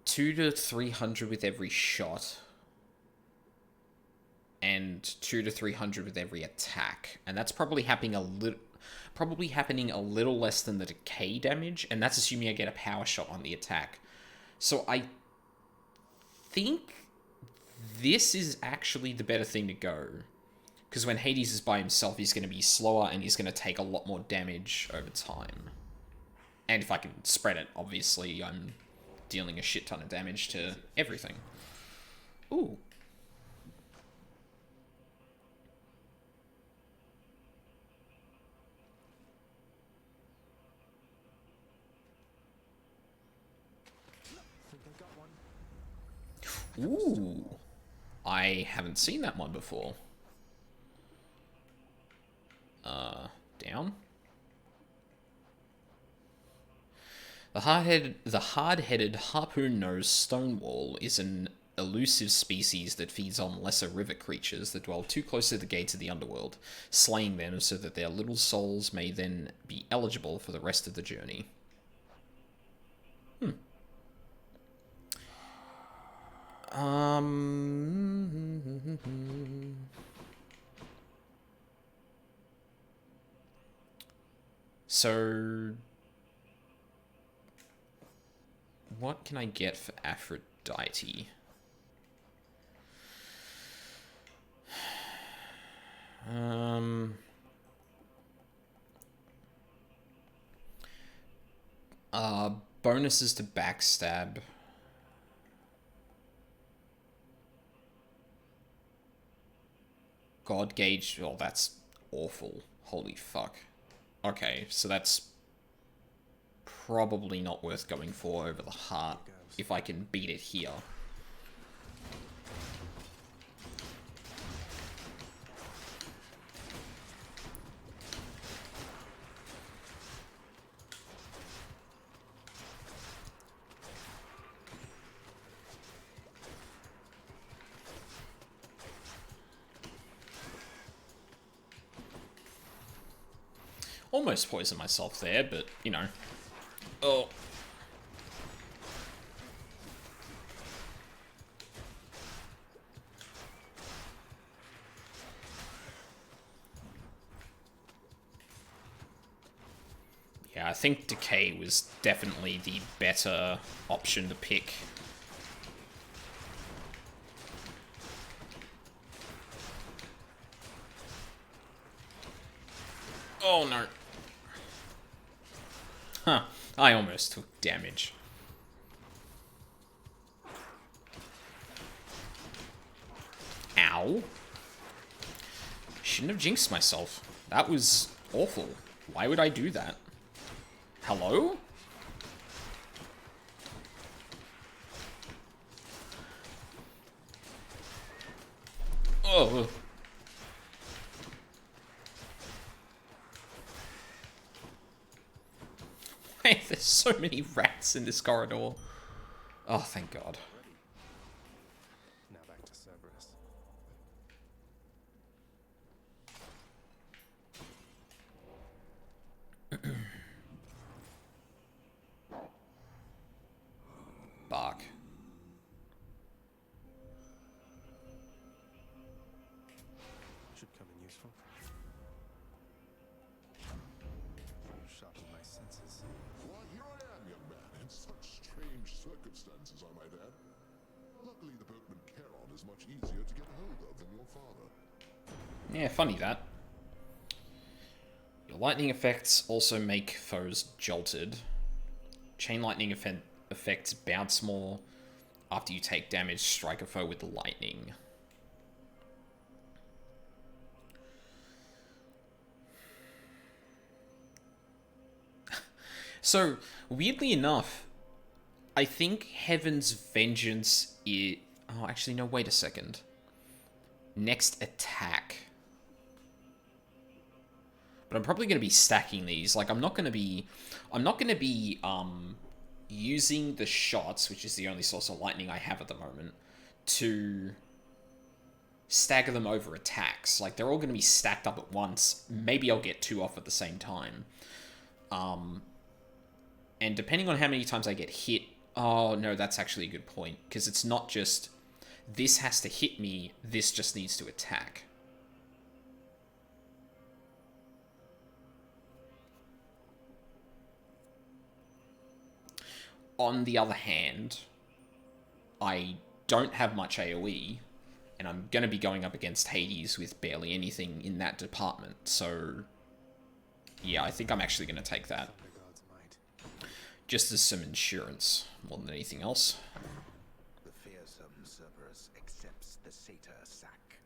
200 to 300 with every shot. And 200 to 300 with every attack. And that's probably happening a little less than the decay damage, and that's assuming I get a power shot on the attack. So I think this is actually the better thing to go. Because when Hades is by himself, he's going to be slower and he's going to take a lot more damage over time. And if I can spread it, obviously, I'm dealing a shit ton of damage to everything. Ooh. Ooh. I haven't seen that one before. The hard-headed harpoon-nosed stonewall is an elusive species that feeds on lesser river creatures that dwell too close to the gates of the underworld, slaying them so that their little souls may then be eligible for the rest of the journey. So, what can I get for Aphrodite? Bonuses to backstab. God gauge. Oh, that's awful. Holy fuck. Okay, so that's probably not worth going for over the heart if I can beat it here. Almost poisoned myself there, but, you know. Oh. Yeah, I think Decay was definitely the better option to pick. Oh no. Huh, I almost took damage. Ow. Shouldn't have jinxed myself. That was awful. Why would I do that? Hello? Oh. Why there's so many rats in this corridor? Oh, thank God. Now back to Cerberus. Bark. Should come in useful. Sharpen my senses. Why, here I am, young man, in such strange circumstances, I might add. Luckily, the boatman Charon is much easier to get hold of than your father. Yeah, funny that. Your lightning effects also make foes jolted. Chain lightning effects bounce more. After you take damage, strike a foe with the lightning. So, weirdly enough, I think Heaven's Vengeance is... Oh, actually, no, wait a second. Next attack. But I'm probably going to be stacking these. Like, I'm not going to be using the shots, which is the only source of lightning I have at the moment, to stagger them over attacks. Like, they're all going to be stacked up at once. Maybe I'll get 2 off at the same time. And depending on how many times I get hit... Oh, no, that's actually a good point. Because it's not just... This has to hit me, this just needs to attack. On the other hand, I don't have much AoE, and I'm going to be going up against Hades with barely anything in that department, so... Yeah, I think I'm actually going to take that. Just as some insurance, more than anything else. The fearsome Cerberus accepts the satyr sack.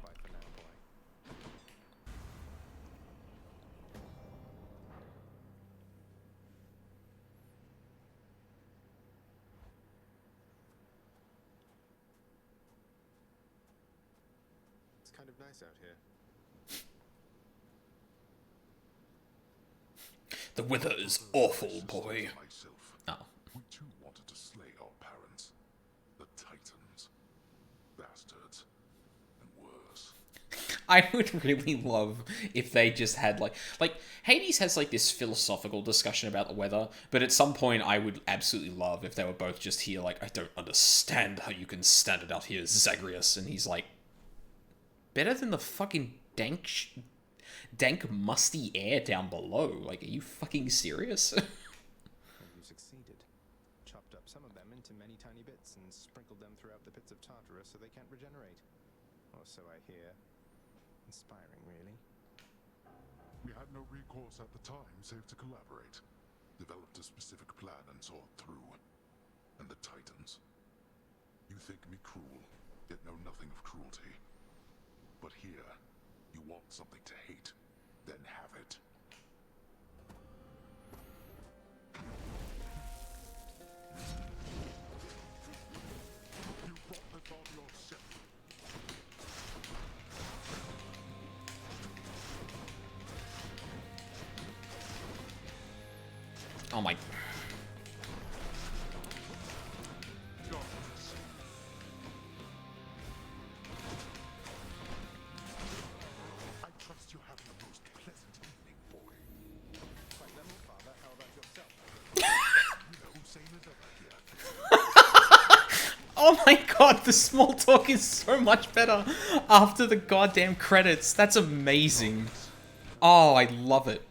Bye for now, boy. It's kind of nice out here. The weather is awful, boy. Myself, Oh. we too wanted to slay our parents. The Titans. Bastards. And worse. I would really love if they just had like Hades has like this philosophical discussion about the weather, but at some point I would absolutely love if they were both just here like, I don't understand how you can stand it out here, Zagreus, and he's like, better than the fucking dank musty air down below. Like, are you fucking serious? And you succeeded. Chopped up some of them into many tiny bits and sprinkled them throughout the pits of Tartarus so they can't regenerate. Or so I hear. Inspiring, really. We had no recourse at the time save to collaborate. Developed a specific plan and saw it through. And the Titans. You think me cruel, yet know nothing of cruelty. But here, you want something to hate, then have it. You brought the thought yourself. Oh my. I trust you're having a most pleasant evening, boy. Quite level, Father. How about yourself? You know, same as ever here. Oh my god, the small talk is so much better after the goddamn credits. That's amazing. Oh, I love it.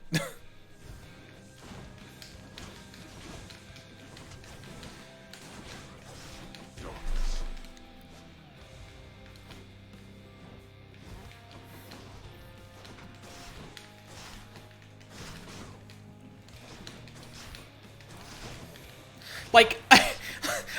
Like,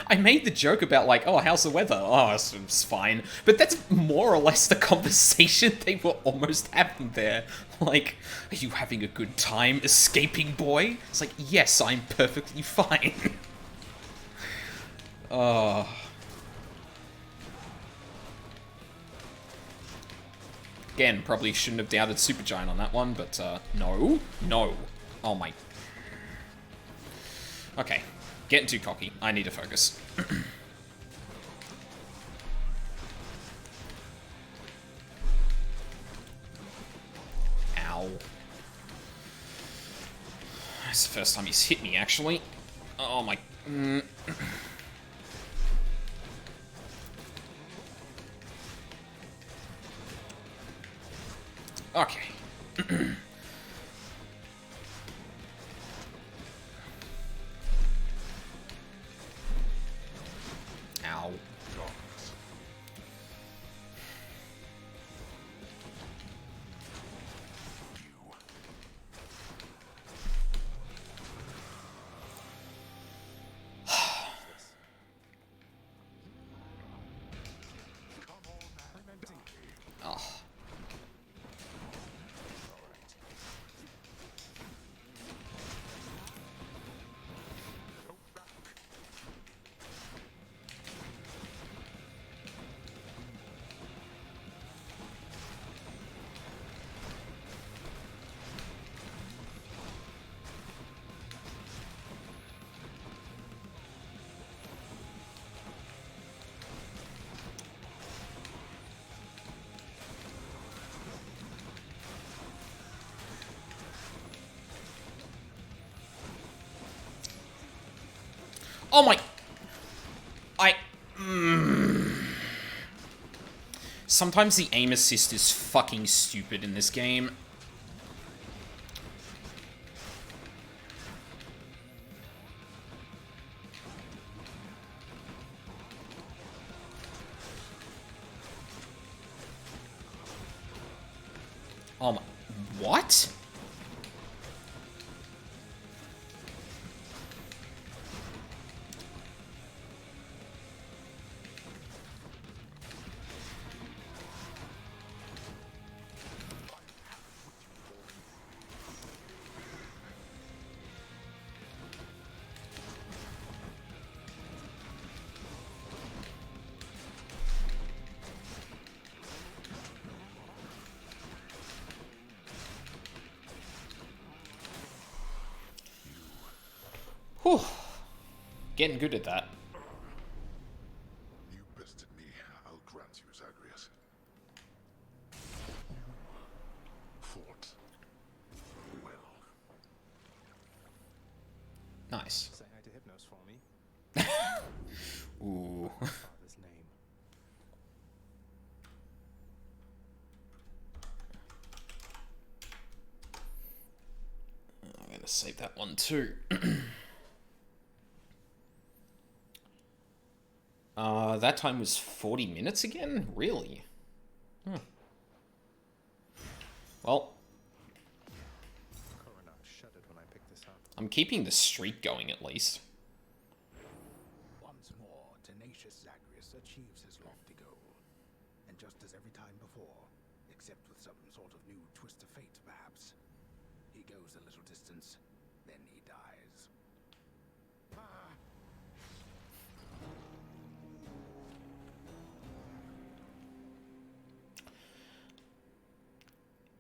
I made the joke about, like, oh, how's the weather? Oh, it's fine. But that's more or less the conversation they were almost having there. Like, are you having a good time, escaping boy? It's like, yes, I'm perfectly fine. Oh. Again, probably shouldn't have doubted Supergiant on that one, but, no. No. Oh my. Okay. Getting too cocky. I need to focus. Ow. That's the first time he's hit me, actually. Oh my... Okay. Ow. Oh. Oh my... Sometimes the aim assist is fucking stupid in this game. Oh my... What? Whew. Getting good at that. You bested me. I'll grant you, Zagreus. Fought well. Nice. Say hi to Hypnos for me. Ooh. Father's name. I'm gonna save that one too. That time was 40 minutes again? Really? Huh. Well, Coroner shuddered when I picked this up. I'm keeping the streak going at least. Once more, tenacious Zagreus achieves his lofty goal. And just as every time before, except with some sort of new twist of fate, perhaps, he goes a little distance, then he dies.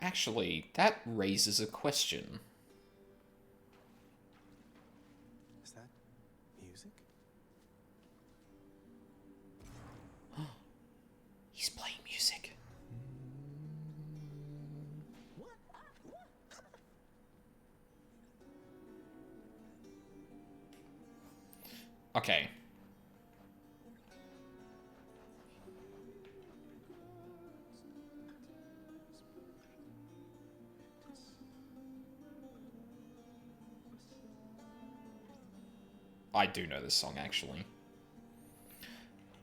Actually, that raises a question. Is that music? He's playing music. What? Okay. I do know this song, actually.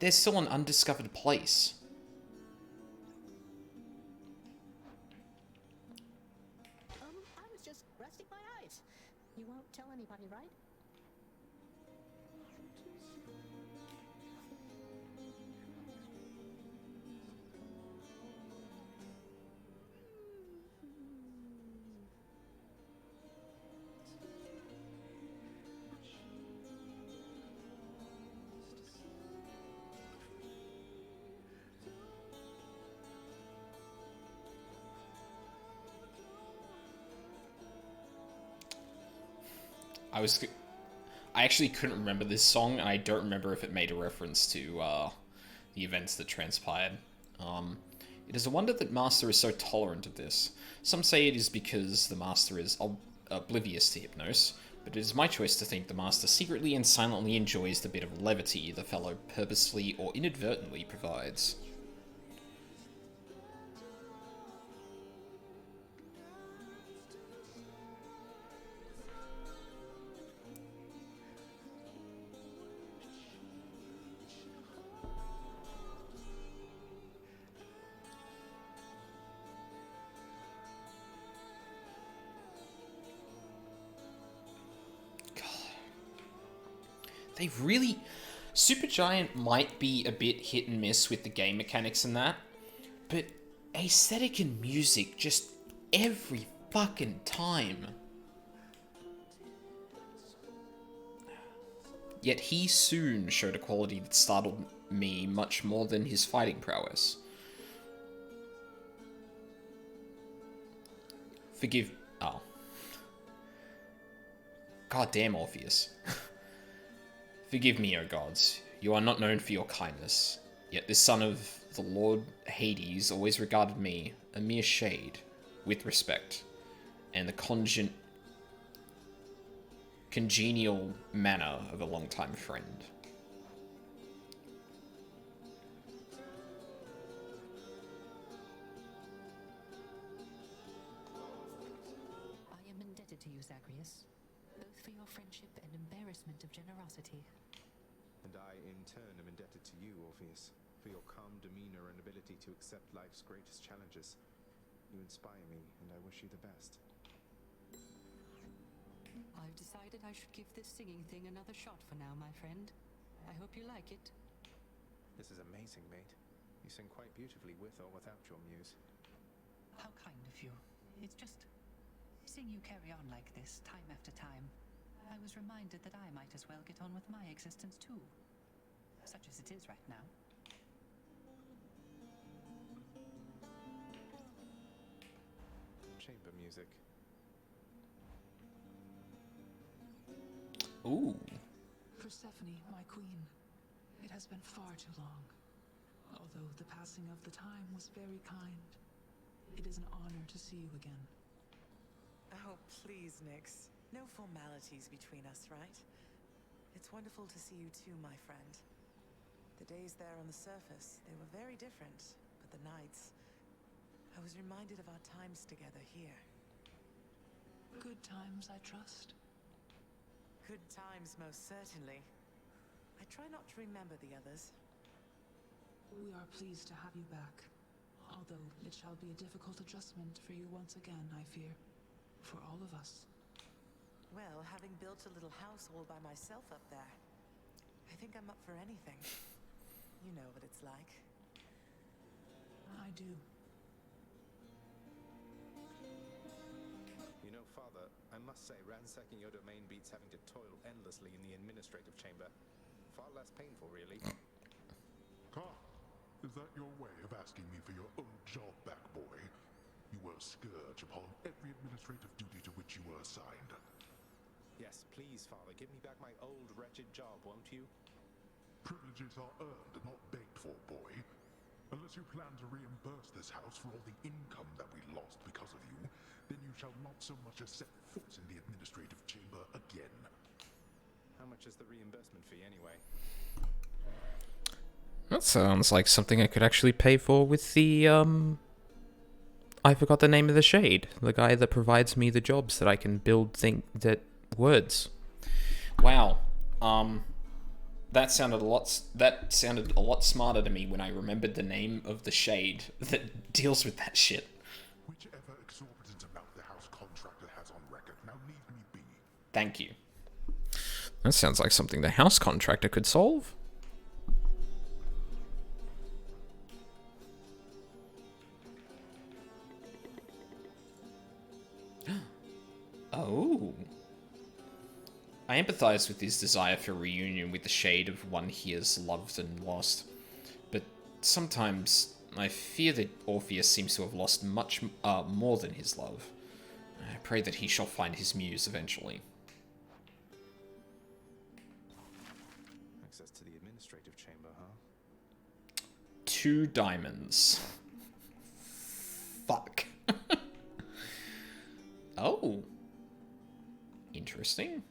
There's still an undiscovered place. I was just resting my eyes. You won't tell anybody, right? I actually couldn't remember this song, and I don't remember if it made a reference to the events that transpired. It is a wonder that Master is so tolerant of this. Some say it is because the Master is oblivious to Hypnos, but it is my choice to think the Master secretly and silently enjoys the bit of levity the fellow purposely or inadvertently provides. They've really... Supergiant might be a bit hit and miss with the game mechanics and that, but aesthetic and music just every fucking time. Yet he soon showed a quality that startled me much more than his fighting prowess. Forgive... Oh. God damn, Orpheus. Forgive me, O gods. You are not known for your kindness. Yet this son of the Lord Hades always regarded me, a mere shade, with respect, and the congenial manner of a longtime friend. I am indebted to you, Zagreus, both for your friendship and embarrassment of generosity. And I, in turn, am indebted to you, Orpheus, for your calm demeanor and ability to accept life's greatest challenges. You inspire me, and I wish you the best. I've decided I should give this singing thing another shot for now, my friend. I hope you like it. This is amazing, mate. You sing quite beautifully with or without your muse. How kind of you. It's just... seeing you carry on like this, time after time, I was reminded that I might as well get on with my existence too. Such as it is right now. Chamber music. Ooh. Persephone, my queen, it has been far too long. Although the passing of the time was very kind, it is an honor to see you again. Oh, please, Nyx. No formalities between us, right? It's wonderful to see you too, my friend. The days there on the surface, they were very different, but the nights... I was reminded of our times together here. Good times, I trust. Good times, most certainly. I try not to remember the others. We are pleased to have you back. Although it shall be a difficult adjustment for you once again, I fear. For all of us. Well, having built a little house all by myself up there, I think I'm up for anything. You know what it's like. I do. You know, Father, I must say ransacking your domain beats having to toil endlessly in the administrative chamber. Far less painful, really. Carl, is that your way of asking me for your old job back, boy? You were a scourge upon every administrative duty to which you were assigned. Yes, please, Father, give me back my old wretched job, won't you? Privileges are earned and not begged for, boy. Unless you plan to reimburse this house for all the income that we lost because of you, then you shall not so much as set foot in the administrative chamber again. How much is the reimbursement fee, anyway? That sounds like something I could actually pay for with the, I forgot the name of the shade. The guy that provides me the jobs that I can build words. Wow. That sounded a lot smarter to me when I remembered the name of the shade that deals with that shit. Whichever exorbitant amount the house contractor has on record, now leave me be. Thank you. That sounds like something the house contractor could solve. Oh. I empathize with his desire for reunion with the shade of one he has loved and lost. But sometimes I fear that Orpheus seems to have lost much more than his love. I pray that he shall find his muse eventually. Access to the administrative chamber, huh? 2 diamonds. Fuck. Oh. Interesting.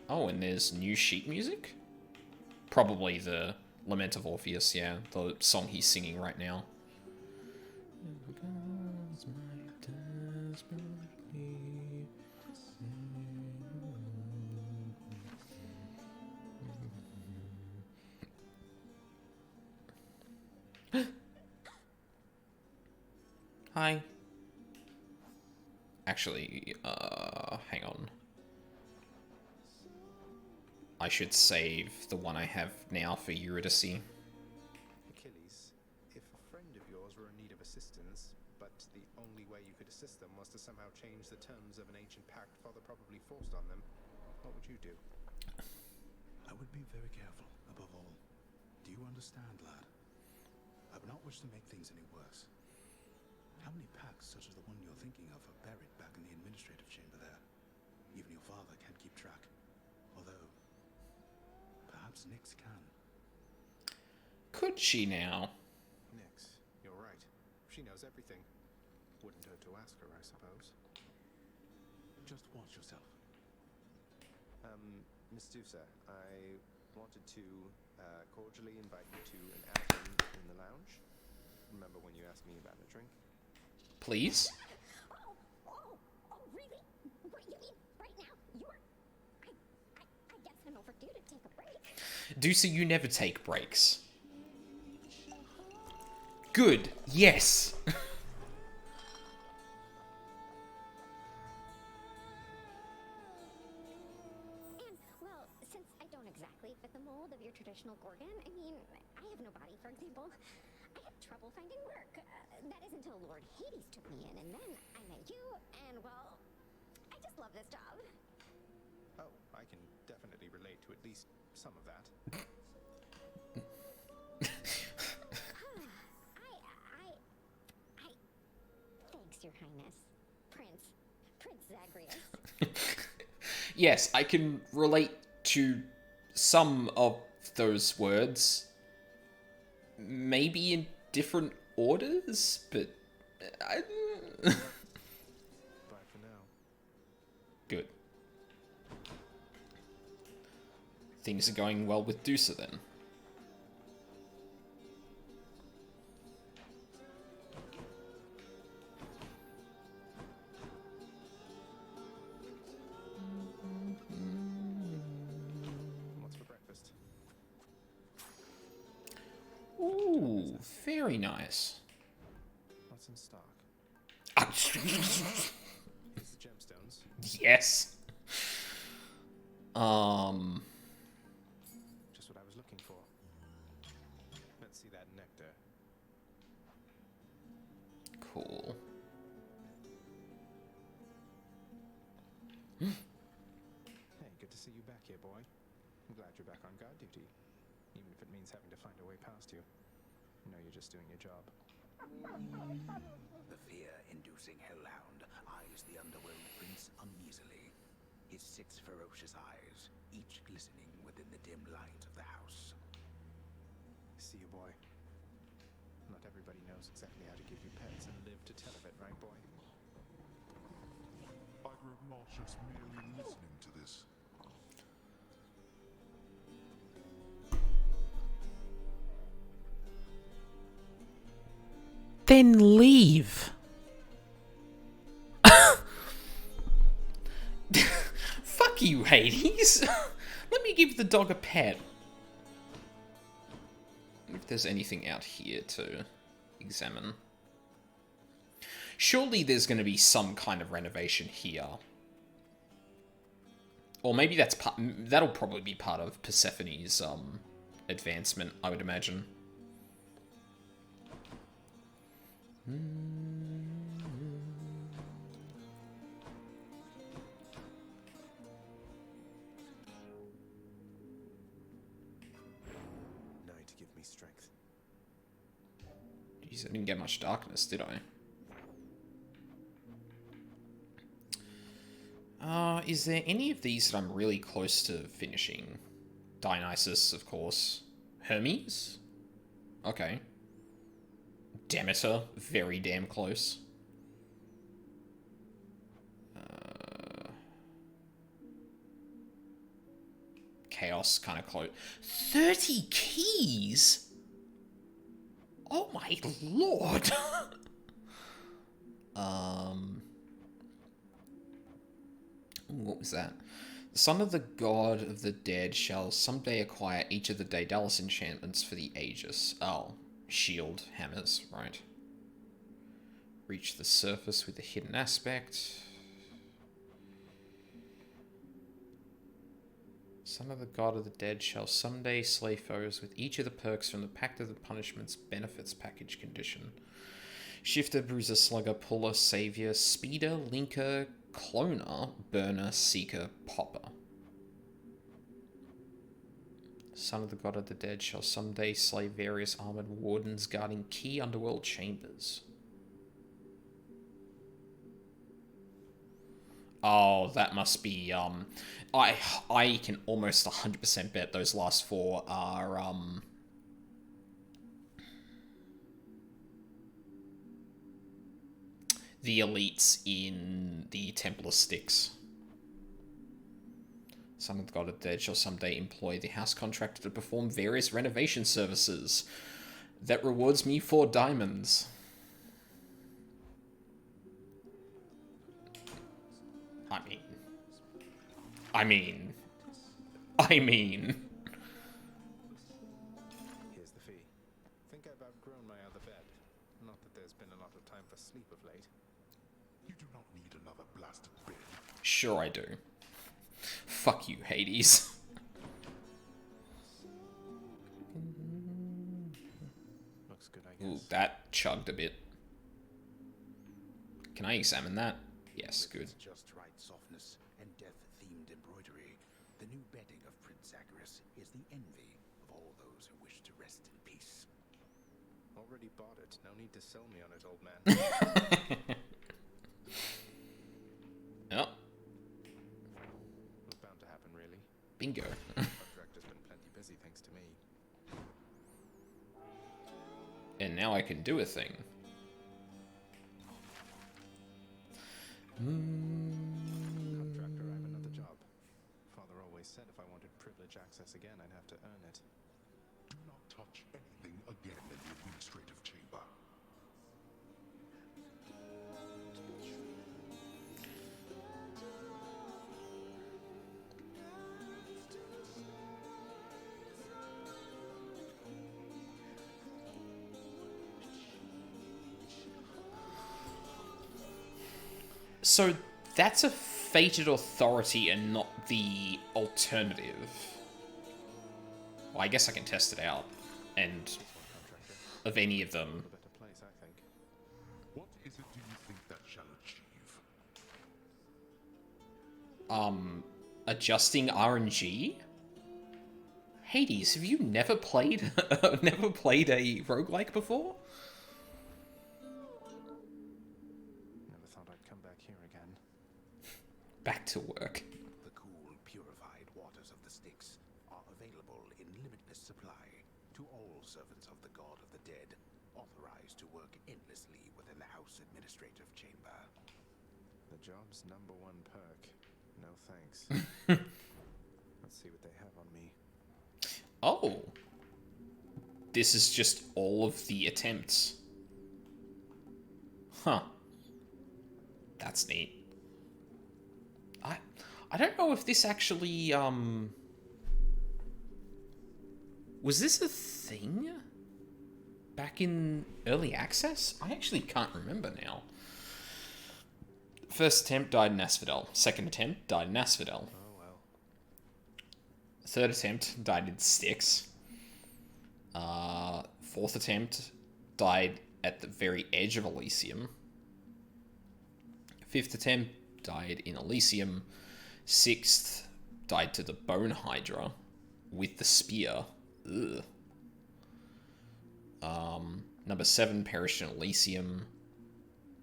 Oh, and there's new sheet music? Probably the Lament of Orpheus, yeah. The song he's singing right now. Hi. Actually, hang on. I should save the one I have now for Eurydice. Achilles, if a friend of yours were in need of assistance, but the only way you could assist them was to somehow change the terms of an ancient pact Father probably forced on them, what would you do? I would be very careful, above all. Do you understand, lad? I would not wish to make things any worse. How many pacts such as the one you're thinking of are buried back in the administrative chamber there? Even your father can't keep track. Although, perhaps Nyx can. Could she now? Nyx, you're right. She knows everything. Wouldn't hurt to ask her, I suppose. Just watch yourself. Miss Dusa, I wanted to cordially invite you to an outing in the lounge. Remember when you asked me about a drink? Please? Oh, really? What, you mean right now? I guess I'm overdue to take a break. Dusa, you never take breaks. Good. Yes. Well, since I don't exactly fit the mold of your traditional Gorgon, I mean, I have no body, for example. I had trouble finding work. That is until Lord Hades took me in, and then I met you, and well, I just love this job. Oh, I can definitely relate to at least some of that. Thanks, Your Highness. Prince Zagreus. Yes, I can relate to some of those words. Maybe in different orders, but... Bye for now. Good. Things are going well with Dusa then. What's for breakfast? Ooh, very nice. What's in stock? Ah, These the gemstones. yes. Just what I was looking for. Let's see that nectar. Cool. Hey, good to see you back here, boy. I'm glad you're back on guard duty. Even if it means having to find a way past you. You know you're just doing your job. The fear-inducing hellhound eyes the underworld prince uneasily. His 6 ferocious eyes, each glistening within the dim light of the house. See you, boy. Not everybody knows exactly how to give you pets and live to tell of it, right, boy? I grew nauseous merely listening to this. Then leave. Fuck you, Hades. Let me give the dog a pet. If there's anything out here to examine. Surely there's going to be some kind of renovation here. Or maybe that's that'll probably be part of Persephone's advancement, I would imagine. Now to give me strength. Jeez, I didn't get much darkness, did I? Is there any of these that I'm really close to finishing? Dionysus, of course. Hermes? Okay. Demeter, very damn close. Chaos, kind of close. 30 keys? Oh my lord! What was that? The son of the god of the dead shall someday acquire each of the Daedalus enchantments for the Aegis. Oh, shield, hammers, right. Reach the surface with the hidden aspect. Son of the god of the dead shall someday slay foes with each of the perks from the Pact of the Punishments benefits package condition. Shifter, Bruiser, Slugger, Puller, Savior, Speeder, Linker, Cloner, Burner, Seeker, Popper. Son of the god of the dead shall someday slay various armored wardens guarding key underworld chambers. Oh, that must be, I can almost 100% bet those last 4 are, the elites in the Templar Styx. Son of the god of the dead shall someday employ the house contractor to perform various renovation services. That rewards me 4 diamonds. I mean. Here's the fee. Think I've outgrown my other bed. Not that there's been a lot of time for sleep of late. You do not need another blasted bed. Sure I do. Fuck you, Hades. Looks good, I guess. Ooh, that chugged a bit. Can I examine that? Yes, good. Just right softness and death-themed embroidery. The new bedding of Prince Zagreus is the envy of all those who wish to rest in peace. Already bought it. No need to sell me on it, old man. Yep. Bingo. Contractor's been plenty busy thanks to me. And now I can do a thing. Contractor, I have another job. Father always said if I wanted privilege access again, I'd have to earn it. Do not touch anything again in the administrative chamber. So that's a fated authority and not the alternative. Well, I guess I can test it out. And of any of them. A better place, I think. What is it do you think that shall achieve? Adjusting RNG? Hades, have you never played never played a roguelike before? Never thought I'd come back here again. Back to work. The cool, purified waters of the Styx are available in limitless supply to all servants of the God of the Dead, authorized to work endlessly within the House Administrative Chamber. The job's #1 perk. No thanks. Let's see what they have on me. Oh. This is just all of the attempts. Huh. That's neat. I don't know if this actually, was this a thing? Back in early access? I actually can't remember now. First attempt, died in Asphodel. Second attempt, died in Asphodel. Oh well. Third attempt, died in Styx. Fourth attempt, died at the very edge of Elysium. Fifth attempt, died in Elysium. Sixth, died to the Bone Hydra with the spear. Ugh. Number 7, perished in Elysium.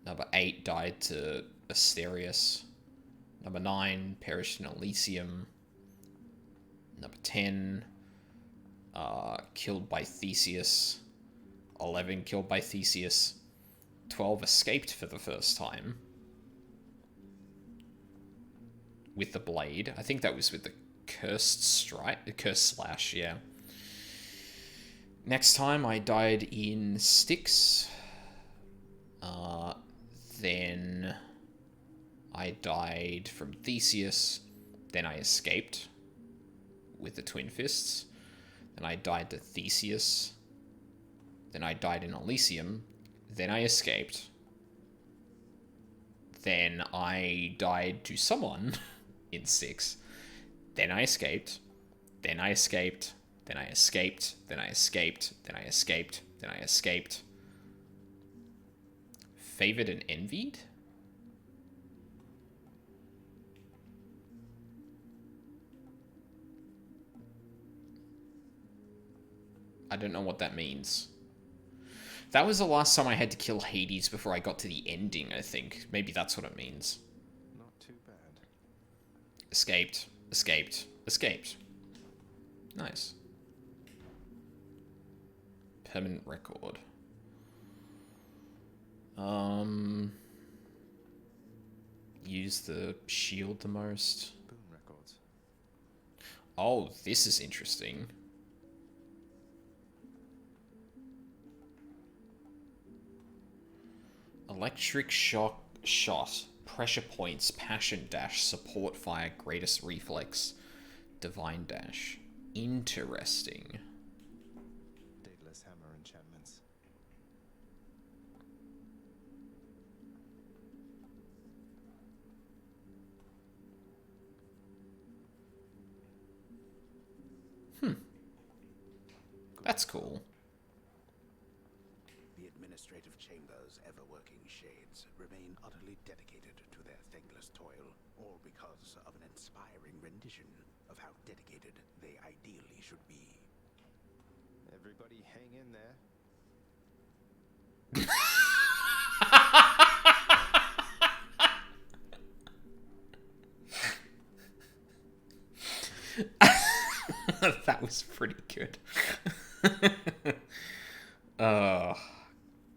Number 8, died to Asterius. Number 9, perished in Elysium. Number 10, killed by Theseus. 11, killed by Theseus. 12, escaped for the first time. With the blade. I think that was with the cursed strike. The cursed slash, yeah. Next time I died in Styx. Then I died from Theseus. Then I escaped with the Twin Fists. Then I died to Theseus. Then I died in Elysium. Then I escaped. Then I died to someone in Styx. Then I escaped. Then I escaped. Then I escaped. Then I escaped. Then I escaped. Then I escaped. Favored and envied? I don't know what that means. That was the last time I had to kill Hades before I got to the ending, I think. Maybe that's what it means. Not too bad. Escaped. Escaped. Escaped. Nice. Permanent record. Use the shield the most. Boon records. Oh, this is interesting. Electric shock shot. Pressure points. Passion dash. Support fire. Greatest reflex. Divine dash. Interesting. Daedalus hammer enchantments. That's cool. The administrative chamber's ever-working shades remain utterly dedicated to their thankless toil, all because of an inspiring rendition of how dedicated they ideally should be. Everybody hang in there. was pretty good.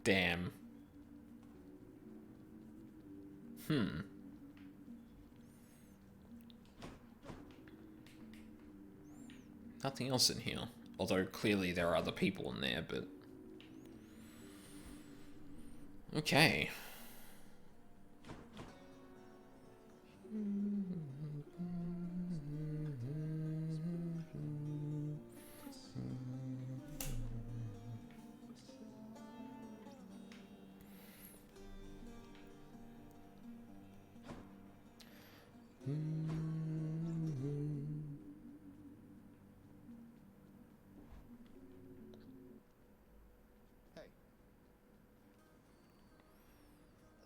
Damn. Nothing else in here. Although clearly there are other people in there, but... Okay.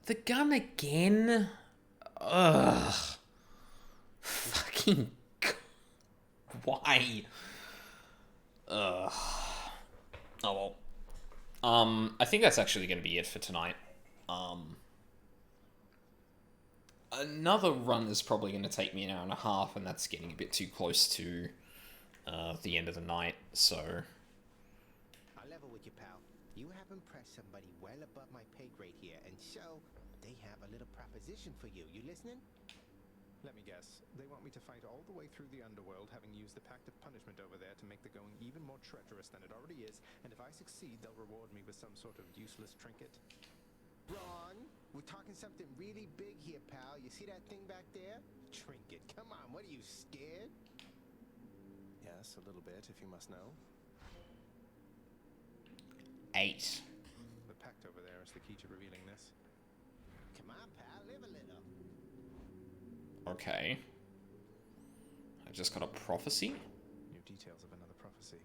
The gun again? Ugh. Fucking... Why? Ugh. Oh well. I think that's actually going to be it for tonight. Another run is probably going to take me an hour and a half, and that's getting a bit too close to the end of the night, so... I'll level with you, pal. You have impressed somebody well above my pay grade here, and so they have a little proposition for you. You listening? Let me guess. They want me to fight all the way through the underworld, having used the Pact of Punishment over there to make the going even more treacherous than it already is, and if I succeed, they'll reward me with some sort of useless trinket. Wrong. We're talking something really big here, pal. You see that thing back there? Trinket. Come on, what are you, scared? Yes, a little bit, if you must know. 8. The Pact over there is the key to revealing this. Come on, pal. Live a little. Okay. I just got a prophecy? New details of another prophecy.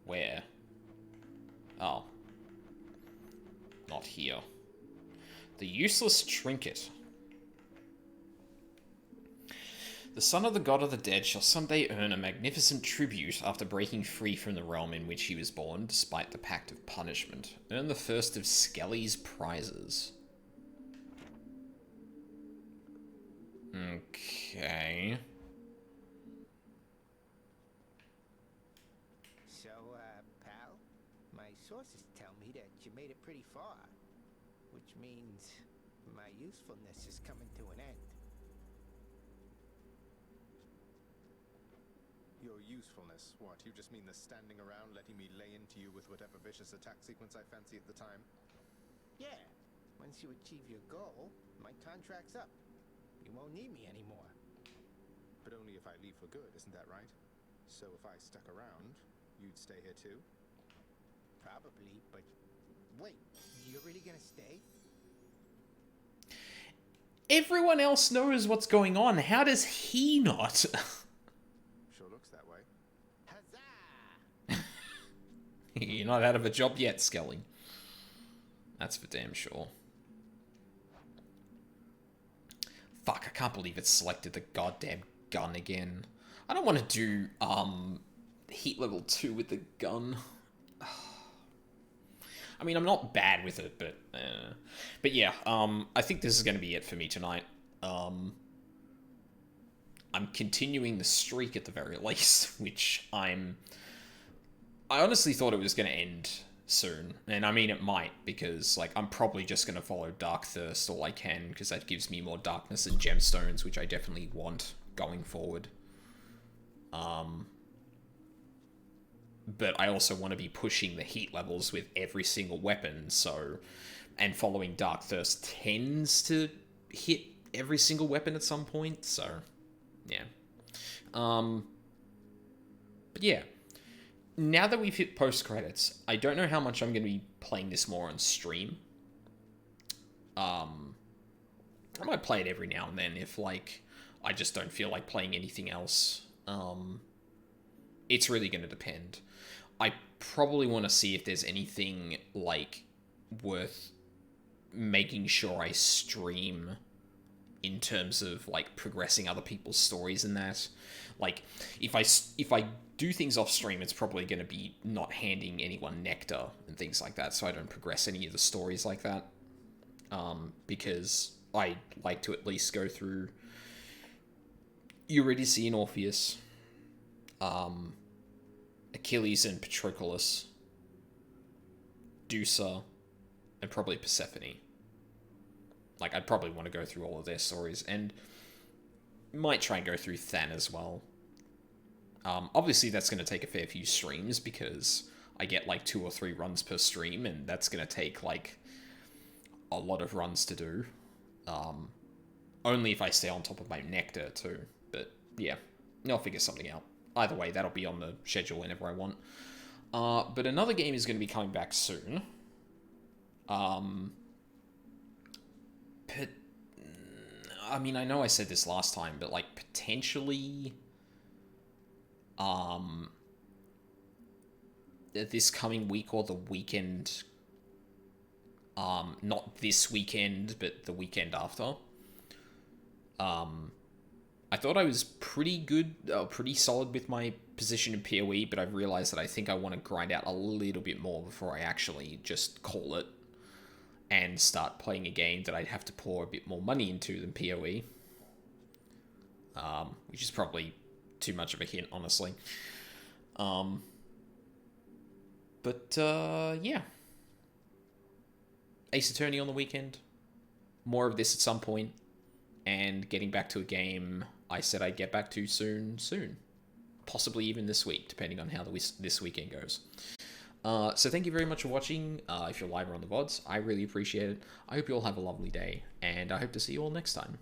Where? Oh. Not here. The useless trinket. The son of the god of the dead shall someday earn a magnificent tribute after breaking free from the realm in which he was born, despite the Pact of Punishment. Earn the first of Skelly's prizes. Okay. So, pal, my sources tell me that you made it pretty far, which means my usefulness is coming to an end. Your usefulness? What, you just mean the standing around letting me lay into you with whatever vicious attack sequence I fancy at the time? Yeah, once you achieve your goal, my contract's up. You won't need me anymore. But only if I leave for good, isn't that right? So if I stuck around, you'd stay here too? Probably, but wait, you're really gonna stay? Everyone else knows what's going on. How does he not? Sure looks that way. Huzzah! You're not out of a job yet, Skelly. That's for damn sure. Fuck, I can't believe it selected the goddamn gun again. I don't want to do, heat level 2 with the gun. I mean, I'm not bad with it, but yeah, I think this is going to be it for me tonight. I'm continuing the streak at the very least, which I honestly thought it was going to end soon, and I mean it might, because like I'm probably just going to follow Dark Thirst all I can, because that gives me more darkness and gemstones, which I definitely want going forward. But I also want to be pushing the heat levels with every single weapon, so, and following Dark Thirst tends to hit every single weapon at some point, so yeah. But yeah. Now that we've hit post-credits, I don't know how much I'm going to be playing this more on stream. I might play it every now and then if, like, I just don't feel like playing anything else. It's really going to depend. I probably want to see if there's anything, like, worth making sure I stream in terms of, like, progressing other people's stories and that. Like, if I do things off stream, it's probably going to be not handing anyone nectar and things like that, so I don't progress any of the stories like that. Because I like to at least go through Eurydice and Orpheus. Achilles and Patroclus, Dusa, and probably Persephone. Like, I'd probably want to go through all of their stories, and might try and go through Than as well. Obviously, that's going to take a fair few streams, because I get, like, 2 or 3 runs per stream, and that's going to take, like, a lot of runs to do. Only if I stay on top of my Nectar, too. But, yeah, I'll figure something out. Either way, that'll be on the schedule whenever I want. But another game is going to be coming back soon. I mean, I know I said this last time, but, like, potentially... this coming week or the weekend... not this weekend, but the weekend after. I thought I was pretty good, pretty solid with my position in PoE, but I've realized that I think I want to grind out a little bit more before I actually just call it and start playing a game that I'd have to pour a bit more money into than PoE. Which is probably too much of a hint, honestly. Yeah. Ace Attorney on the weekend. More of this at some point. And getting back to a game I said I'd get back to soon. Possibly even this week, depending on how this weekend goes. So thank you very much for watching. If you're live or on the VODs, I really appreciate it. I hope you all have a lovely day, and I hope to see you all next time.